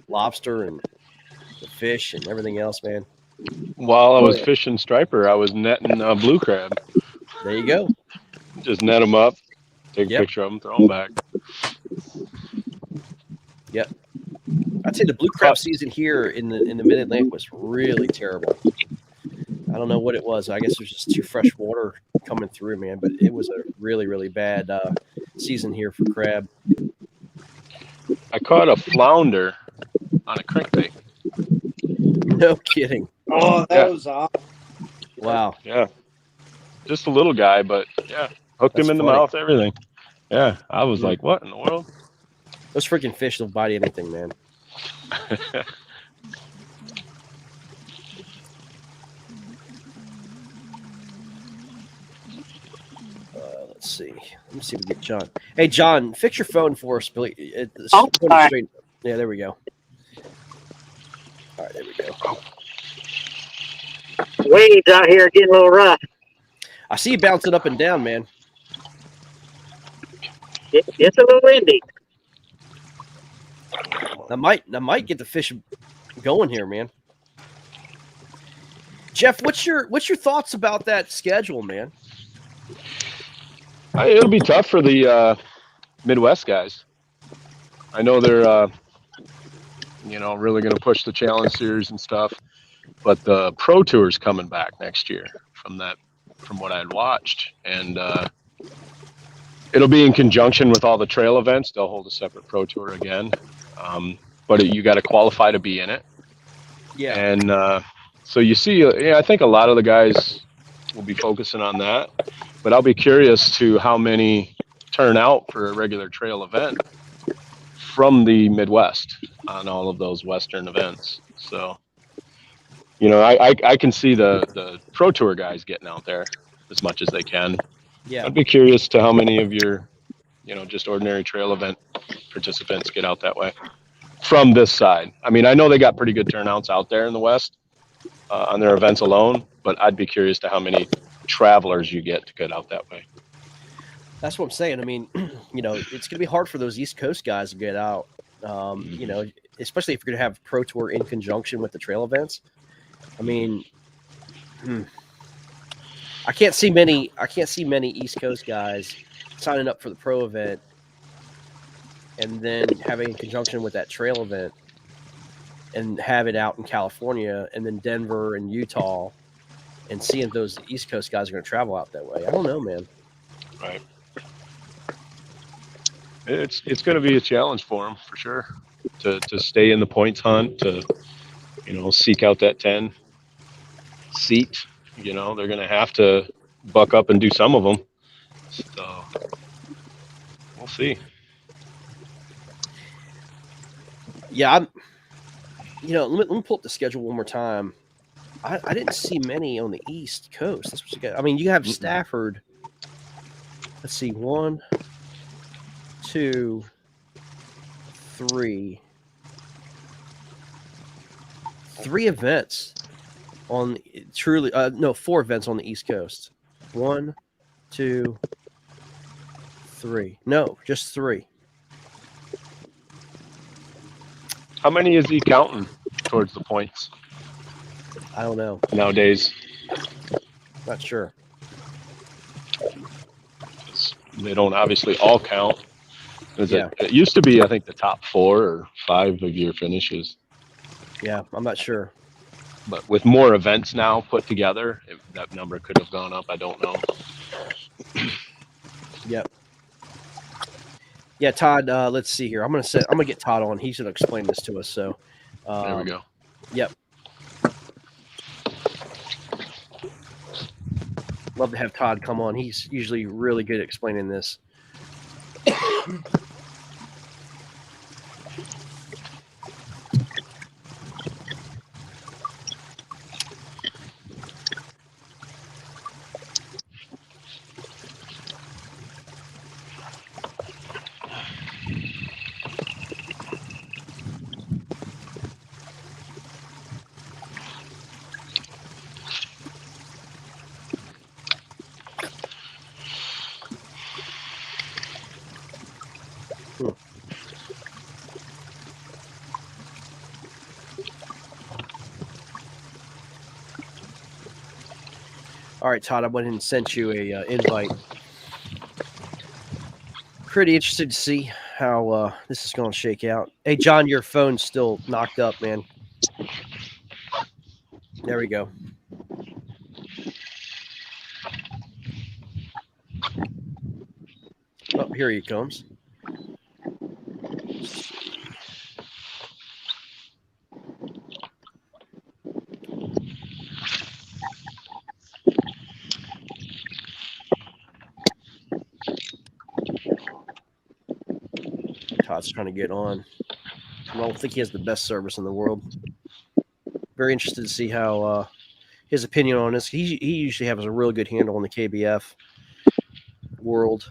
Lobster and the fish and everything else, man. While I was fishing striper, I was netting blue crab. There you go. Just net them up, take a picture of them, throw them back. Yep. I'd say the blue crab season here in the Mid-Atlantic was really terrible. I don't know what it was. I guess there's just too fresh water coming through, man. But it was a really, really bad season here for crab. I caught a flounder on a crankbait. No kidding. Oh, that was awesome. Wow. Yeah. Just a little guy, but yeah, hooked him in the mouth, everything. Yeah. I was like, what in the world? Those freaking fish will bite anything, man. Let's see. Let me see if we get John. Hey, John, fix your phone for us, Billy. Right. Yeah, there we go. All right, there we go. Waves out here getting a little rough. I see you bouncing up and down, man. It's a little windy. I might get the fish going here, man. Jeff, what's your thoughts about that schedule, man? It'll be tough for the Midwest guys. I know they're really going to push the Challenge Series and stuff, but the Pro Tour's coming back next year from what I had watched, and it'll be in conjunction with all the trail events. They'll hold a separate Pro Tour again, but you got to qualify to be in it. Yeah. And so you see, I think a lot of the guys will be focusing on that, but I'll be curious to how many turn out for a regular trail event from the Midwest on all of those Western events. So, I can see the Pro Tour guys getting out there as much as they can. Yeah. I'd be curious to how many of your, just ordinary trail event participants get out that way from this side. I mean, I know they got pretty good turnouts out there in the West on their events alone, but I'd be curious to how many travelers you get to get out that way. That's what I'm saying. I mean, it's going to be hard for those East Coast guys to get out. Especially if you're going to have Pro Tour in conjunction with the trail events. I mean, I can't see many East Coast guys signing up for the pro event and then having in conjunction with that trail event and have it out in California and then Denver and Utah and seeing if those East Coast guys are going to travel out that way. I don't know, man. Right. It's going to be a challenge for them for sure to stay in the points hunt, to seek out that 10 seat. They're going to have to buck up and do some of them. So we'll see. Yeah, let me pull up the schedule one more time. I didn't see many on the East Coast. That's what you got. I mean, you have Stafford. Let's see, 1, 2, 3. 3 events on truly. No, 4 events on the East Coast. 1, 2, 3. No, just 3. How many is he counting towards the points? I don't know. Nowadays. Not sure. They don't obviously all count. It used to be, I think, the top 4 or 5 of your finishes. Yeah, I'm not sure. But with more events now put together, that number could have gone up. I don't know. Yep. Yeah, Todd. Let's see here. I'm gonna get Todd on. He's gonna explain this to us. So there we go. Yep. Love to have Todd come on. He's usually really good at explaining this. All right, Todd, I went ahead and sent you a invite. Pretty interested to see how this is going to shake out. Hey, John, your phone's still knocked up, man. There we go. Oh, here he comes. Todd's trying to get on. I don't think he has the best service in the world. Very interested to see how his opinion on this. He usually has a really good handle on the KBF world.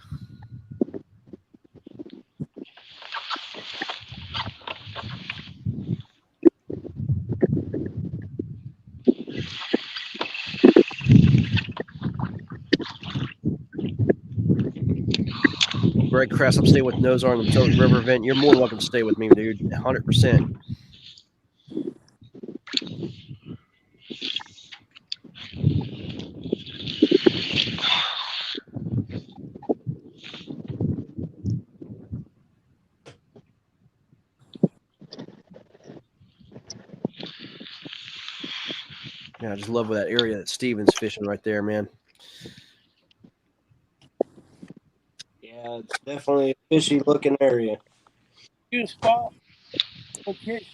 Greg Kress, I'm staying with Nose on the Potomac River event. You're more than welcome to stay with me, dude. 100%. Yeah, I just love that area that Steven's fishing right there, man. Yeah, it's definitely a fishy looking area. Good spot. Okay.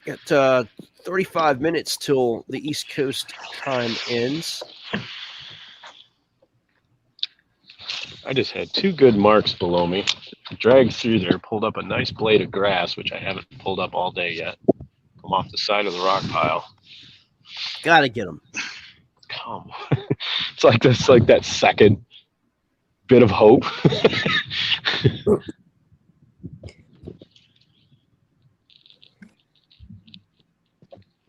Got 35 minutes till the East Coast time ends. I just had 2 good marks below me. Dragged through there, pulled up a nice blade of grass, which I haven't pulled up all day yet. Come off the side of the rock pile. Gotta get them. Come. It's like this, like that second bit of hope.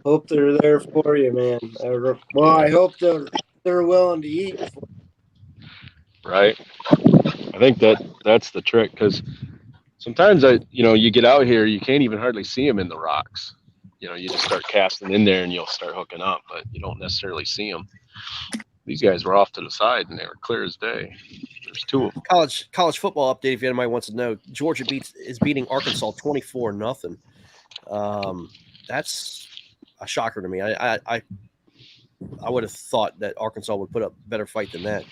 Hope they're there for you, man. Well, I hope they're willing to eat. Right. I think that's the trick, because sometimes you get out here, you can't even hardly see them in the rocks. You just start casting in there and you'll start hooking up, but you don't necessarily see them. These guys were off to the side and they were clear as day. There's two of them. College football update. If anybody wants to know, Georgia is beating Arkansas 24-0. That's a shocker to me. I would have thought that Arkansas would put up a better fight than that.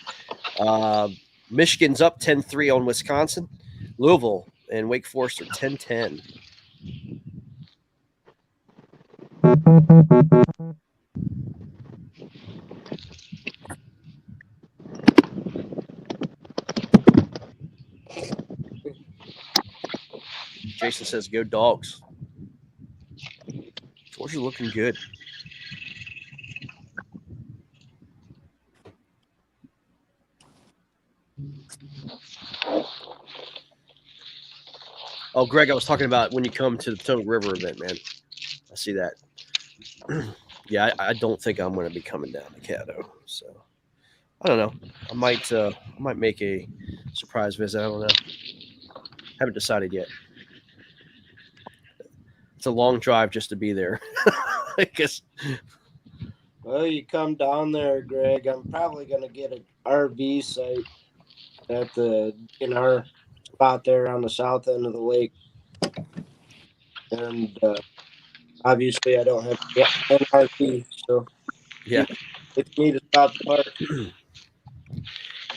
Michigan's up 10-3 on Wisconsin. Louisville and Wake Forest are 10-10. Jason says, "Go Dogs." Georgia looking good. Oh, Greg, I was talking about when you come to the Potomac River event, man. I see that. Yeah, I don't think I'm going to be coming down to Caddo. So I don't know. I might make a surprise visit. I don't know. Haven't decided yet. It's a long drive just to be there. I guess. Well, you come down there, Greg. I'm probably gonna get an RV site in our spot there on the south end of the lake, and obviously I don't have an RV, so Yeah, it's me to stop the park.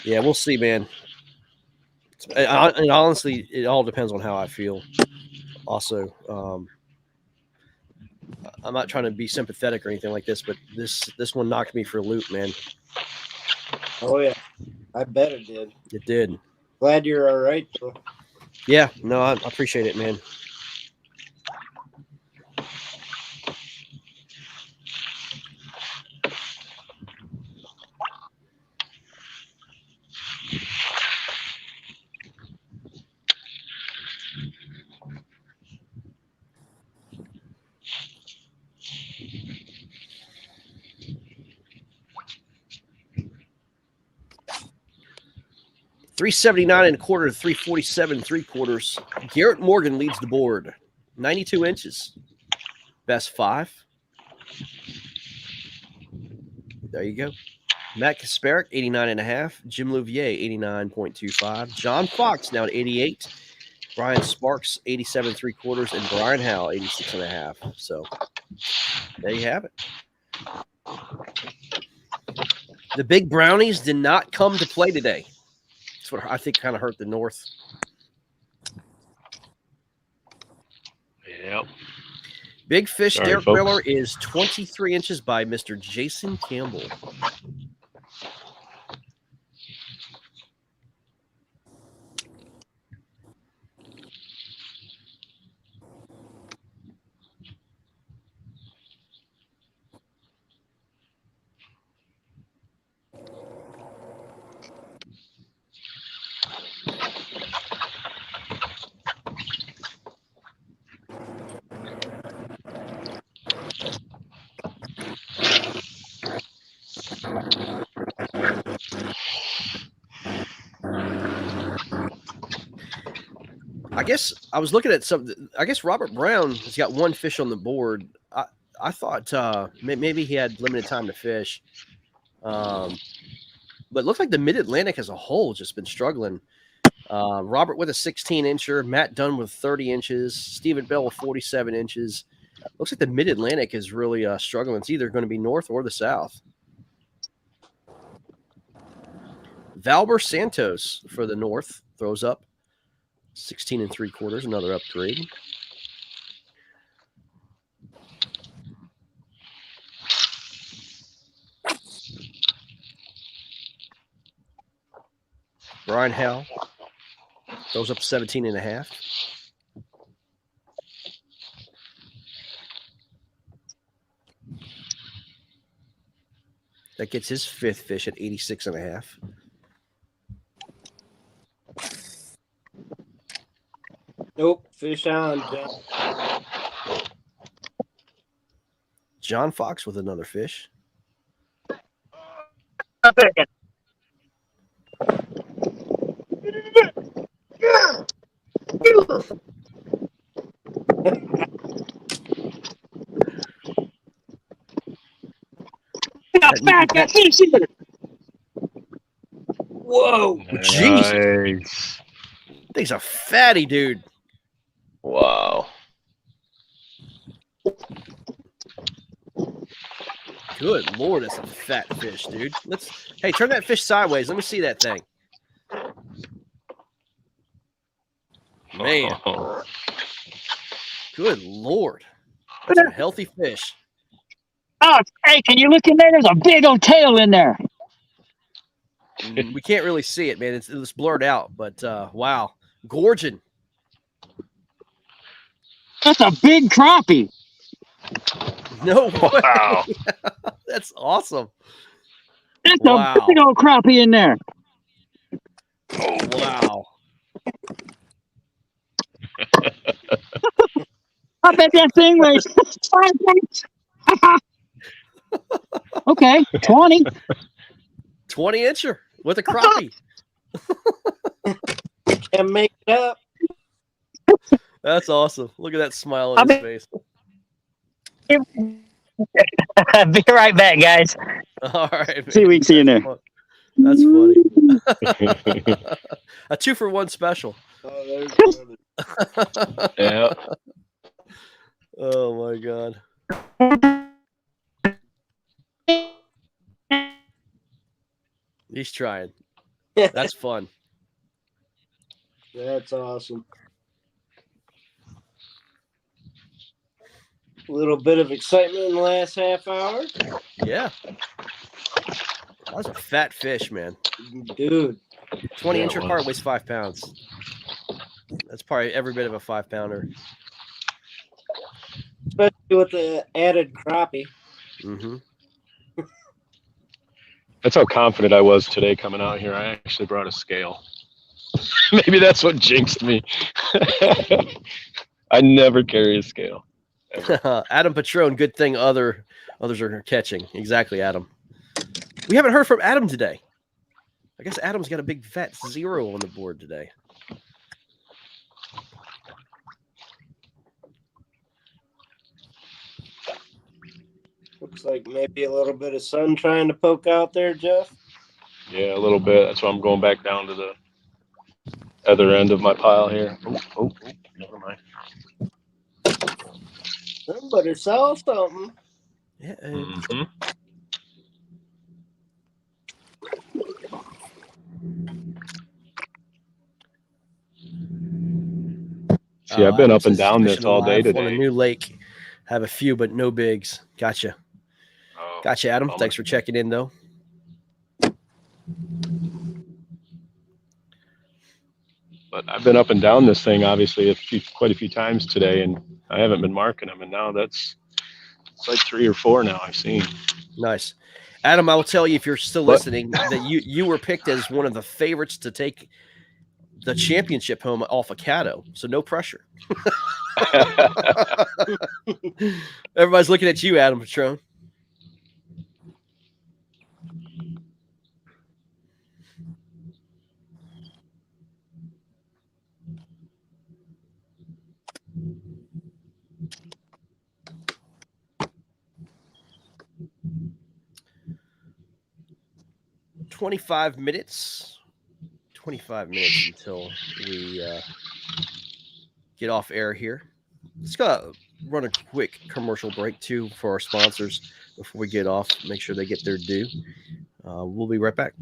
yeah, we'll see, man. And honestly, it all depends on how I feel. Also, I'm not trying to be sympathetic or anything like this, but this one knocked me for a loop, man. Oh yeah, I bet it did. It did. Glad you're all right, though. Yeah, no, I appreciate it, man. $379.25 to $347 3/4. Garrett Morgan leads the board. 92 inches. Best 5. There you go. Matt Kasparek, 89.5. Jim Louvier, 89.25. John Fox now at 88. Brian Sparks, 87 3/4, and Brian Howell, 86.5. So there you have it. The big brownies did not come to play today. That's what I think kind of hurt the North. Yep. Big fish, Sorry, Derek folks. Miller is 23 inches by Mr. Jason Campbell. I guess I was looking at something. I guess Robert Brown has got one fish on the board. I thought maybe he had limited time to fish. But it looks like the Mid-Atlantic as a whole just been struggling. Robert with a 16-incher, Matt Dunn with 30 inches, Stephen Bell with 47 inches. Looks like the Mid-Atlantic is really struggling. It's either going to be north or the south. Valber Santos for the north throws up 16 3/4, another upgrade. Brian Howell throws up 17.5. That gets his 5th fish at 86.5. Nope, fish on, John. John Fox with another fish. Whoa, jeez. Nice. Thing's a fatty dude. Wow. Good Lord, that's a fat fish, dude. Hey, turn that fish sideways. Let me see that thing. Man. Good Lord. That's a healthy fish. Oh, hey, can you look in there? There's a big old tail in there. We can't really see it, man. It's blurred out, but wow. Gorging. That's a big crappie. No way. Wow. That's awesome. That's a big old crappie in there. Wow. I bet that thing weighs 5 pounds. Okay, 20. 20-incher with a crappie. Can't make it up. That's awesome. Look at that smile on his face. Be right back, guys. All right. Man. See we can see in there. That's funny. A 2-for-1 special. Yeah. Oh my God. He's trying. That's fun. That's awesome. A little bit of excitement in the last half hour. Yeah. That was a fat fish, man. Dude. 20-incher part weighs 5 pounds. That's probably every bit of a 5-pounder. Especially with the added crappie. Mm-hmm. That's how confident I was today coming out here. I actually brought a scale. Maybe that's what jinxed me. I never carry a scale. Adam Patron, good thing others are catching. Exactly, Adam. We haven't heard from Adam today. I guess Adam's got a big fat 0 on the board today. Looks like maybe a little bit of sun trying to poke out there, Jeff. Yeah, a little bit. That's why I'm going back down to the other end of my pile here. Oh, never mind. Somebody saw something. Yeah. Mm-hmm. See, I've been up and down this all day today. On a new lake. Have a few, but no bigs. Gotcha. Oh, Gotcha, Adam. Thanks for checking in, though. But I've been up and down this thing, obviously, quite a few times today, and I haven't been marking them. And now it's like 3 or 4 now I've seen. Nice. Adam, I will tell you, if you're still listening, that you were picked as one of the favorites to take the championship home off of Caddo. So no pressure. Everybody's looking at you, Adam Patron. $25 minutes. 25 minutes until we get off air here. Let's go run a quick commercial break too for our sponsors before we get off. Make sure they get their due. We'll be right back.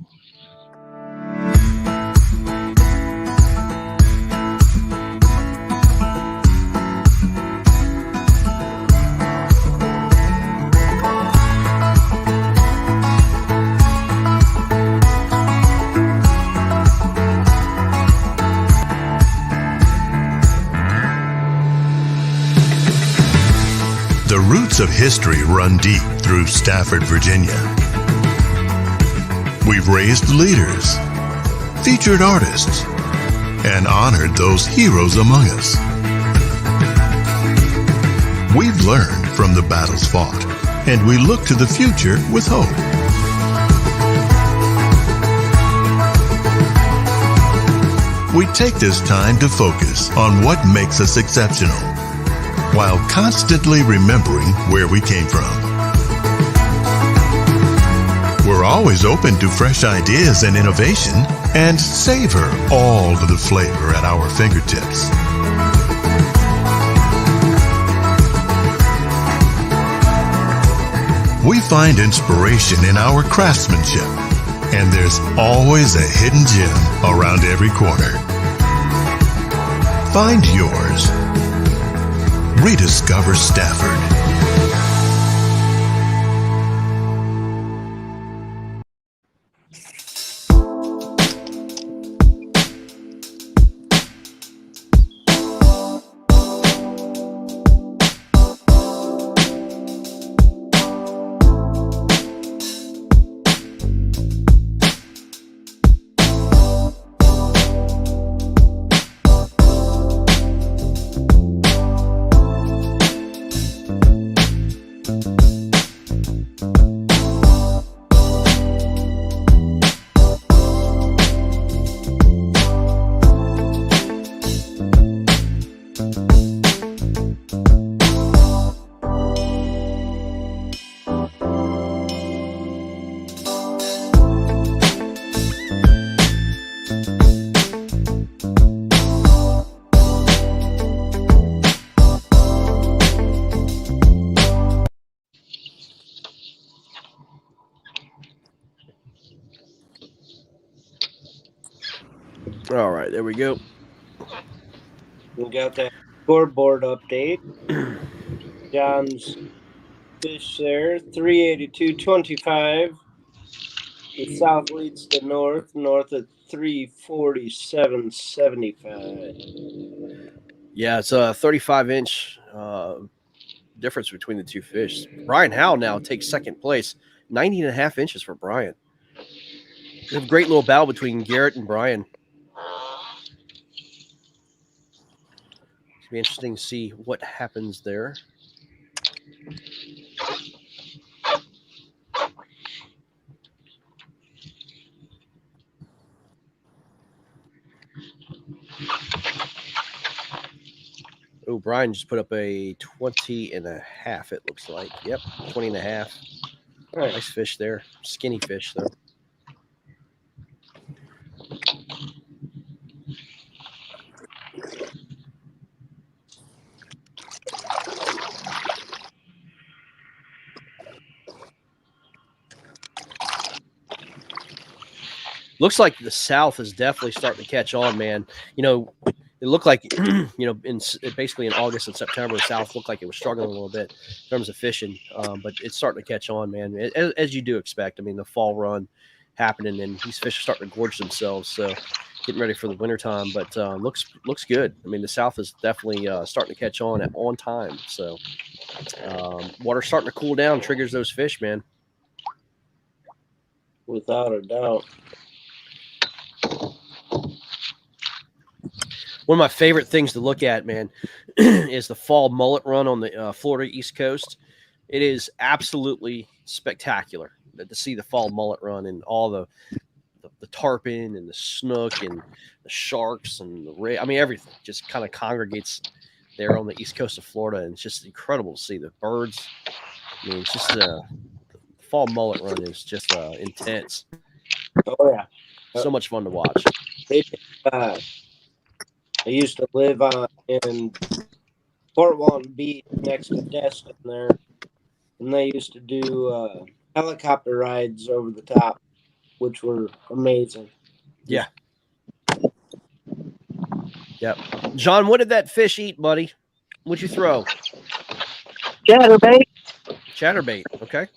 The roots of history run deep through Stafford, Virginia. We've raised leaders, featured artists, and honored those heroes among us. We've learned from the battles fought and we look to the future with hope. We take this time to focus on what makes us exceptional, while constantly remembering where we came from. We're always open to fresh ideas and innovation, and savor all of the flavor at our fingertips. We find inspiration in our craftsmanship, and there's always a hidden gem around every corner. Find yours. Rediscover Stafford. All right, there we go. We got that scoreboard update. John's fish there, 382.25. The south leads the north at 347.75. Yeah, it's a 35-inch difference between the two fish. Brian Howell now takes second place, 90.5 inches for Brian. We have a great little battle between Garrett and Brian. It'll be interesting to see what happens there. Oh, Brian just put up a 20.5, it looks like. Yep, 20.5. Right. Nice fish there. Skinny fish, though. Looks like the South is definitely starting to catch on, man. You know, it looked like, basically in August and September, the South looked like it was struggling a little bit in terms of fishing, but it's starting to catch on, man, as you do expect. I mean, the fall run happening, and these fish are starting to gorge themselves, so getting ready for the wintertime, but looks good. I mean, the South is definitely starting to catch on time, so water's starting to cool down, triggers those fish, man. Without a doubt. One of my favorite things to look at, man, is the fall mullet run on the Florida East Coast. It is absolutely spectacular to see the fall mullet run and all the tarpon and the snook and the sharks and the ray. I mean, everything just kind of congregates there on the East Coast of Florida, and it's just incredible to see the birds. I mean, it's just the fall mullet run is just intense. Oh yeah, so much fun to watch. I used to live in Fort Walton Beach next to Destin there, and they used to do helicopter rides over the top, which were amazing. Yeah. Yep. John, what did that fish eat, buddy? What'd you throw? Chatterbait. Chatterbait. Okay.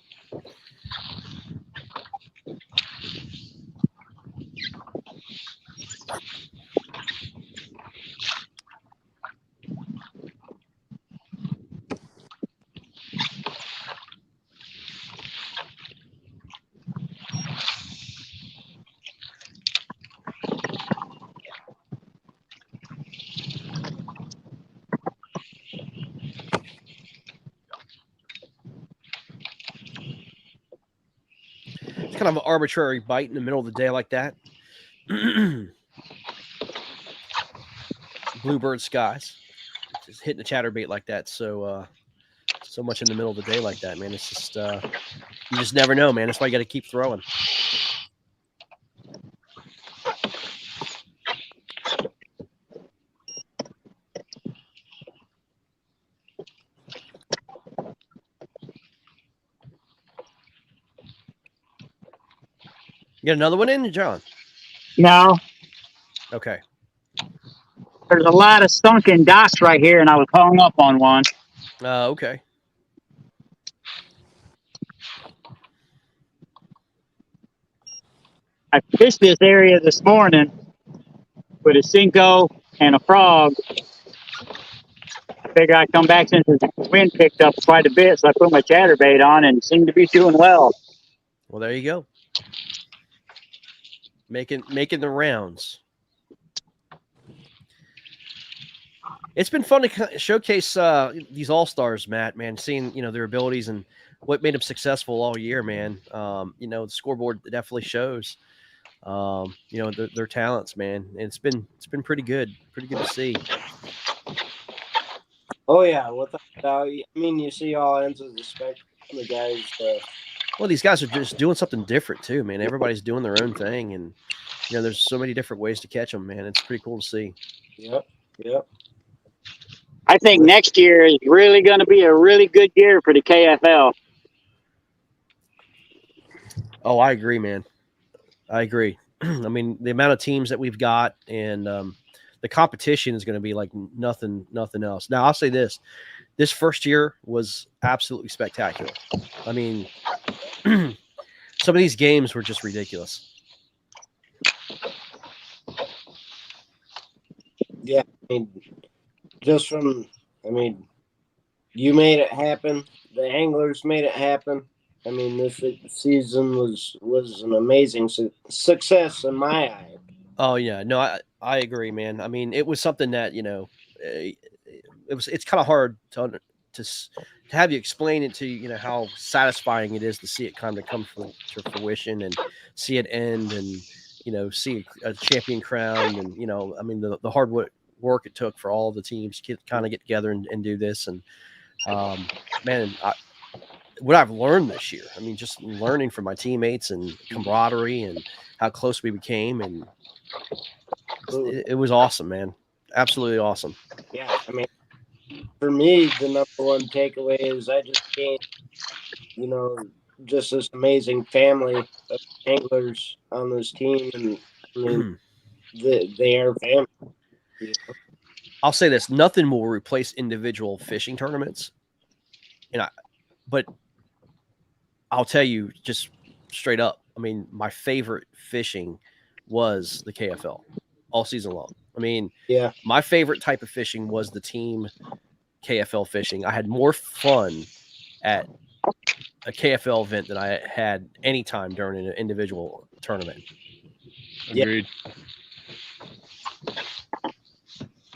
kind of an arbitrary bite in the middle of the day like that. Bluebird skies, just hitting a chatterbait like that. So much in the middle of the day like that, man. It's just you just never know, man. That's why you got to keep throwing. You got another one in, John? No, Okay. there's a lot of sunken docks right here, and I was hung up on one. Okay. I fished this area this morning with a Cinco and a frog. I figured I'd come back since the wind picked up quite a bit, so I put my chatterbait on and seemed to be doing well. Well, there you go. Making the rounds. It's been fun to showcase these all-stars, Matt, man, seeing, their abilities and what made them successful all year, man. The scoreboard definitely shows, their talents, man. And it's been pretty good to see. Oh yeah, without doubt. I mean, you see all ends of the spectrum. The guys. Well, these guys are just doing something different too, man. Everybody's doing their own thing, and there's so many different ways to catch them, man. It's pretty cool to see. Yep. I think next year is really going to be a really good year for the KFL. Oh, I agree, man. I agree. I mean, the amount of teams that we've got and the competition is going to be like nothing else. Now, I'll say this. This first year was absolutely spectacular. I mean, some of these games were just ridiculous. Yeah, you made it happen. The anglers made it happen. I mean, this season was an amazing success in my eye. Oh yeah, no, I agree, man. I mean, it was something that it's kind of hard to have you explain it to how satisfying it is to see it kind of come to fruition and see it end and see a champion crowned and I mean the hard work it took for all the teams to kind of get together and do this and man, what I've learned this year, I mean, just learning from my teammates and camaraderie and how close we became, and it was awesome, man. Absolutely awesome. Yeah, I mean, for me, the number one takeaway is I just gained, just this amazing family of anglers on this team, and I mean, they are family. I'll say this: nothing will replace individual fishing tournaments, but I'll tell you just straight up. I mean, my favorite fishing was the KFL all season long. I mean, yeah, my favorite type of fishing was the team KFL fishing. I had more fun at a KFL event than I had any time during an individual tournament. Agreed.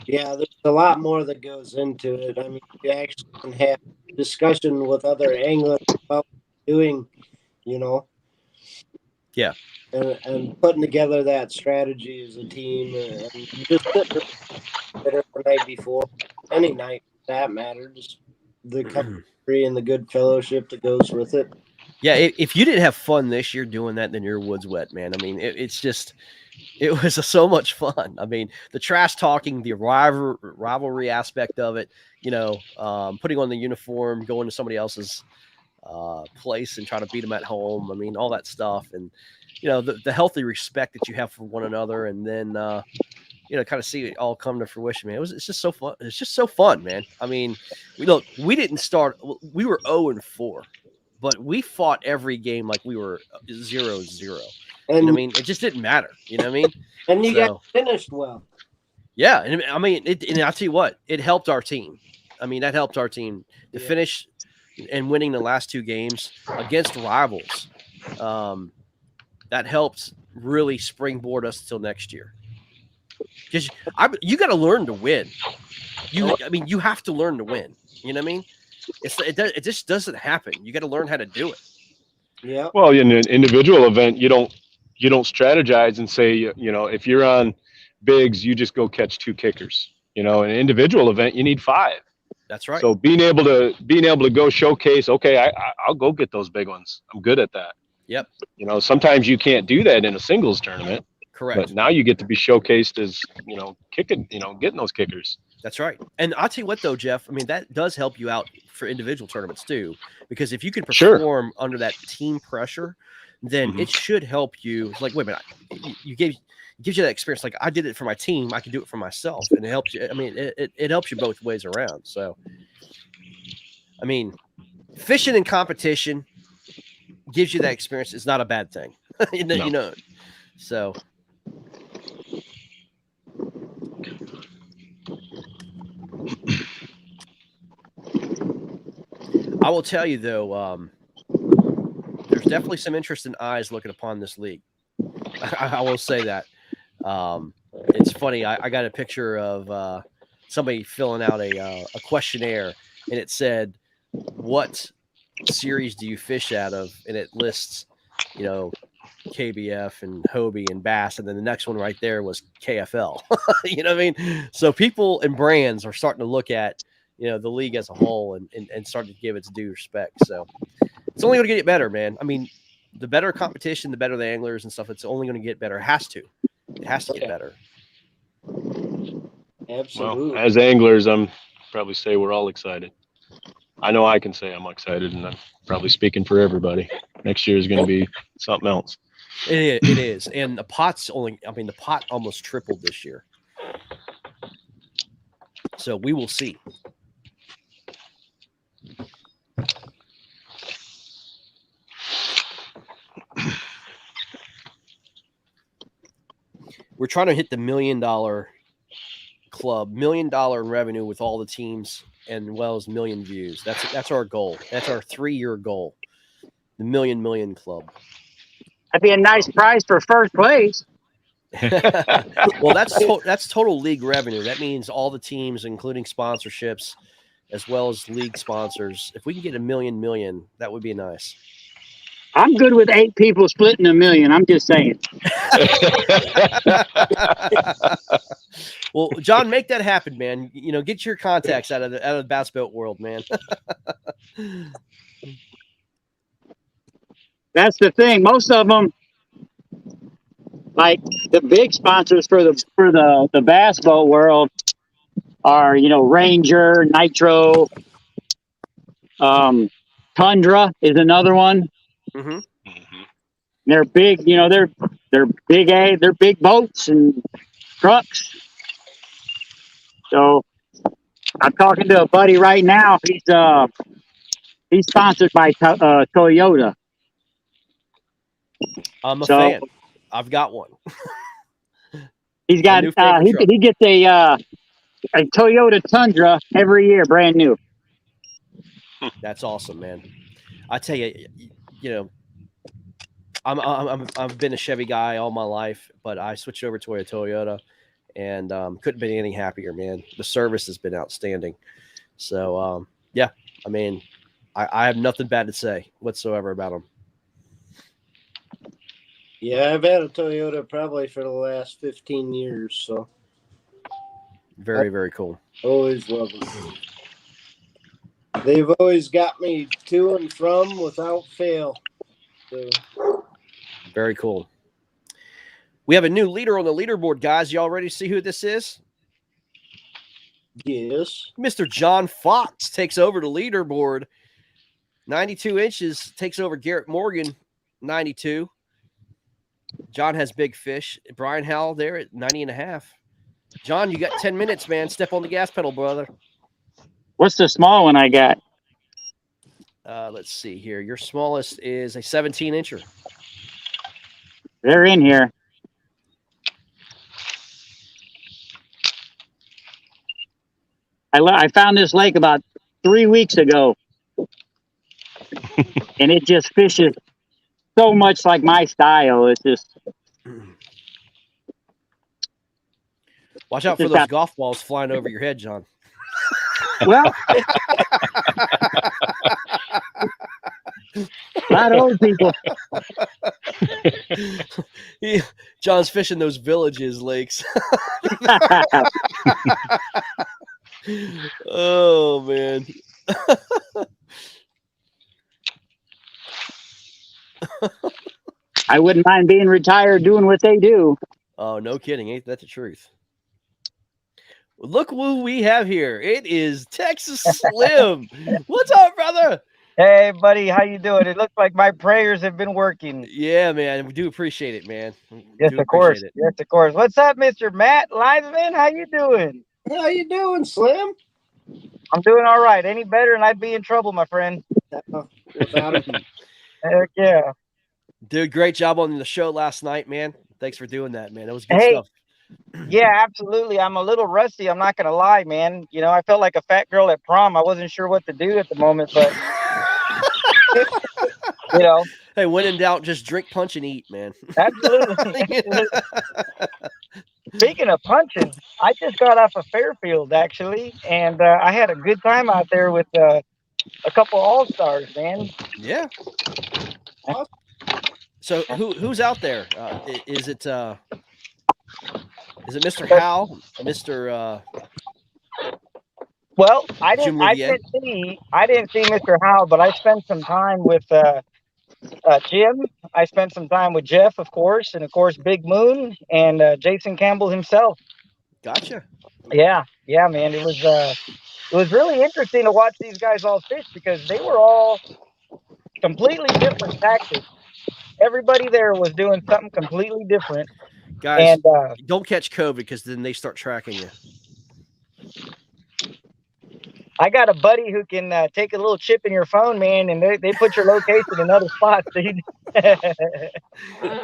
Yeah, there's a lot more that goes into it. I mean, you actually can have discussion with other anglers about doing, Yeah. And putting together that strategy as a team, and you just sit there the night before, any night for that matter, just the camaraderie and the good fellowship that goes with it. Yeah, if you didn't have fun this year doing that, then your wood's wet, man. I mean, it was so much fun. I mean, the trash talking, the rivalry aspect of it, putting on the uniform, going to somebody else's place and trying to beat them at home. I mean, all that stuff. And, the healthy respect that you have for one another. And then, kind of see it all come to fruition, man. It's just so fun. It's just so fun, man. I mean, we didn't start, we were 0-4, but we fought every game like we were 0-0. And I mean, it just didn't matter. You know what I mean? And you got finished well. Yeah. And I mean, and I'll tell you what, it helped our team. I mean, that helped our team to finish and winning the last two games against rivals. That helped really springboard us till next year. Because you got to learn to win. You have to learn to win. You know what I mean? It just doesn't happen. You got to learn how to do it. Yeah. Well, in an individual event, you don't strategize and say, if you're on bigs, you just go catch 2 kickers. In an individual event, you need 5. That's right. So being able to go showcase, okay, I'll go get those big ones. I'm good at that. Yep. Sometimes you can't do that in a singles tournament. Correct. But now you get to be showcased as, kicking, getting those kickers. That's right. And I'll tell you what, though, Jeff, I mean, that does help you out for individual tournaments, too, because if you can perform under that team pressure, then it should help you. It's like, wait a minute, it gives you that experience. Like, I did it for my team, I can do it for myself, and it helps you. I mean, it helps you both ways around. So, I mean, fishing in competition gives you that experience. It's not a bad thing. So. I will tell you, though, there's definitely some interest in eyes looking upon this league. I will say that. It's funny. I got a picture of somebody filling out a questionnaire, and it said, "What series do you fish out of?" And it lists, KBF and Hobie and Bass, and then the next one right there was KFL. You know what I mean? So people and brands are starting to look at the league as a whole and start to give its due respect. So it's only going to get better, man. I mean, the better competition, the better the anglers and stuff. It's only going to get better. It has to get better. Absolutely. Well, as anglers, I'm probably say we're all excited. I know I can say I'm excited, and I'm probably speaking for everybody. Next year is going to be something else. It is. And the pot almost tripled this year. So we will see. We're trying to hit the $1 million club, $1 million in revenue with all the teams, and well as 1 million views. That's our goal. That's our 3-year goal. The million club. That'd be a nice prize for first place. Well, that's total league revenue. That means all the teams, including sponsorships, as well as league sponsors. If we can get $1 million, that would be nice. I'm good with 8 people splitting $1 million. I'm just saying. Well, John, make that happen, man. Get your contacts out of the bass boat world, man. That's the thing. Most of them, like the big sponsors for the bass boat world, are Ranger, Nitro, Tundra is another one. Mm-hmm. They're big, they're big they're big boats and trucks. So I'm talking to a buddy right now. He's sponsored by Toyota. I'm a fan. I've got one. He's got he gets a Toyota Tundra every year, brand new. That's awesome, man. I tell you, I've been a Chevy guy all my life, but I switched over to a Toyota, and couldn't be any happier, man. The service has been outstanding. So yeah, I mean, I have nothing bad to say whatsoever about them. Yeah, I've had a Toyota probably for the last 15 years, so very, very cool. Always love them. They've always got me to and from without fail. So. Very cool. We have a new leader on the leaderboard, guys. Y'all ready to see who this is? Yes. Mr. John Fox takes over the leaderboard. 92 inches, takes over Garrett Morgan, 92. John has big fish. Brian Howell there at 90.5. John, you got 10 minutes, man. Step on the gas pedal, brother. What's the small one I got? Let's see here. Your smallest is a 17-incher. They're in here. I found this lake about 3 weeks ago, and it just fishes so much like my style. It's just watch out for those golf balls flying over your head, John. Well, Not old people. John's fishing those villages lakes. Oh man. I wouldn't mind being retired doing what they do. Oh, no kidding. Ain't that the truth? Look who we have here. It is Texas Slim. What's up, brother? Hey, buddy, how you doing? It looks like my prayers have been working. Yeah, man. We do appreciate it, man. Yes, of course. Yes, of course. What's up, Mr. Matt Linesman? How you doing? How you doing, Slim? I'm doing all right. Any better and I'd be in trouble, my friend. Without him. Heck yeah. Dude, great job on the show last night, man. Thanks for doing that, man. That was good Hey, stuff. yeah, absolutely. I'm a little rusty. I'm not going to lie, man. You know, I felt like a fat girl at prom. I wasn't sure what to do at the moment, but, you know. Hey, when in doubt, just drink, punch, and eat, man. Absolutely. Speaking of punching, I just got off of Fairfield, actually, and I had a good time out there with a couple AllStars, man. Yeah. So who's out there? Is it Mr. Hal? Mr. Well, I didn't see Mr. Howell, but I spent some time with Jim. I spent some time with Jeff, of course, and of course Big Moon and Jason Campbell himself. Gotcha. Yeah, man. It was really interesting to watch these guys all fish because they were all completely different tactics. Everybody there was doing something completely different. Guys, and don't catch COVID because then they start tracking you. I got a buddy who can take a little chip in your phone, man, and they put your location in other spots, dude.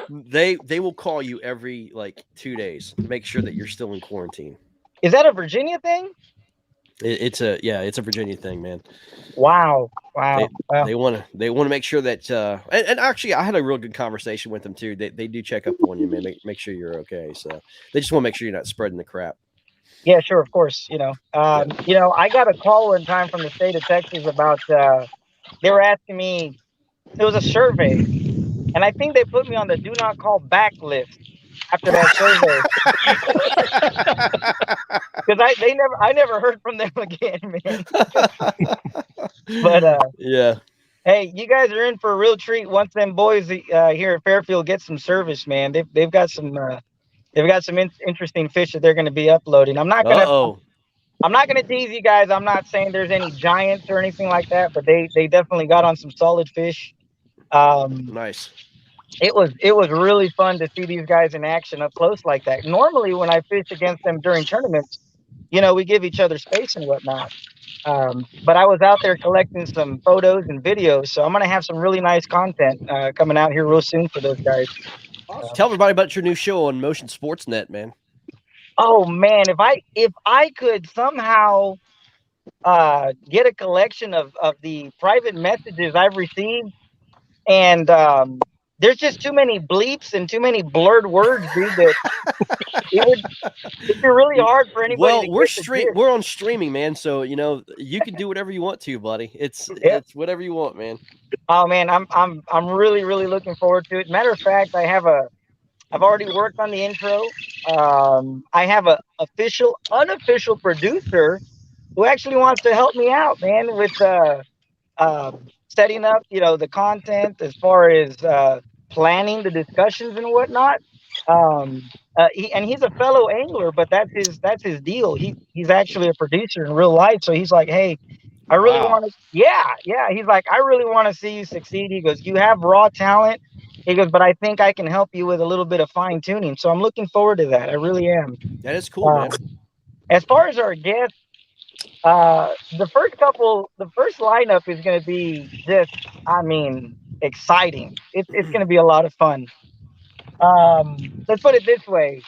They will call you every 2 days to make sure that you're still in quarantine. Is that a Virginia thing? It's a Virginia thing, man. Wow. They want to make sure that and actually I had a real good conversation with them too. They do check up on you, man. Make sure you're okay. So they just want to make sure you're not spreading the crap. Yeah, sure, of course. You know, I got a call one time from the state of Texas about they were asking me. It was a survey, and I think they put me on the do not call back list after that survey because I never heard from them again, man. But yeah. Hey, you guys are in for a real treat once them boys here at Fairfield get some service, man. They've got some interesting fish that they're going to be uploading. I'm not gonna tease you guys. I'm not saying there's any giants or anything like that, but they definitely got on some solid fish. Nice. It was really fun to see these guys in action up close like that. Normally, when I fish against them during tournaments, we give each other space and whatnot. But I was out there collecting some photos and videos, so I'm gonna have some really nice content coming out here real soon for those guys. Tell everybody about your new show on Motion Sportsnet, man. Oh man, if I could somehow get a collection of the private messages I've received, and there's just too many bleeps and too many blurred words, dude, that it'd be really hard for anybody. Well, to we're on streaming, man, so you can do whatever you want to, buddy. It's whatever you want, man. Oh man, I'm really looking forward to it. Matter of fact, I've already worked on the intro. I have a unofficial producer who actually wants to help me out, man, with setting up, the content as far as planning the discussions and whatnot. He's a fellow angler, but that's his deal. He's actually a producer in real life, so he's like, hey, I really want to. Yeah. He's like, I really want to see you succeed. He goes, you have raw talent. He goes, but I think I can help you with a little bit of fine tuning. So I'm looking forward to that. I really am. That is cool, man. As far as our guests, the first lineup is going to be just, exciting. It's going to be a lot of fun. Let's put it this way.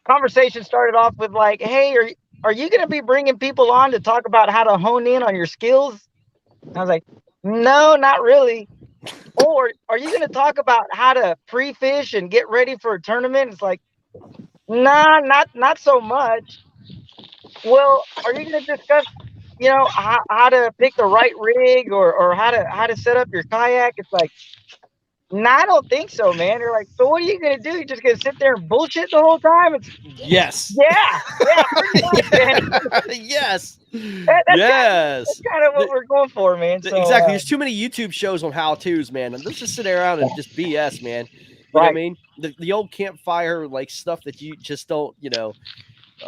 Conversation started off with like, hey, are you going to be bringing people on to talk about how to hone in on your skills? I was like, no, not really. Or are you going to talk about how to pre-fish and get ready for a tournament? It's like, nah, not so much. Well, are you going to discuss how to pick the right rig or how to set up your kayak. It's like, no, I don't think so, man. They're like, so what are you gonna do? You're just gonna sit there and bullshit the whole time? It's Yes. yeah, pretty much, man. Yes. That's kind of what we're going for, man. So, exactly. There's too many YouTube shows on how-tos, man. Let's just sit around and just BS, man. You know what I mean? The old campfire like stuff that you just don't,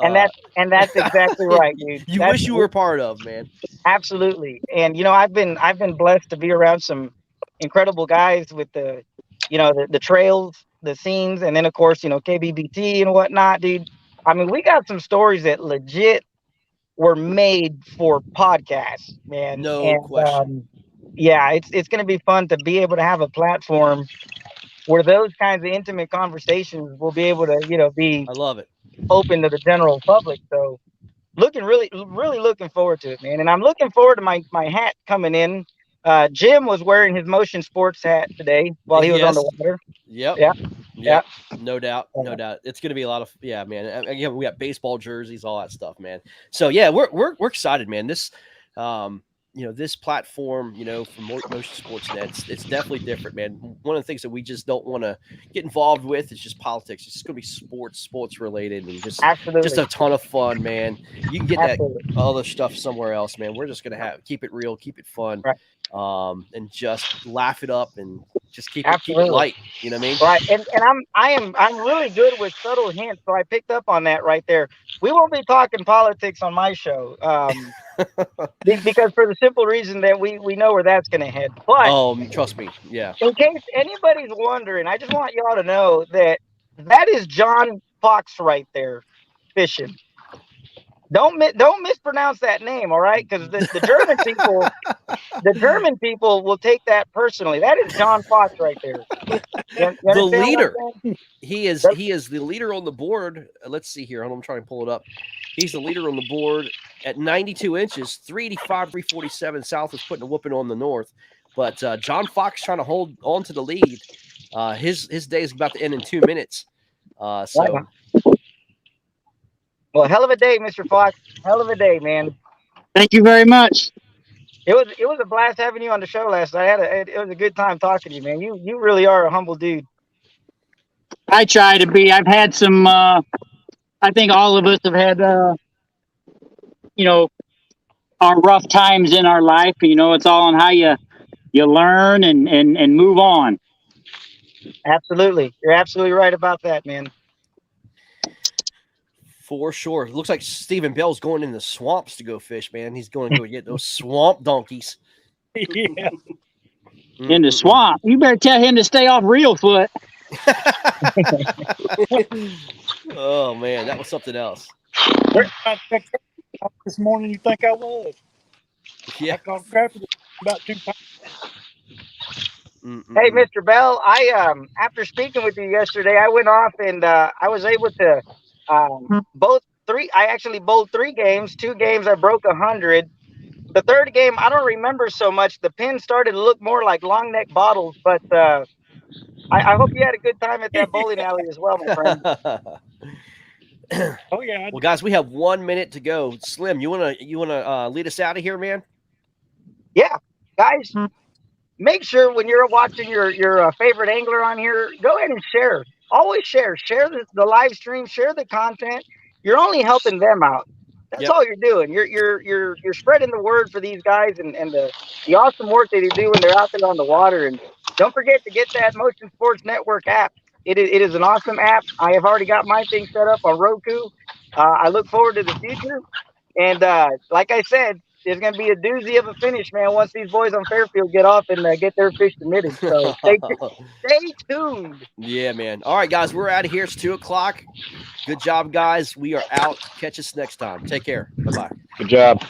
and that's exactly right, dude. You wish you were part of, man. Absolutely. And I've been blessed to be around some incredible guys with the trails, the scenes, and then of course, KBBT and whatnot, dude. I mean, we got some stories that legit were made for podcasts, man. No question. Yeah, it's going to be fun to be able to have a platform where those kinds of intimate conversations will be able to, be I love it. Open to the general public. So really looking forward to it, man. And I'm looking forward to my hat coming in. Jim was wearing his Motion Sports hat today while he was on the water. Yep. Yeah. No doubt. It's going to be a lot of, man. Again, we got baseball jerseys, all that stuff, man. So yeah, we're excited, man. This, this platform, from Motion Sports Net, it's definitely different, man. One of the things that we just don't want to get involved with is just politics. It's just going to be sports related, and just a ton of fun, man. You can get that other stuff somewhere else, man. We're just going to keep it real, keep it fun. Right. And just laugh it up and just keep it light. You know what I mean? Right. And I'm really good with subtle hints, so I picked up on that right there. We won't be talking politics on my show, because for the simple reason that we know where that's going to head. But trust me, yeah. In case anybody's wondering, I just want y'all to know that is John Fox right there fishing. Don't mispronounce that name, all right? Because the German people will take that personally. That is John Fox right there. You the leader. He is the leader on the board. Let's see here. I'm trying to pull it up. He's the leader on the board at 92 inches, 385, 347. South is putting a whooping on the north, but John Fox trying to hold on to the lead. His day is about to end in 2 minutes. So. Well, hell of a day, Mr. Fox. Hell of a day, man. Thank you very much. It was a blast having you on the show last night. It was a good time talking to you, man. You really are a humble dude. I try to be. I've had some. I think all of us have had, our rough times in our life. It's all on how you learn and move on. Absolutely, you're absolutely right about that, man. For sure. It looks like Stephen Bell's going in the swamps to go fish, man. He's going to go get those swamp donkeys. Yeah. In the swamp. You better tell him to stay off real foot. Oh, man. That was something else. This morning, you think I was? Yeah. I caught crappie about 2 pounds. Hey, Mr. Bell, I after speaking with you yesterday, I went off and I was able to I actually bowled 3 games. 2 games I broke 100. The third game I don't remember so much. The pin started to look more like long neck bottles, but I hope you had a good time at that bowling alley as well, my friend. Oh yeah. Well, guys, we have 1 minute to go. Slim, you wanna lead us out of here, man? Yeah, guys. Make sure when you're watching your favorite angler on here, go ahead and share. Always share the live stream, share the content. You're only helping them out. That's all you're doing. You're spreading the word for these guys and the awesome work that they do when they're out there on the water. And don't forget to get that Motion Sports Network app. It is an awesome app. I have already got my thing set up on Roku. I look forward to the future. And like I said, there's going to be a doozy of a finish, man, once these boys on Fairfield get off and get their fish submitted. So stay tuned. Yeah, man. All right, guys, we're out of here. It's 2:00. Good job, guys. We are out. Catch us next time. Take care. Bye-bye. Good job.